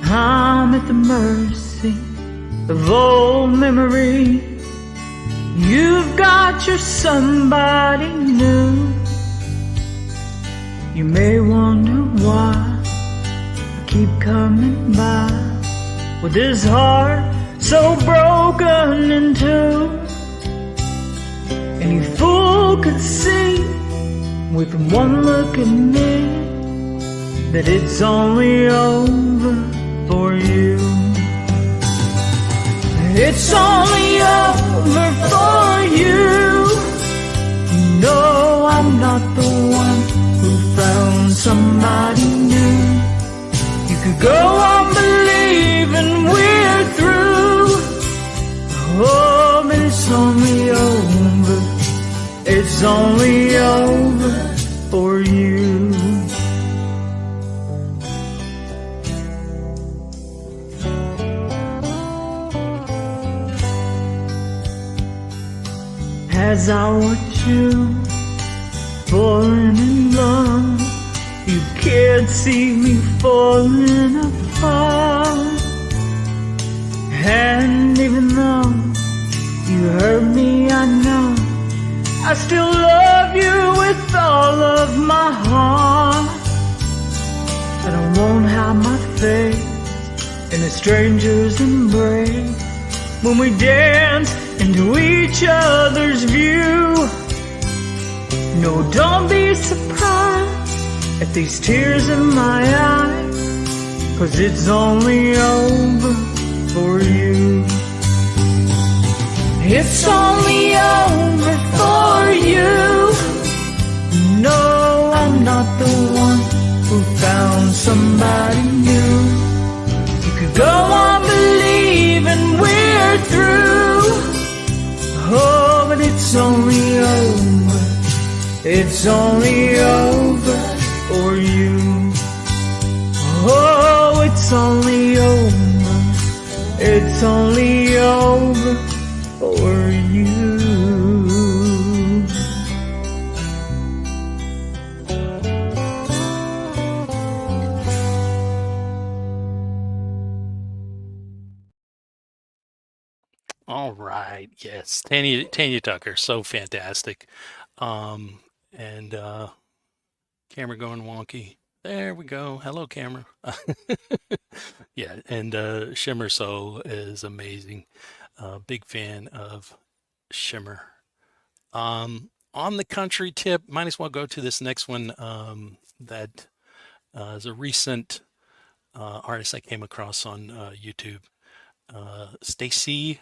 I'm at the mercy of old memories. You've got your somebody new. You may wonder why I keep coming by with this heart so broken in two. Any fool could see with one look at me that it's only over for you. It's only over for you. No, I'm not the one who found somebody new. You could go on believing we're through. Oh, but it's only over. It's only over for you. As I watch you falling in love, you can't see me falling apart. And even though you hurt me, I know I still love you with all of my heart. And I won't hide my face in a stranger's embrace when we dance into each other's view. No, don't be surprised at these tears in my eyes, 'cause it's only over for you. it's only over for you. No, I'm not the one who found somebody new. You could go on believing we're through. Oh, but it's only over. It's only over for you. Oh, it's only over. It's only over for you. All right. Yes. Tanya Tucker. So fantastic. And camera going wonky. There we go. Hello, camera. Yeah. And Shimmer Soul is amazing. Big fan of Shimmer. On the country tip, might as well go to this next one. That is a recent artist I came across on YouTube. Stacy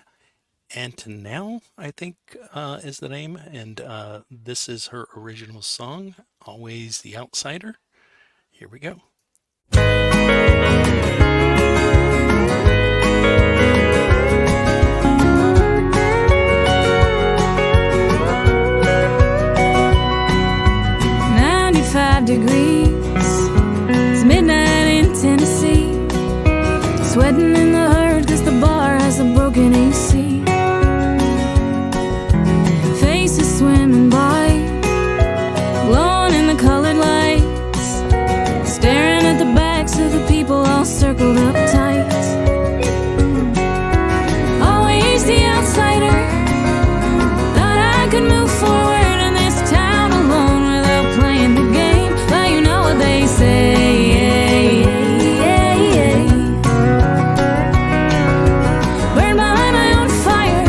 Antonell, I think is the name. And this is her original song, Always the Outsider. Here we go. 95 degrees. It's midnight in Tennessee. Sweating in the herd 'cause the bar has a broken AC. Faces swimming by, glowing in the colored lights, staring at the backs of the people all circled up tight. Always the outsider. Thought I could move forward in this town alone without playing the game. But you know what they say. Burned by my own fire,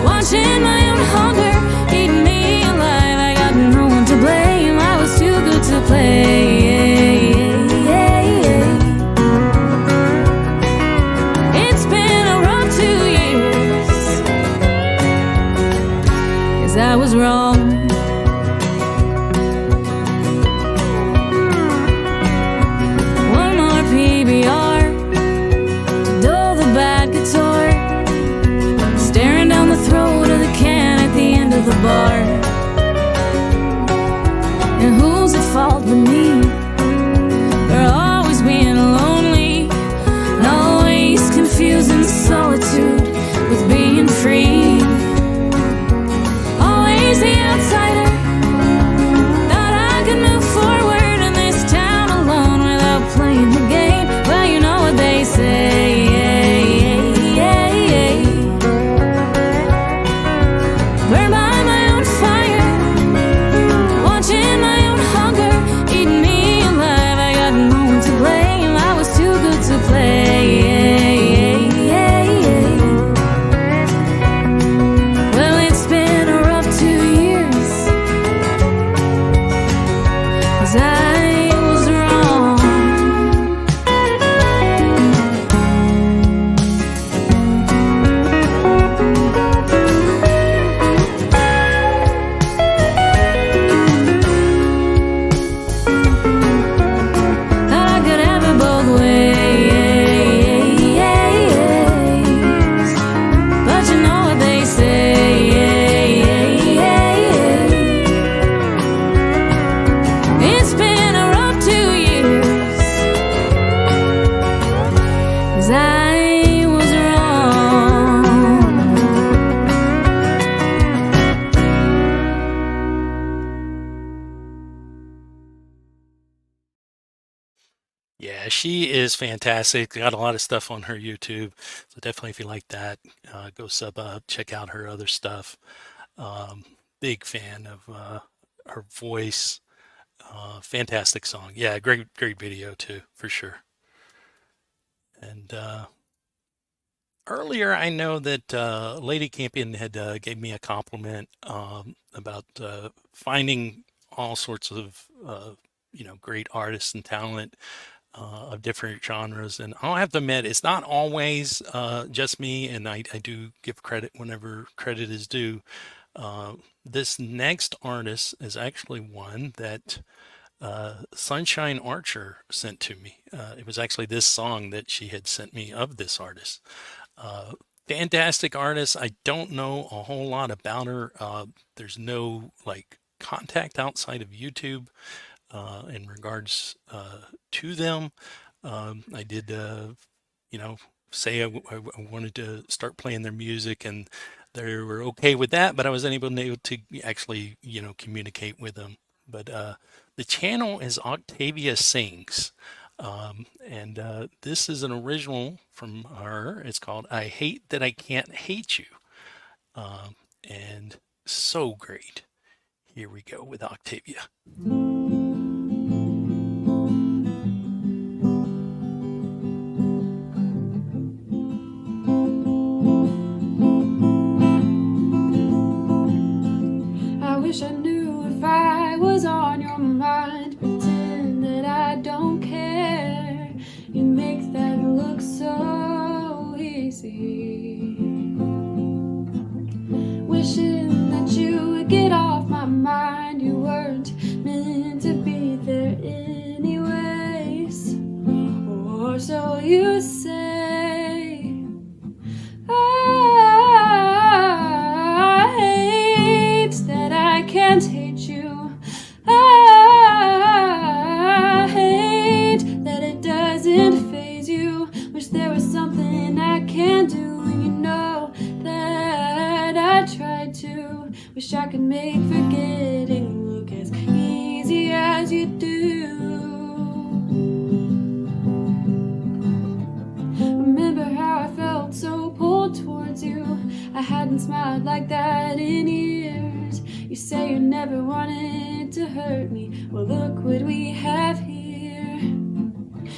watching my own hunger eating me alive. I got no one to blame. I was too good to play. It's been a rough 2 years, 'cause I was wrong. One more PBR to dull the bad guitar, staring down the throat of the can at the end of the bar. And who's at fault but me for always being lonely and always confusing solitude with being free? Always the outsider. Thought I could move forward in this town alone without playing the game. Well, you know what they say. Burned by my own fire, watching my own hunger eating me alive. I got no one to blame. I was too good to play. Well, it's been a rough 2 years, 'cause I was wrong. Thought I could have it both ways, but you know what they say. It's been a rough 2 years, 'cause I was wrong. Yeah, she is fantastic. Got a lot of stuff on her YouTube. So definitely, if you like that, go sub up, check out her other stuff. Big fan of her voice. Fantastic song. Yeah, great video too, for sure. And earlier, I know that Lady Campion had gave me a compliment about finding all sorts of great artists and talent of different genres. And I'll have to admit, it's not always just me, and I do give credit whenever credit is due. This next artist is actually one that Sunshine Archer sent to me. It was actually this song that she had sent me of this artist. Fantastic artist. I don't know a whole lot about her. There's no like contact outside of YouTube in regards to them. I did, you know, say I wanted to start playing their music, and they were okay with that, but I wasn't able to actually, communicate with them. But the channel is Octavia Sings. And this is an original from her. It's called I Hate That I Can't Hate You. And so great. Here we go with Octavia. I wish I knew if I was on your mind. Pretend that I don't care. You make that look so easy. Wishing that you would get off my mind. You weren't meant to be there anyways. Or so you say. I hate that I can't hate you. I hate that it doesn't faze you. Wish there was something I can do, and you know that I tried to. Wish I could make forgetting look as easy as you do. Remember how I felt so pulled towards you. I hadn't smiled like that in years. You say you never wanted to hurt me. Well, look what we have here.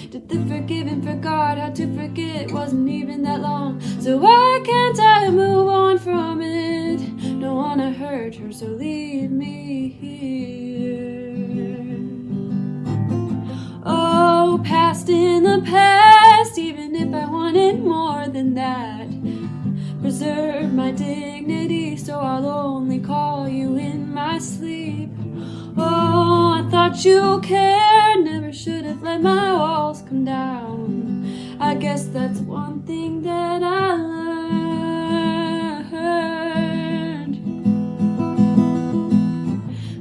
Did the forgive and forgot how to forget wasn't even that long. So why can't I move on from it? Don't wanna hurt her, so leave me here. Oh, past in the past, even if I wanted more than that. Preserve my dignity, so I'll only call you in my sleep. Oh, I thought you cared, never should have let my walls come down. I guess that's one thing that I learned.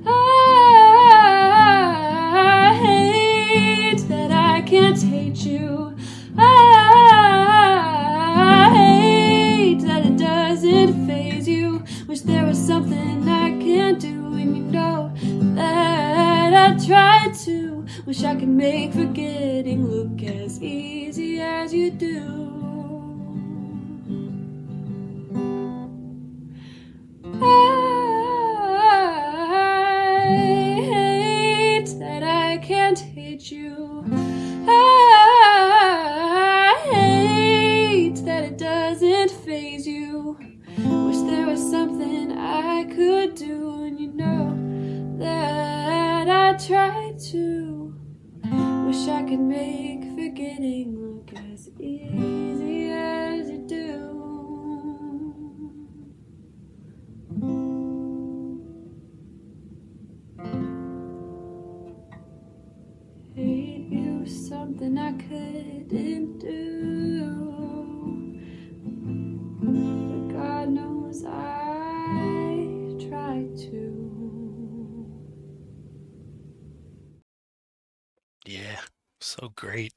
I hate that I can't hate you. I hate that it doesn't faze you. Wish there was something I can do, and you know that I tried to. Wish I could make forgetting look as easy as you do. I hate that I can't hate you. I hate that it doesn't faze you. Wish there was something I could do, and you know that I tried to. Wish I could make forgetting look as easy as you do. Hate you, something I couldn't do. But God knows I tried to. Yeah, so great.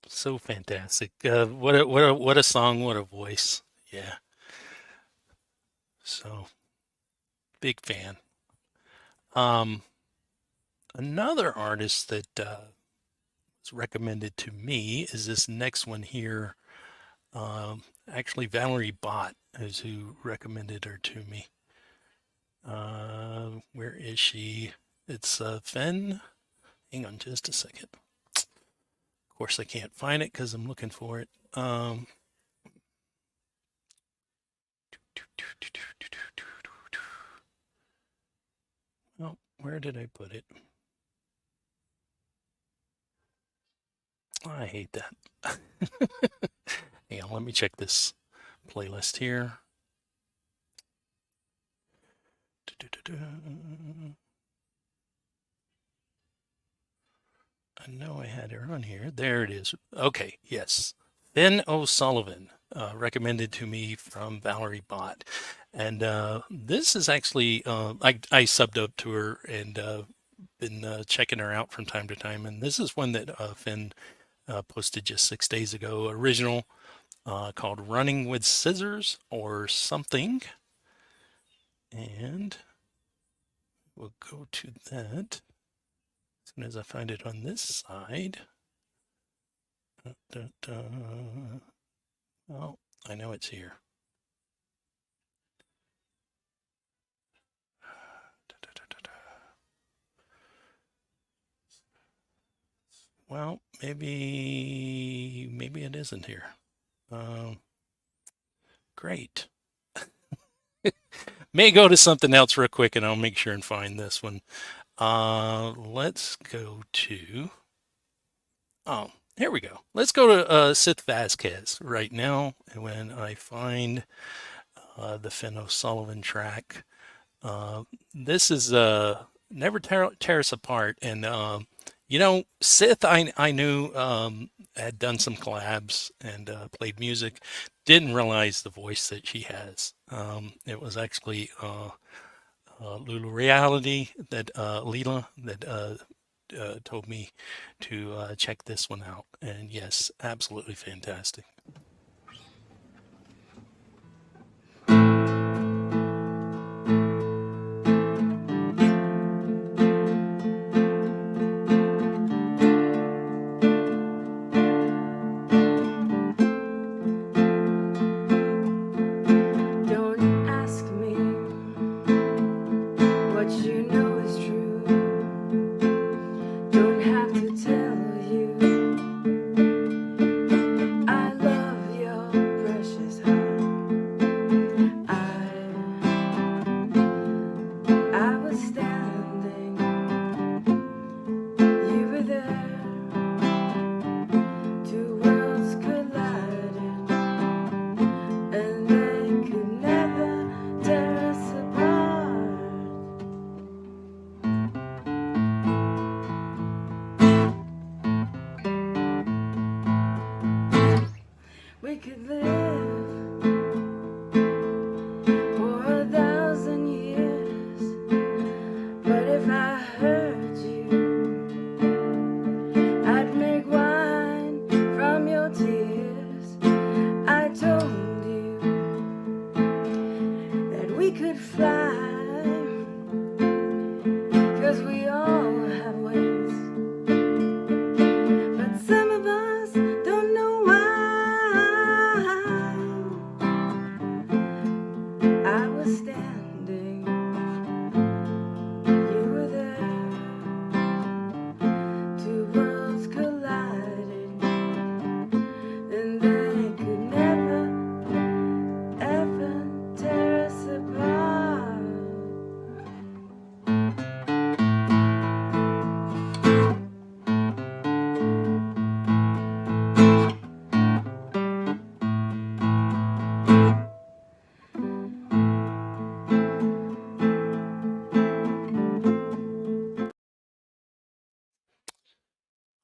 So fantastic. What a song, what a voice. Yeah. So big fan. Another artist that was recommended to me is this next one here. Actually, Valerie Bott is who recommended her to me. Where is she? It's Fen. Hang on just a second. Of course, I can't find it because I'm looking for it. Oh, where did I put it? I hate that. Hang on, let me check this playlist here. I know I had her on here. There it is. Okay, yes. Finn O'Sullivan, recommended to me from Valerie Bott. And this is actually, I subbed up to her and been checking her out from time to time. And this is one that Finn posted just 6 days ago, original, called Running with Scissors or something. And we'll go to that as soon as I find it on this side. Oh, I know it's here. Well, maybe it isn't here. Great. May go to something else real quick, and I'll make sure and find this one. Let's go to. Oh, here we go. Let's go to Sith Vasquez right now. When I find the Finn O'Sullivan track, this is Never Tear Us Apart, and Sith I knew had done some collabs and played music. Didn't realize the voice that she has. It was actually Lulu Reality that Leela that told me to check this one out, and yes, absolutely fantastic. Don't ask me what you know is true. Don't have to tell you I love your precious heart. I was standing, you were there. Two worlds collided, and they could never tear us apart. We could live for 1,000 years, but if I hurt you, I'd make wine from your tears. I told you that we could fly, 'cause we all have wings, but some of us don't know why. I was standing, you were there. Two worlds collided, and they could never, ever tear us apart.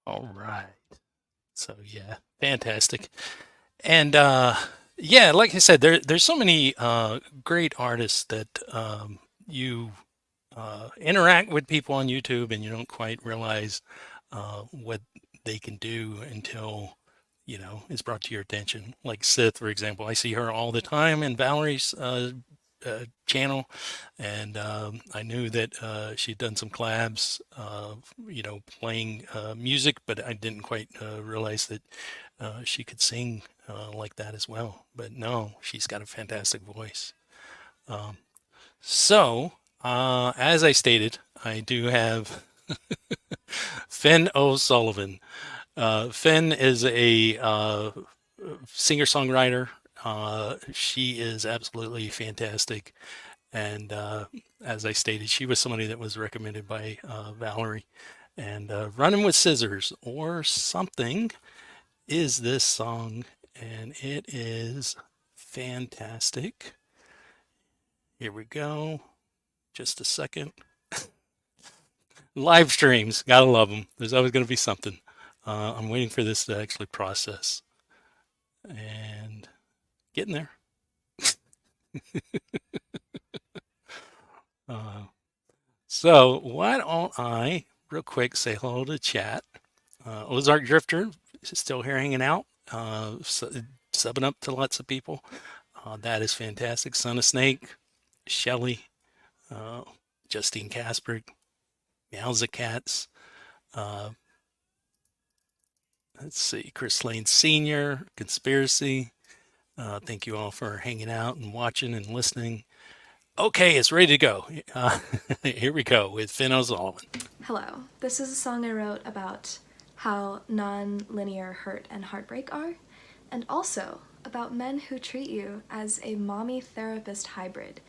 All right. So yeah, fantastic. And yeah, like I said, there's so many great artists that you interact with people on YouTube and you don't quite realize what they can do until it's brought to your attention. Like Sith, for example, I see her all the time in Valerie's channel, and I knew that she'd done some collabs, playing music, but I didn't quite realize that she could sing like that as well. But no, she's got a fantastic voice. So, as I stated, I do have Finn O'Sullivan. Finn is a singer-songwriter. She is absolutely fantastic. And as I stated, she was somebody that was recommended by Valerie. And Running with Scissors or Something is this song, and it is fantastic. Here we go. Just a second. Live streams, gotta love them. There's always going to be something. I'm waiting for this to actually process. And getting there. So why don't I, real quick, say hello to chat. Ozark Drifter is still here hanging out, subbing up to lots of people. That is fantastic. Son of Snake, Shelly, Justine Casper, Meowza Cats. Let's see, Chris Lane Sr., Conspiracy. Thank you all for hanging out and watching and listening. Okay, it's ready to go. Here we go with Finn O'Sullivan. Hello. This is a song I wrote about how non-linear hurt and heartbreak are, and also about men who treat you as a mommy therapist hybrid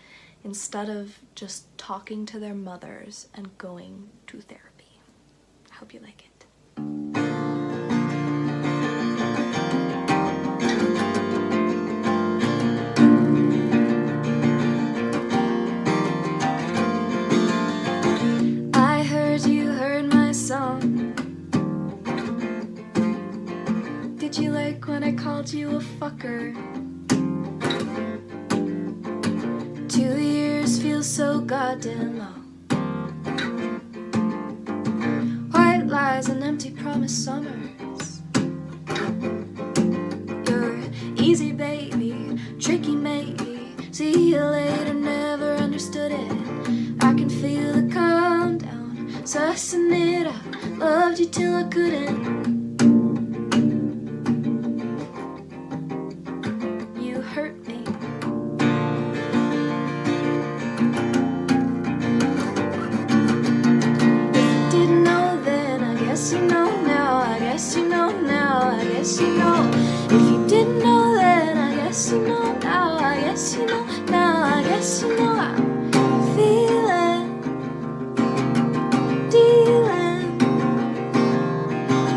instead of just talking to their mothers and going to therapy. I hope you like it. I heard you heard my song. Did you like when I called you a fucker? 2 years feels so goddamn long. White lies and empty promise summers. You're easy baby, tricky maybe. See you later, never understood it. I can feel the calm down, sussing it out. Loved you till I couldn't. You hurt me. If you didn't know then, I guess you know now. I guess you know now. I guess you know. If you didn't know then, I guess you know now. I guess you know now. I guess you know how I'm feeling, dealing,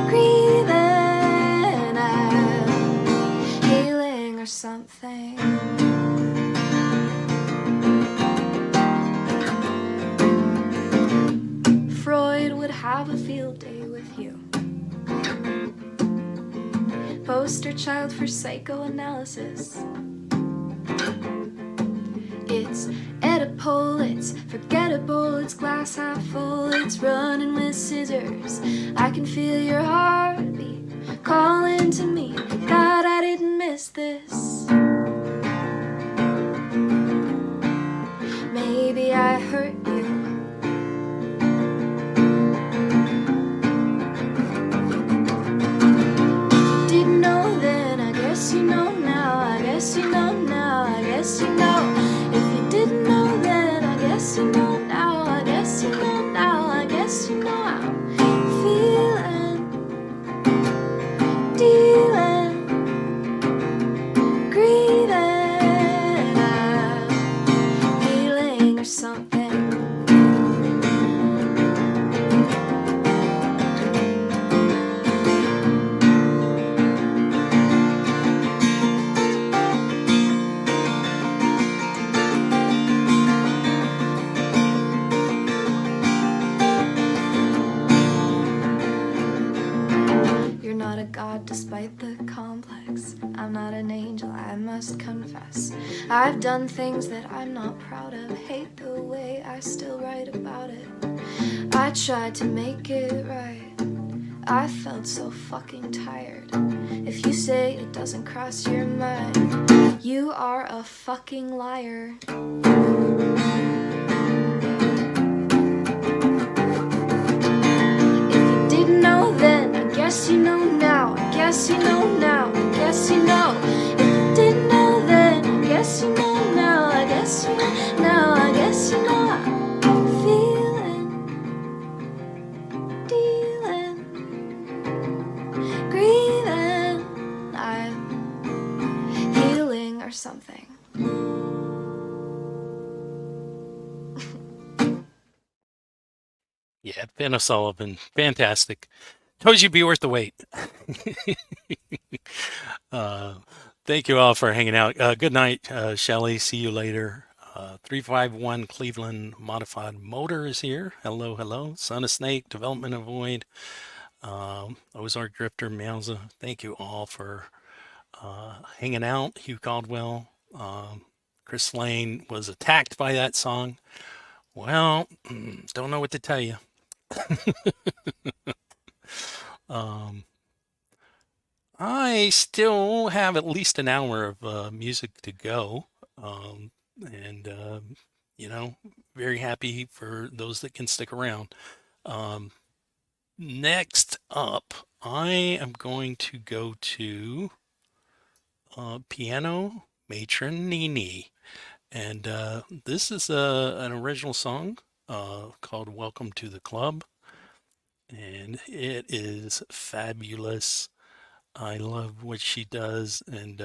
grieving, I'm healing or something. Freud would have a field day with you. Poster child for psychoanalysis. It's Oedipal, it's forgettable, it's glass half full, it's running with scissors. I can feel your heartbeat calling to me. God, I didn't miss this. Maybe I hurt you. Didn't know then, I guess you know now. I guess you know now. I guess you know. If you didn't know then, I guess you know now. I guess you know now. I guess you know how I'm feeling, dealing, grieving, I'm healing or something. You're not a god despite the complex. I'm not an angel, I must confess. I've done things that I'm not proud of. Hate the way I still write about it. I tried to make it right. I felt so fucking tired. If you say it doesn't cross your mind, you are a fucking liar. Didn't know then, I guess you know now. I guess you know now. I guess you know. If you didn't know then, I guess you know now. I guess you know now. I guess you know how I'm feeling, dealing, grieving, I'm healing or something. Yeah, Ben O'Sullivan, fantastic. Told you'd be worth the wait. Thank you all for hanging out. Good night, Shelly. See you later. 351 Cleveland Modified Motor is here. Hello, hello. Son of Snake, Development Avoid, Ozark Drifter, Meowza. Thank you all for hanging out. Hugh Caldwell. Chris Lane was attacked by that song. Well, don't know what to tell you. I still have at least an hour of music to go. And, very happy for those that can stick around. Next up, I am going to go to Piano Matron Nini. And this is an original song called Welcome to the Club. And it is fabulous. I love what she does, and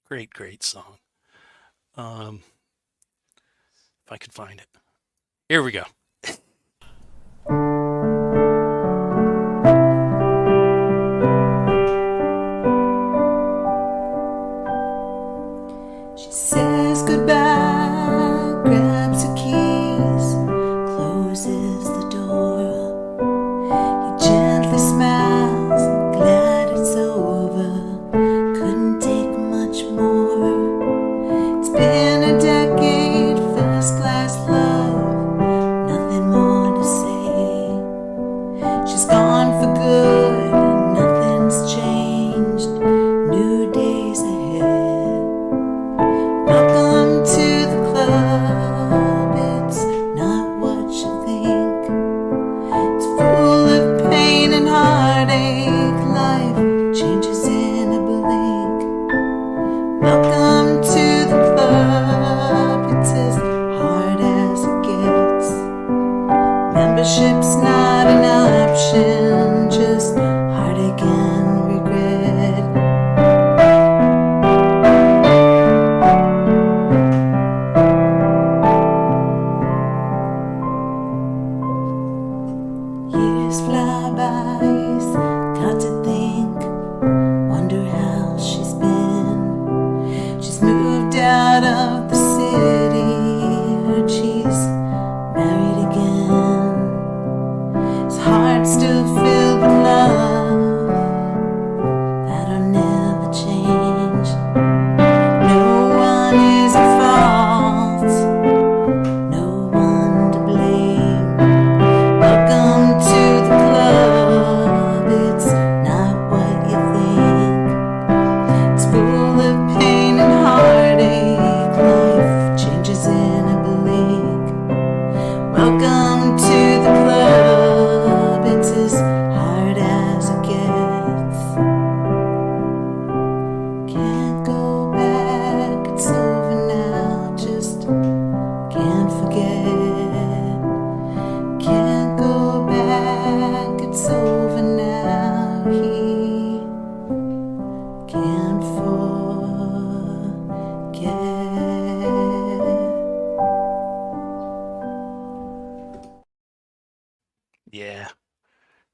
great, great song. If I could find it. Here we go. She says goodbye, grabs her keys, closes the door. He gently smiles, glad it's over. Couldn't take much more. It's been a decade, first class love, nothing more to say. She's gone for good, nothing's changed, new days ahead. Welcome to the club, it's not what you think. It's full of pain and heartache, life changes in a blink. Welcome to the club, it's as hard as it gets. Membership's not an option, just heartache and regret. Years fly by, got to think, wonder how she's been. She's moved out of the city, heard she's married again. His heart's still filled with love, that'll never change. No one is at fault, no one to blame. Welcome to the club, it's not what you think. It's full of pain and heartache, life changes in a blink. Welcome to the club, it's as hard as it gets. Can't go back, it's over now, just can't forget. Can't go back, it's over now, he can't forget. Yeah,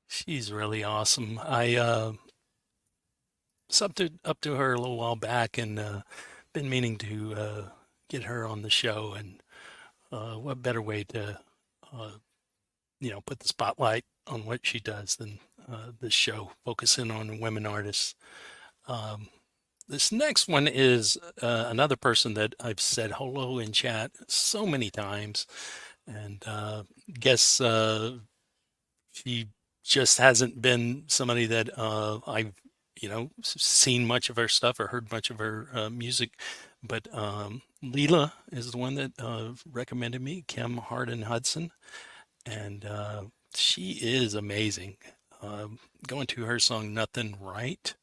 she's really awesome. I subbed up to her a little while back, and been meaning to get her on the show. And what better way to put the spotlight on what she does than this show, focusing on women artists. This next one is another person that I've said hello in chat so many times, and guess she just hasn't been somebody that I've seen much of her stuff or heard much of her music. But Leela is the one that recommended me, Kim Harden Hudson, and she is amazing. Going to her song "Nothing Right,"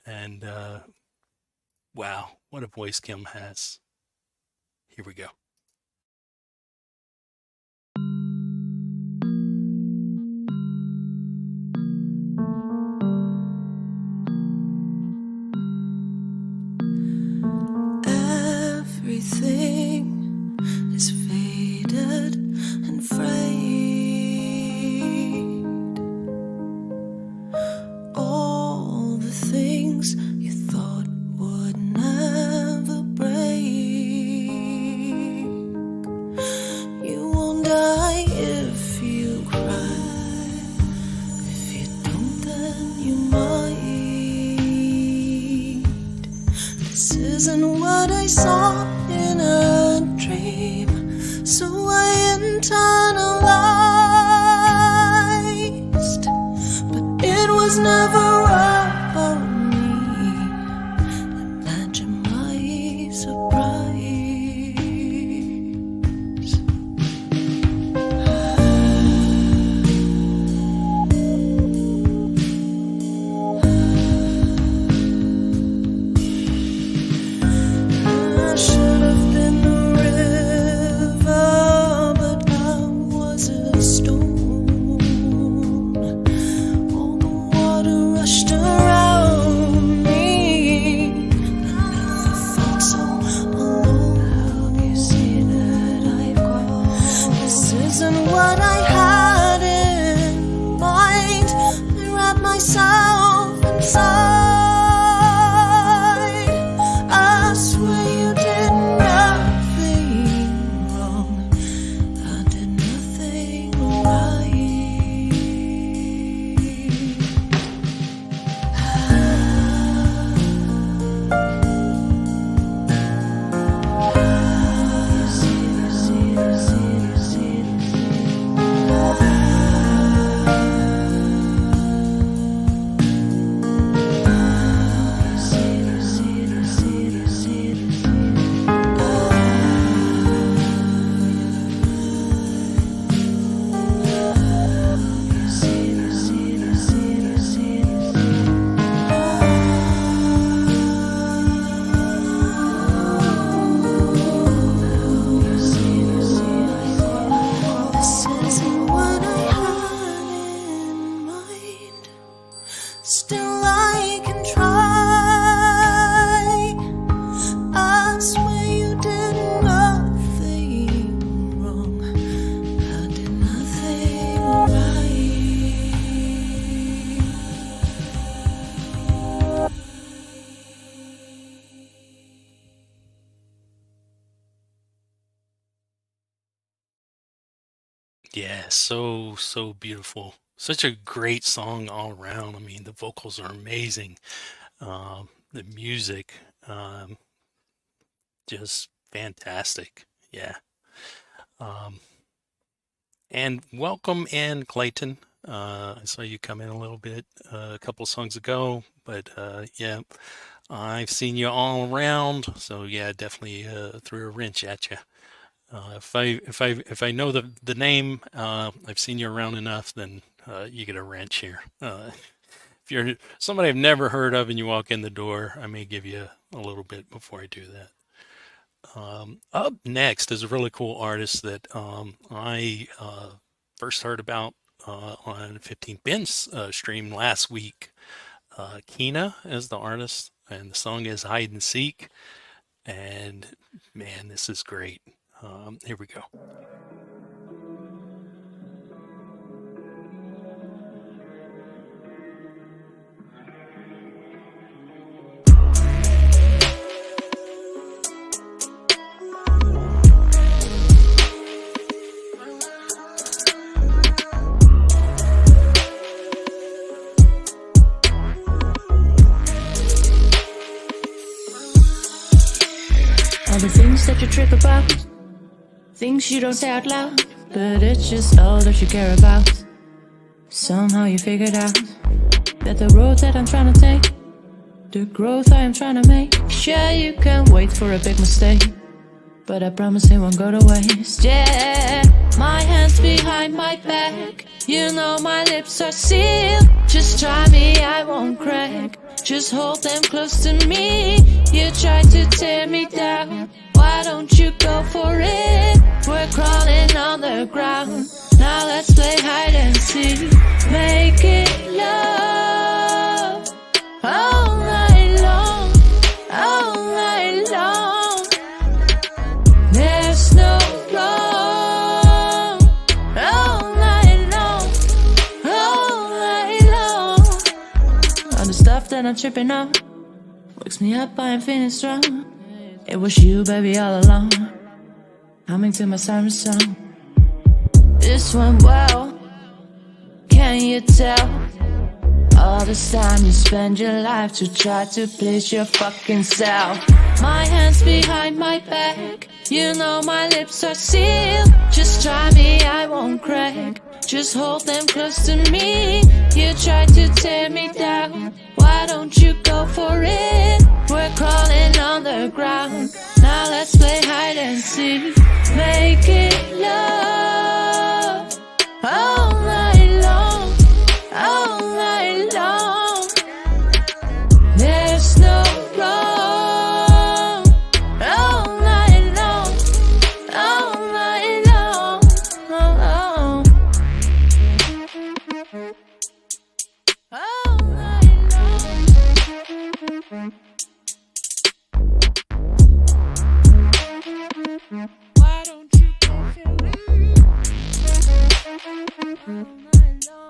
and wow, what a voice Kim has. Here we go. Everything is faded and frayed. This isn't what I saw in a dream, so I internalized. But it was never about me. Imagine my surprise. I should have been the river, but I was a stone. All the water rushed around me. I felt so alone. How do you see that I've grown? This isn't what I had in mind. I wrapped myself inside. I swear you did nothing wrong. I did nothing right. This isn't what I had in mind. Still I can try. I swear you did nothing wrong. I did nothing right. Yeah, so beautiful. Such a great song all around. I mean, the vocals are amazing. The music, just fantastic. Yeah. And welcome in, Clayton. I saw you come in a little bit a couple songs ago, but yeah, I've seen you all around. So yeah, definitely threw a wrench at you. If I know the name, I've seen you around enough, then you get a wrench here. If you're somebody I've never heard of and you walk in the door, I may give you a little bit before I do that. Up next is a really cool artist that I first heard about on 15 Ben's stream last week. Kina is the artist, and the song is Hide and Seek. And man, this is great. Here we go. All the things that you trip about, things you don't say out loud, but it's just all that you care about. Somehow you figured out that the road that I'm trying to take, the growth I am trying to make, sure you can wait for a big mistake, but I promise it won't go to waste. Yeah, my hands behind my back, you know my lips are sealed. Just try me, I won't crack. Just hold them close to me. You try to tear me down, why don't you go for it? We're crawling on the ground, now let's play hide and seek. Make it love all night long, all night long. There's no wrong, all night long, all night long. All the stuff that I'm tripping on wakes me up, I am feeling strong. It was you, baby, all along, humming to my siren song. This went well, can you tell? All this time you spend your life to try to please your fucking self. My hands behind my back, you know my lips are sealed. Just try me, I won't crack. Just hold them close to me. You try to tear me down, why don't you go for it? We're crawling on the ground, now let's play hide and seek. Make it love all night long, all night long. There's no wrong. All night long, all night long. Oh, oh. All night long. Why don't you go for it? All night long.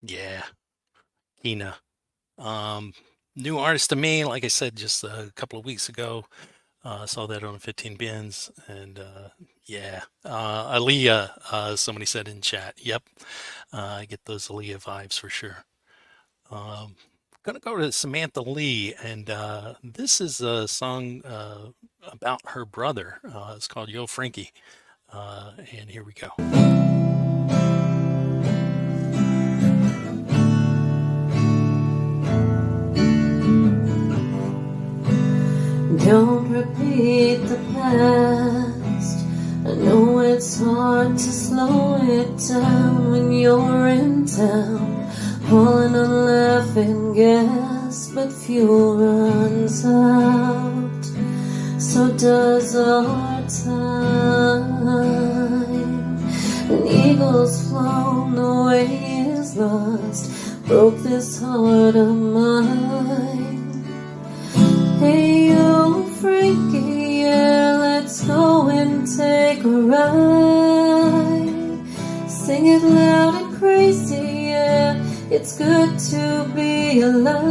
Yeah, Kina. New artist to me, like I said just a couple of weeks ago. Saw that on 15 Bins, and yeah, Aaliyah. Somebody said in chat. Yep, I get those Aaliyah vibes for sure. Gonna go to Samantha Lee, and this is a song about her brother. It's called Yo Frankie, and here we go. Don't repeat the past. I know it's hard to slow it down when you're in town, pulling on laughing gas, but fuel runs out. So does our time. An eagle's flown, the way is lost, broke this heart of mine. Hey, you Frankie, yeah, let's go and take a ride. Sing it loud and crazy, yeah, it's good to be alive.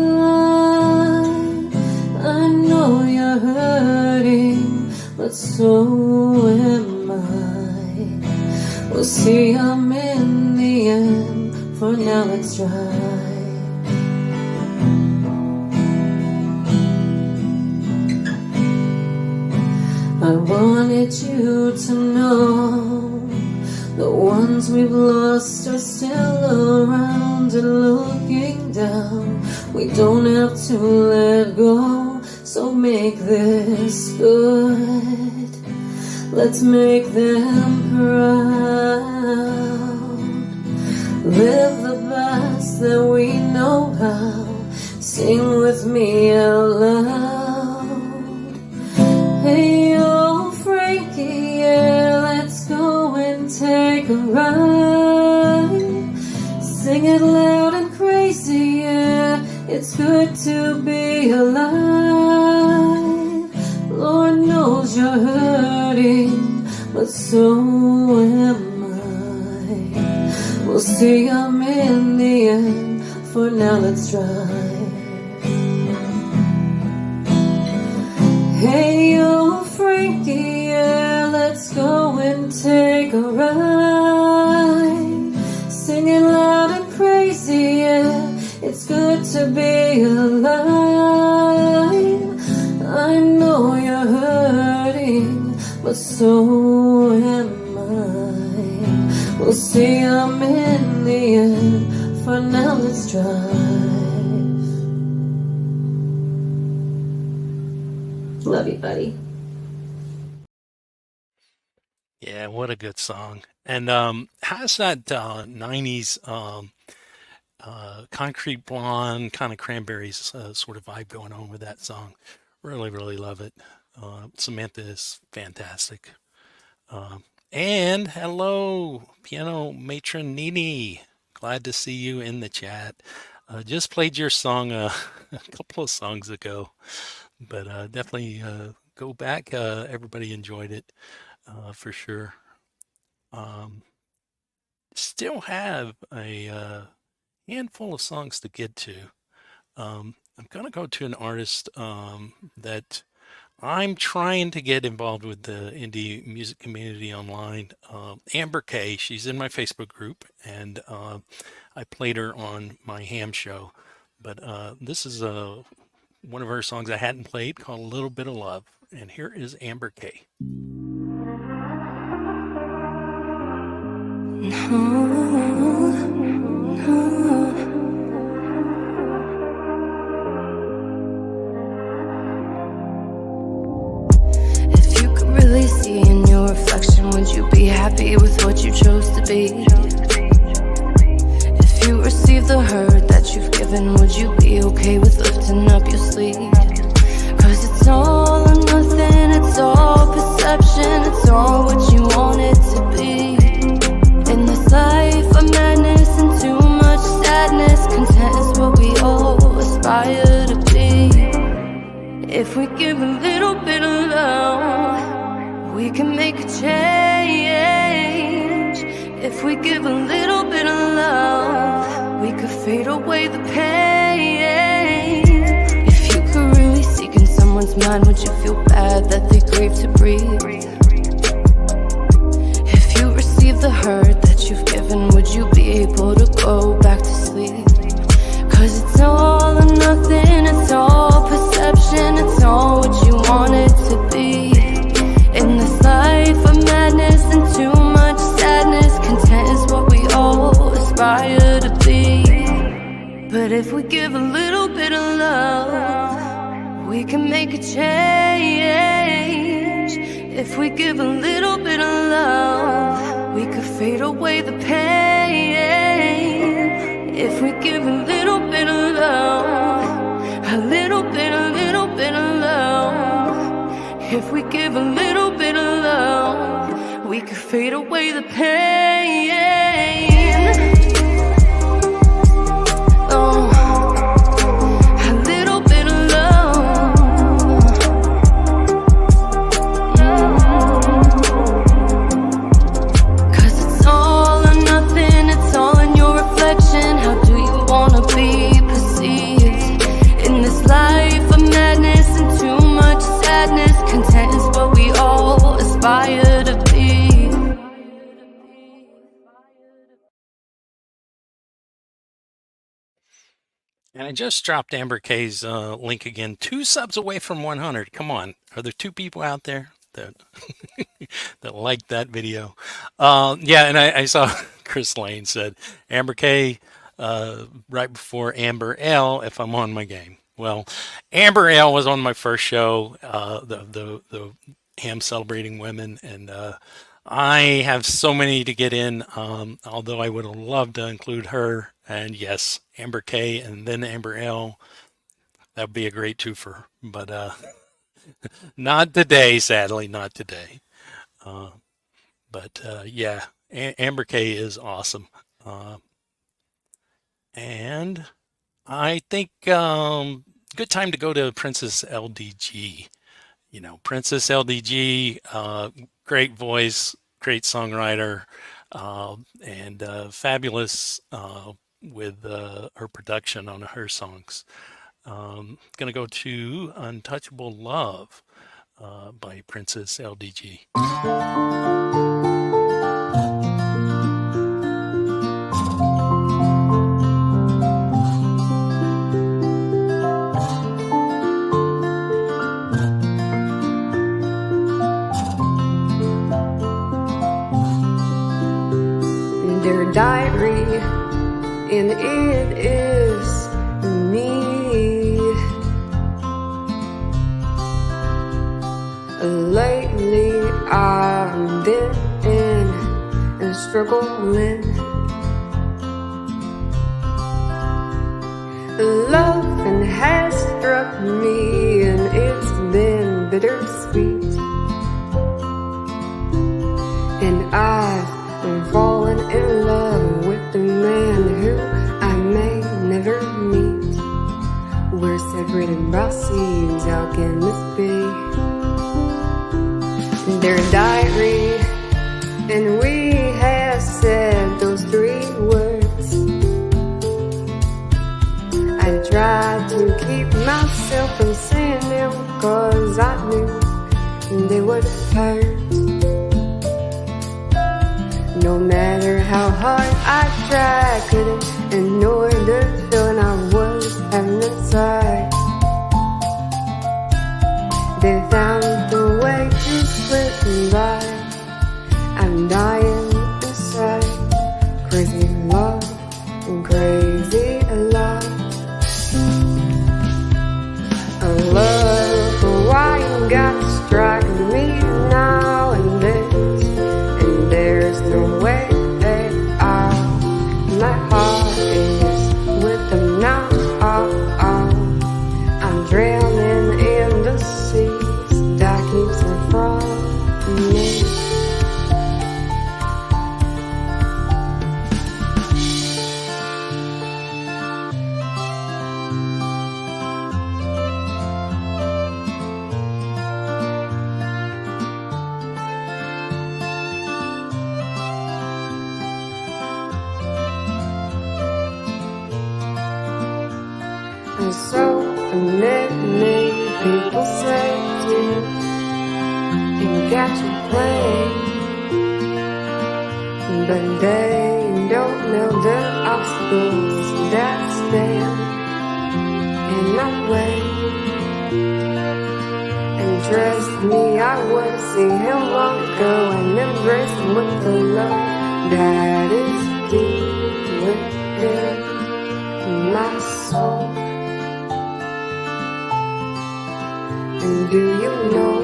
I know you're hurting, but so am I. We'll see I'm in the end, for now let's try. I wanted you to know the ones we've lost are still around and looking down. We don't have to let go, so make this good. Let's make them proud. Live the best that we know how. Sing with me out loud. Hey, oh Frankie, yeah, let's go and take a ride. Sing it loud and crazy, yeah, it's good to be alive. Lord knows you're hurting, but so am I. We'll see I'm in the end, for now let's try. Hey, you Frankie, yeah, let's go and take a ride. Singing loud and crazy, yeah, it's good to be alive. I know you're hurting, but so am I. We'll see I'm in the end, for now let's try. Love you, buddy. Yeah, what a good song. And has that 90s Concrete Blonde kind of Cranberries sort of vibe going on with that song. Really, really love it. Samantha is fantastic. And hello, piano matron Nini. Glad to see you in the chat. Just played your song a couple of songs ago, but definitely go back. Everybody enjoyed it for sure. Still have a handful of songs to get to. I'm going to go to an artist that I'm trying to get involved with the indie music community online. Amber Kay, she's in my Facebook group, and I played her on my HaM show. But this is one of her songs I hadn't played called A Little Bit of Love. And here is Amber Kay. If you could really see in your reflection, would you be happy with what you chose to be? If you receive the hurt that you've given, would you be okay with lifting up your sleeve? Cause it's all or nothing, it's all perception, it's all what you want it to be. In this life of madness and too much sadness, content is what we all aspire to be. If we give a little bit of love, we can make a change. If we give a little bit of love, we could fade away the pain. If you could really seek in someone's mind, would you feel bad that they grieve to breathe? If you receive the hurt that you've given, would you be able to go back to sleep? Cause it's all or nothing, it's all perception, it's all what you want it to be. In this life of madness and too much sadness, content is what we all aspire to be. But if we give a little bit of love, we can make a change. If we give a little bit of love, we could fade away the pain. If we give a little bit of love, a little bit of love. If we give a little bit of love, we could fade away the pain. Oh, a little bit of love. Cause it's all or nothing, it's all in your reflection. How do you wanna be perceived? In this life of madness and too much sadness, content is what we all aspire to be. And I just dropped Amber Kay's link again. 2 subs away from 100. Come on. Are there 2 people out there that that liked that video? Yeah, and I saw Chris Lane said, Amber Kay right before Amber L if I'm on my game. Well, Amber L was on my first show, the HaM Celebrating Women, and I have so many to get in, although I would have loved to include her. And yes, Amber K and then Amber L. That would be a great twofer, but not today, sadly, not today. Yeah, Amber K is awesome. And I think good time to go to Princess LDG. You know, Princess LDG, great voice, great songwriter, and fabulous with her production on her songs. Gonna go to Untouchable Love by Princess LDG. Dear diary, and it is me. Lately I've been in struggling. Loving has struck me and it's been bittersweet. And I've fallen in love with the man who I may never meet. We're separated by seas, how can this be? Dear diary, and we have said those 3 words. I tried to keep myself from saying them, 'cause I knew they would hurt. No matter how hard I tried, couldn't ignore the feeling I was having inside. They found the way to slip by. I'm dying inside. Crazy love and crazy love. I love why you got to strike me now and this, and there's no way out. My heart is with them now. I'm drowning in the seas that keeps them from me. And so many people say to you got your plan, but they don't know the obstacles that stand in my way. And trust me, I would see him long ago and embrace him with the love that is deep within my soul. And do you know,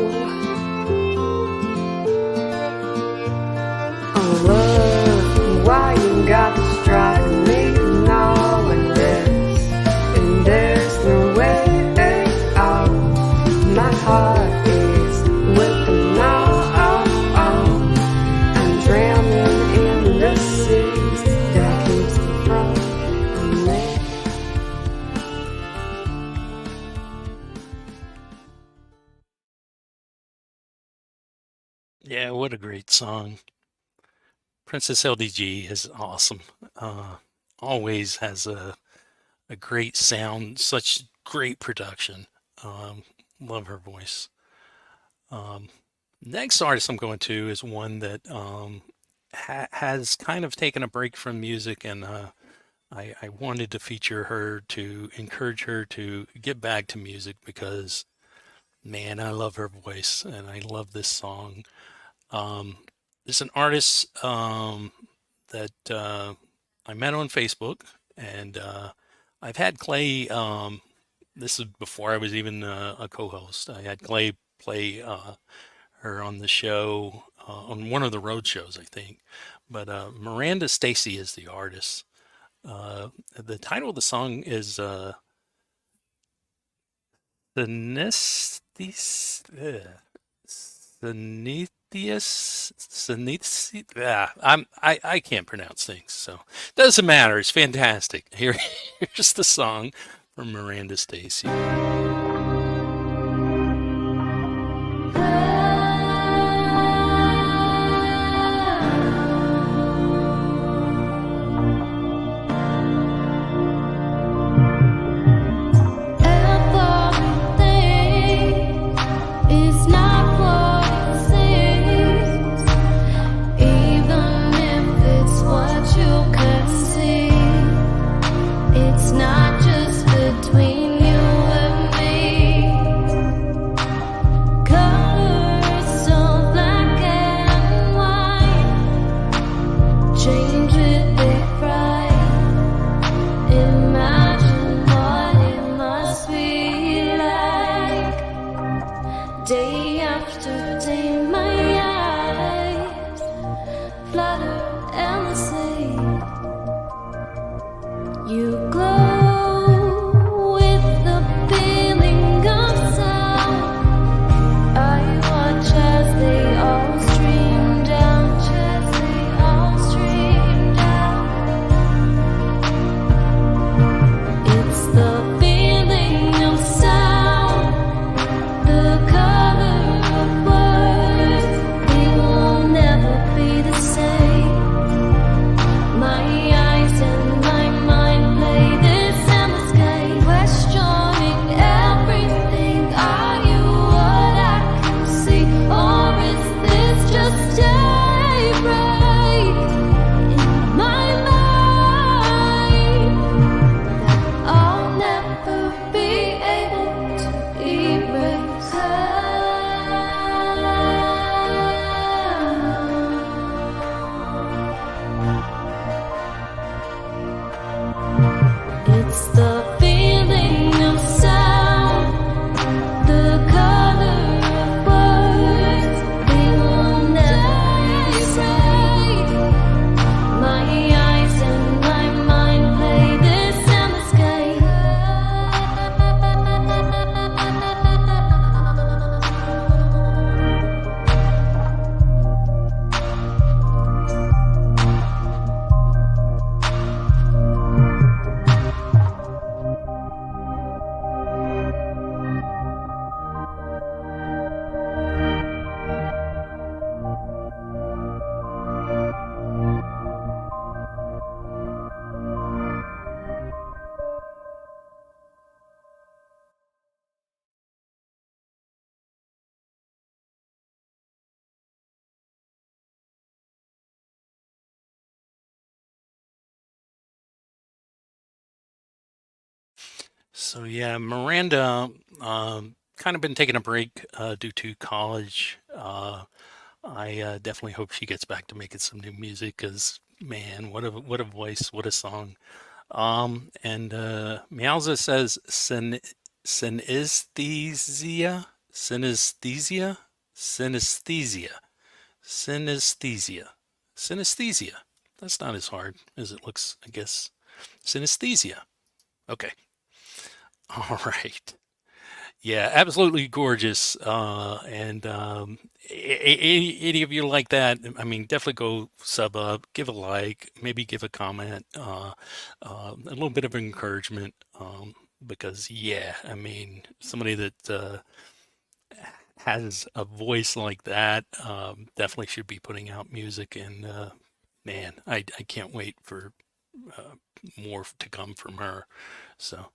I love why you got to strike me now and this, and there's no way out. My heart is with them now. I'm drowning in the seas that keeps me from me. Yeah, what a great song. Princess LDG is awesome. Always has a great sound, such great production. Love her voice. Next artist I'm going to is one that has kind of taken a break from music, and I wanted to feature her to encourage her to get back to music because, man, I love her voice and I love this song. It's an artist that I met on Facebook, and I've had Clay. This is before I was even a co-host. I had Clay play her on the show on one of the road shows, I think. But Miranda Stacy is the artist. The title of the song is I can't pronounce things, so doesn't matter. It's fantastic. Here's the song from Miranda Stacy. It's not just between you and me. So yeah, Miranda, kind of been taking a break due to college. I definitely hope she gets back to making some new music because man, what a voice, what a song. And Meowza says synesthesia, synesthesia, synesthesia, synesthesia, synesthesia. That's not as hard as it looks, I guess. Synesthesia. Okay. All right. Yeah, absolutely gorgeous. And any of you like that, I mean, definitely go sub up, give a like, maybe give a comment, a little bit of encouragement. Because, yeah, I mean, somebody that has a voice like that definitely should be putting out music. And man, I can't wait for more to come from her. So,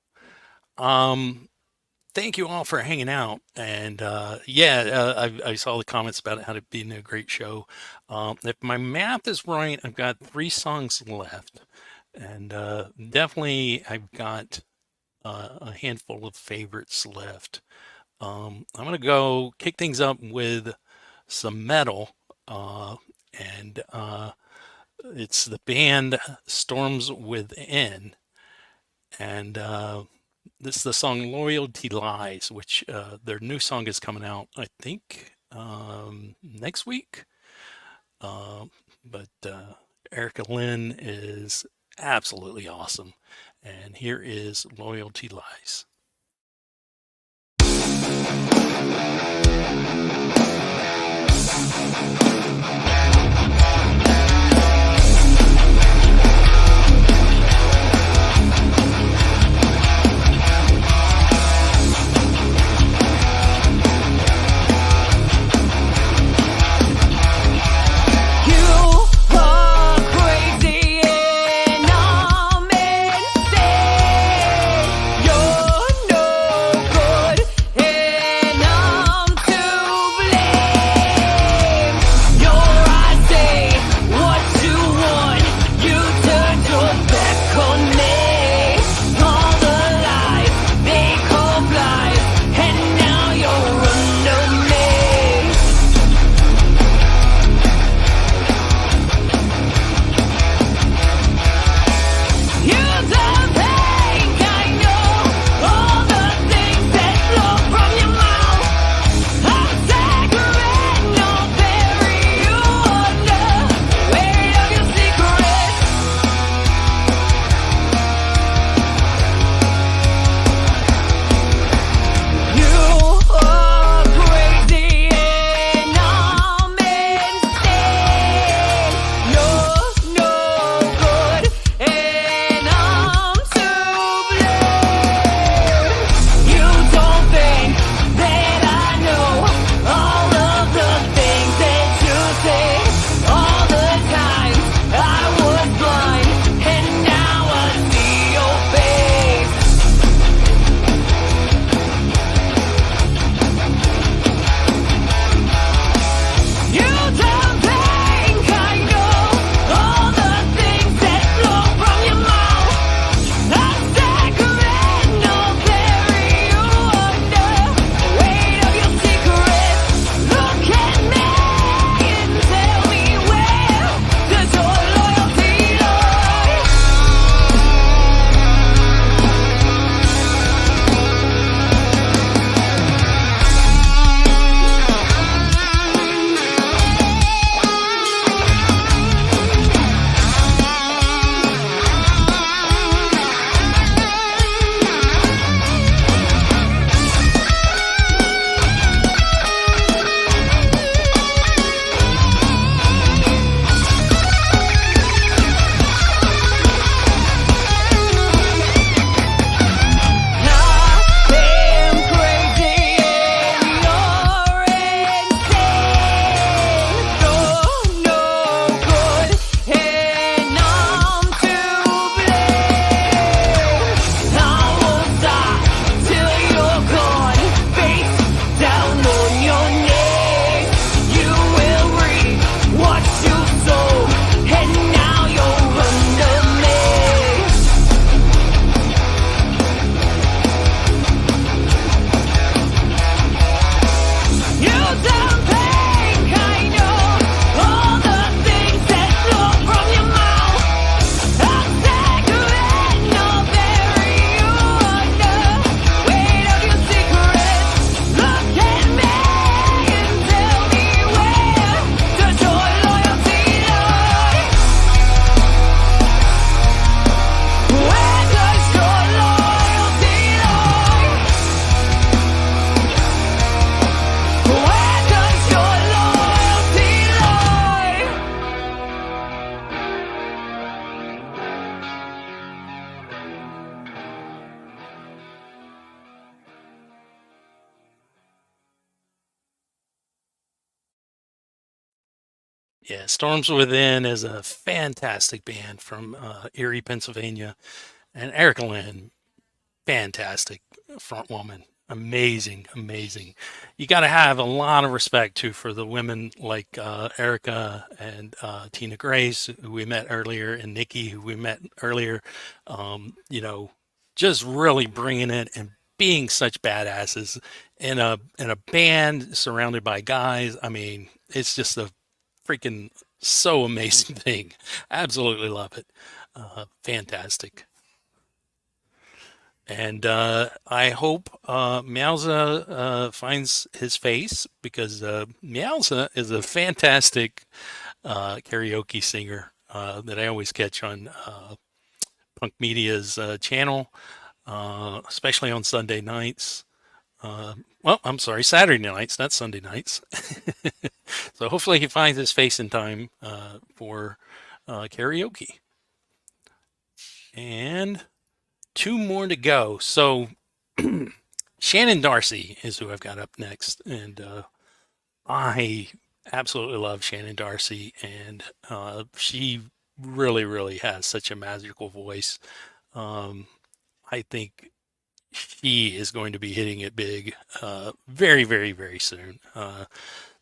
thank you all for hanging out. And I saw the comments about it, how it being a great show. If my math is right, I've got 3 songs left. And definitely I've got a handful of favorites left. I'm going to go kick things up with some metal. And it's the band Storms Within. And this is the song Loyalty Lies, which their new song is coming out, I think, next week. But Erica Lynn is absolutely awesome. And here is Loyalty Lies. You're no good, and I'm to blame. Yeah, Storms Within is a fantastic band from Erie, Pennsylvania, and Erica Lynn, fantastic front woman, amazing, amazing. You got to have a lot of respect too for the women like Erica and Tina Grace, who we met earlier, and Nikki, who we met earlier. You know, just really bringing it and being such badasses in a band surrounded by guys. I mean, it's just a freaking so amazing thing. Absolutely love it. Fantastic. And I hope Meowza finds his face, because Meowza is a fantastic karaoke singer that I always catch on Punk Media's channel, especially on Sunday nights. Well, I'm sorry, Saturday nights, not Sunday nights. So hopefully he finds his face in time for karaoke. And 2 more to go. So Shannon Darcy is who I've got up next. And I absolutely love Shannon Darcy. And she really, really has such a magical voice. I think she is going to be hitting it big very, very, very soon.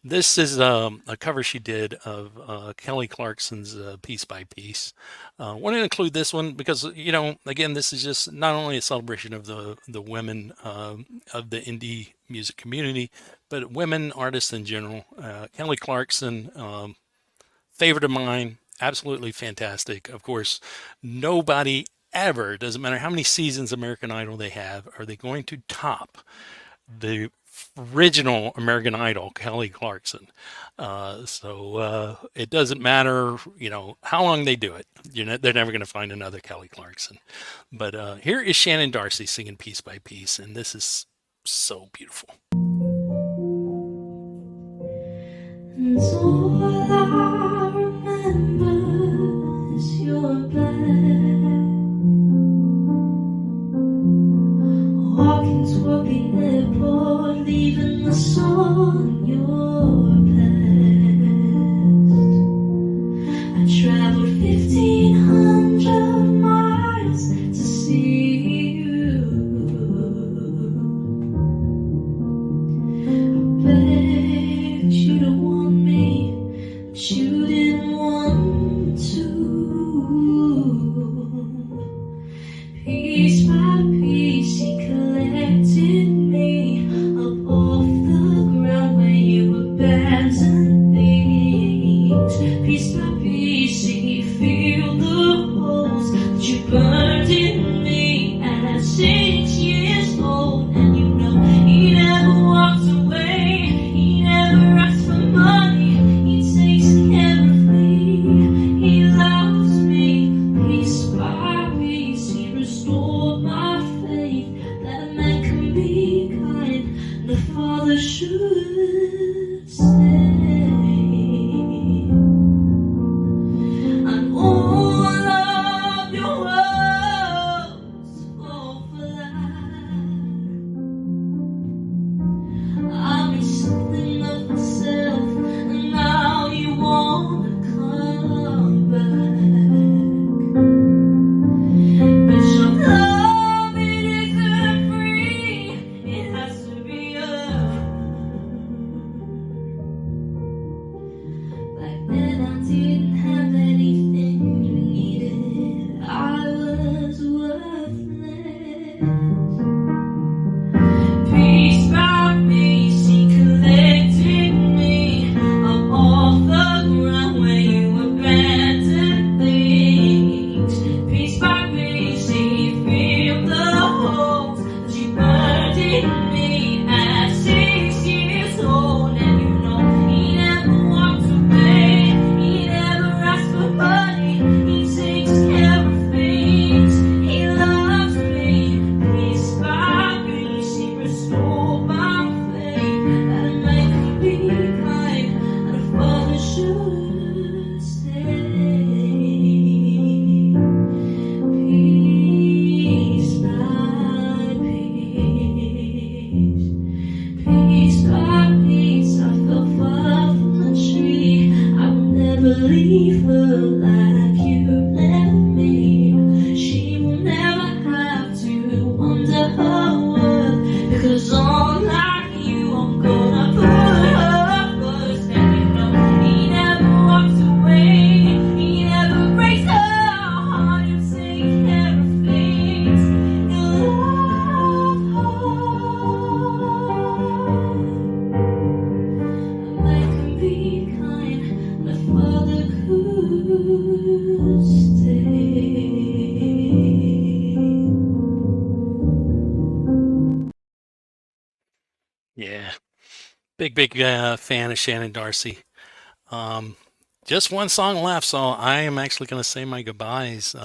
This is a cover she did of Kelly Clarkson's Piece by Piece. Want to include this one because, you know, again, this is just not only a celebration of the women of the indie music community, but women artists in general. Kelly Clarkson, favorite of mine, absolutely fantastic. Of course, nobody ever, doesn't matter how many seasons American Idol they have, are they going to top the original American Idol, Kelly Clarkson. So it doesn't matter, you know, how long they do it. They're never going to find another Kelly Clarkson. But here is Shannon Darcy singing Piece by Piece, and this is so beautiful. And all I remember is your bed, walking toward the airport, leaving the sun your past. I traveled 1,500 miles to see you. I begged you to want me, but you didn't want to. Piece by piece, he collected me up off the ground where you abandoned things. Piece by piece, he filled the holes that you burned in me at 6 years old. And you know he never walked away, he never asked for money, he takes care of me, he loves me. Piece by piece, he restored my faith that a man can be kind and a father should stay. And all of your words fall flat. I made something of myself, and now you wanna come back. But your love, it isn't free, it has to be earned. Back then I didn't have anything you needed, I was worthless. Piece by piece, he collected me up off the ground where you abandoned things. Piece by piece, he filled the holes that you burned in me at 6 years old. And you know he never walked away, he never asked for money, he takes care of things, he loves me. Piece by piece, he restored my faith that a man could be kind and a father should stay. Piece by piece. Yeah. Big fan of Shannon Darcy. Just one song left, so I am actually going to say my goodbyes.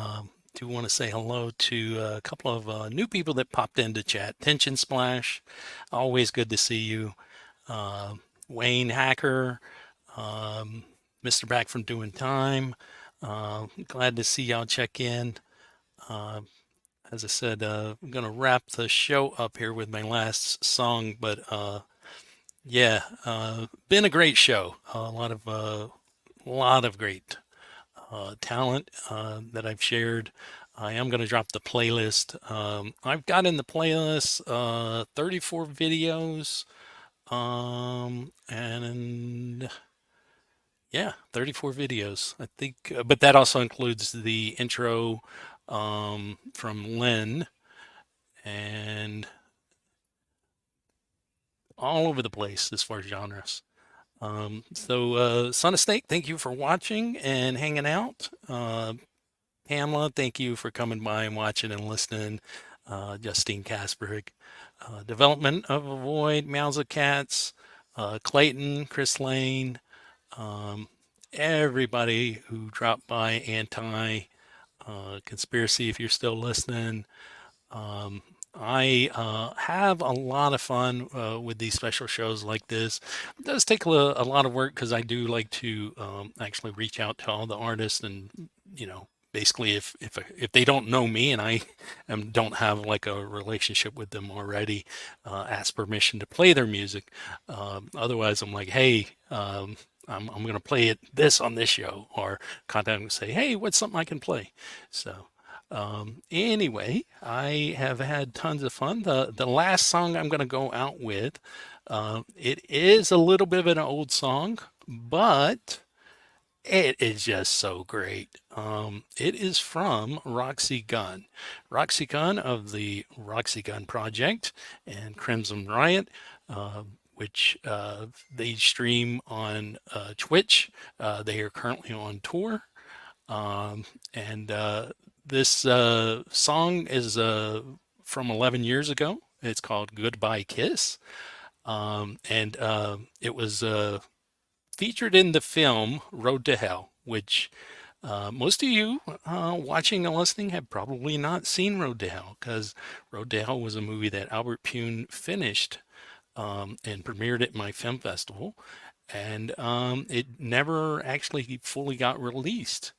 Do want to say hello to a couple of new people that popped into chat. Tension Splash, always good to see you. Wayne Hacker, Mr. Back from Doing Time. Glad to see y'all check in. As I said, I'm going to wrap the show up here with my last song, but yeah, been a great show. A lot of great talent that I've shared. I am going to drop the playlist. I've got in the playlist 34 videos, and yeah, 34 videos. I think, but that also includes the intro from Lynn and all over the place as far as genres. Son of Snake, thank you for watching and hanging out. Pamela, thank you for coming by and watching and listening. Justine Kasperg, Development of a Void, Meows of Cats, Clayton, Chris Lane, everybody who dropped by, Anti, Conspiracy, if you're still listening. I have a lot of fun with these special shows like this. It does take a lot of work because I do like to actually reach out to all the artists and, basically if they don't know me and I don't have like a relationship with them already, ask permission to play their music. Otherwise, I'm like, hey, I'm going to play this on this show, or contact them and say, hey, what's something I can play? So. Anyway, I have had tons of fun. The last song I'm going to go out with, it is a little bit of an old song, but it is just so great. It is from Roxy Gunn. Roxy Gunn of the Roxy Gunn Project and Crimson Riot, which they stream on Twitch. They are currently on tour. This song is from 11 years ago. It's called Goodbye Kiss. It was featured in the film Road to Hell, which most of you watching and listening have probably not seen Road to Hell, because Road to Hell was a movie that Albert Pune finished and premiered at my film festival. And it never actually fully got released.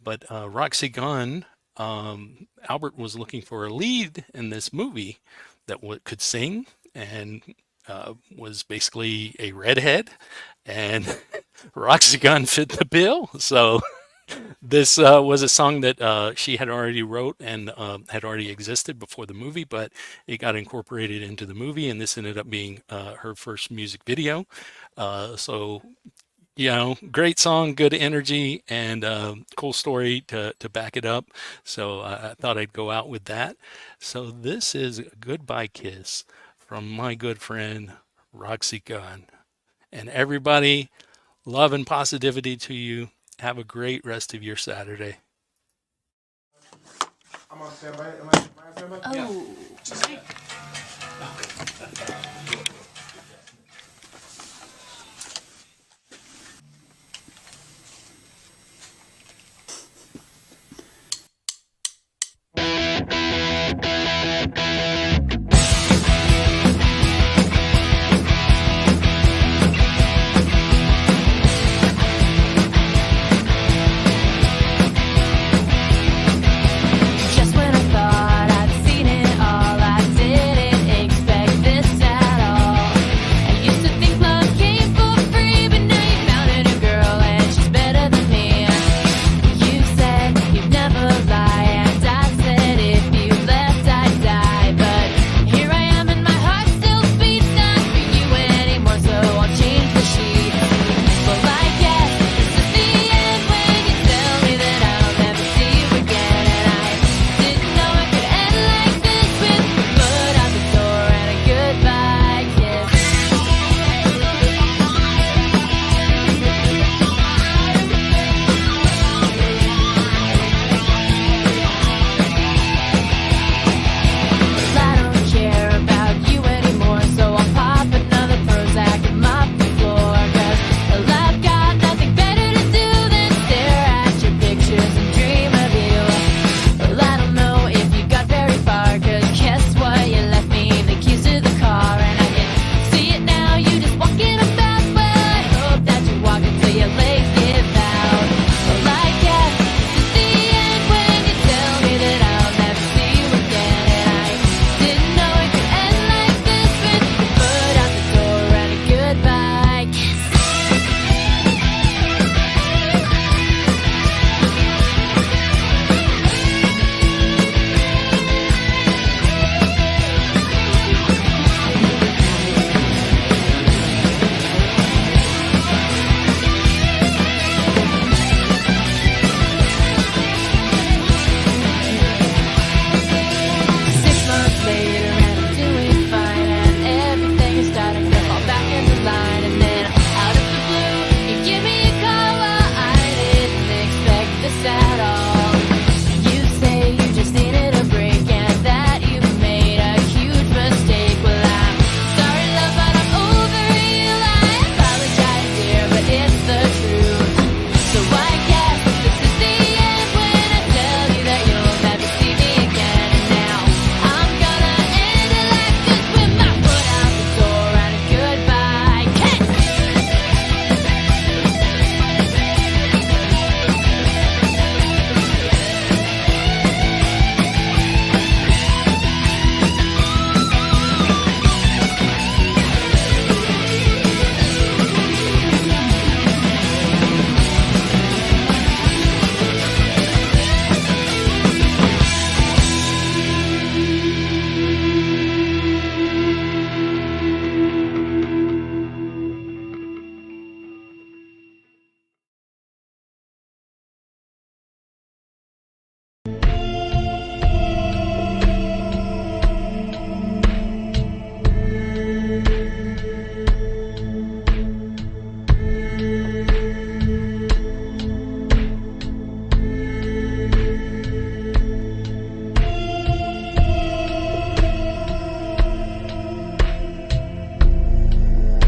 But Roxy Gunn, Albert was looking for a lead in this movie that could sing and was basically a redhead, and Roxy Gunn fit the bill. So this was a song that she had already wrote and had already existed before the movie, but it got incorporated into the movie, and this ended up being her first music video. Great song, good energy, and cool story to back it up. So I thought I'd go out with that. So this is Goodbye Kiss from my good friend Roxy Gunn. And everybody, love and positivity to you. Have a great rest of your Saturday. I'm on standby. Am I on standby? Oh. Yeah.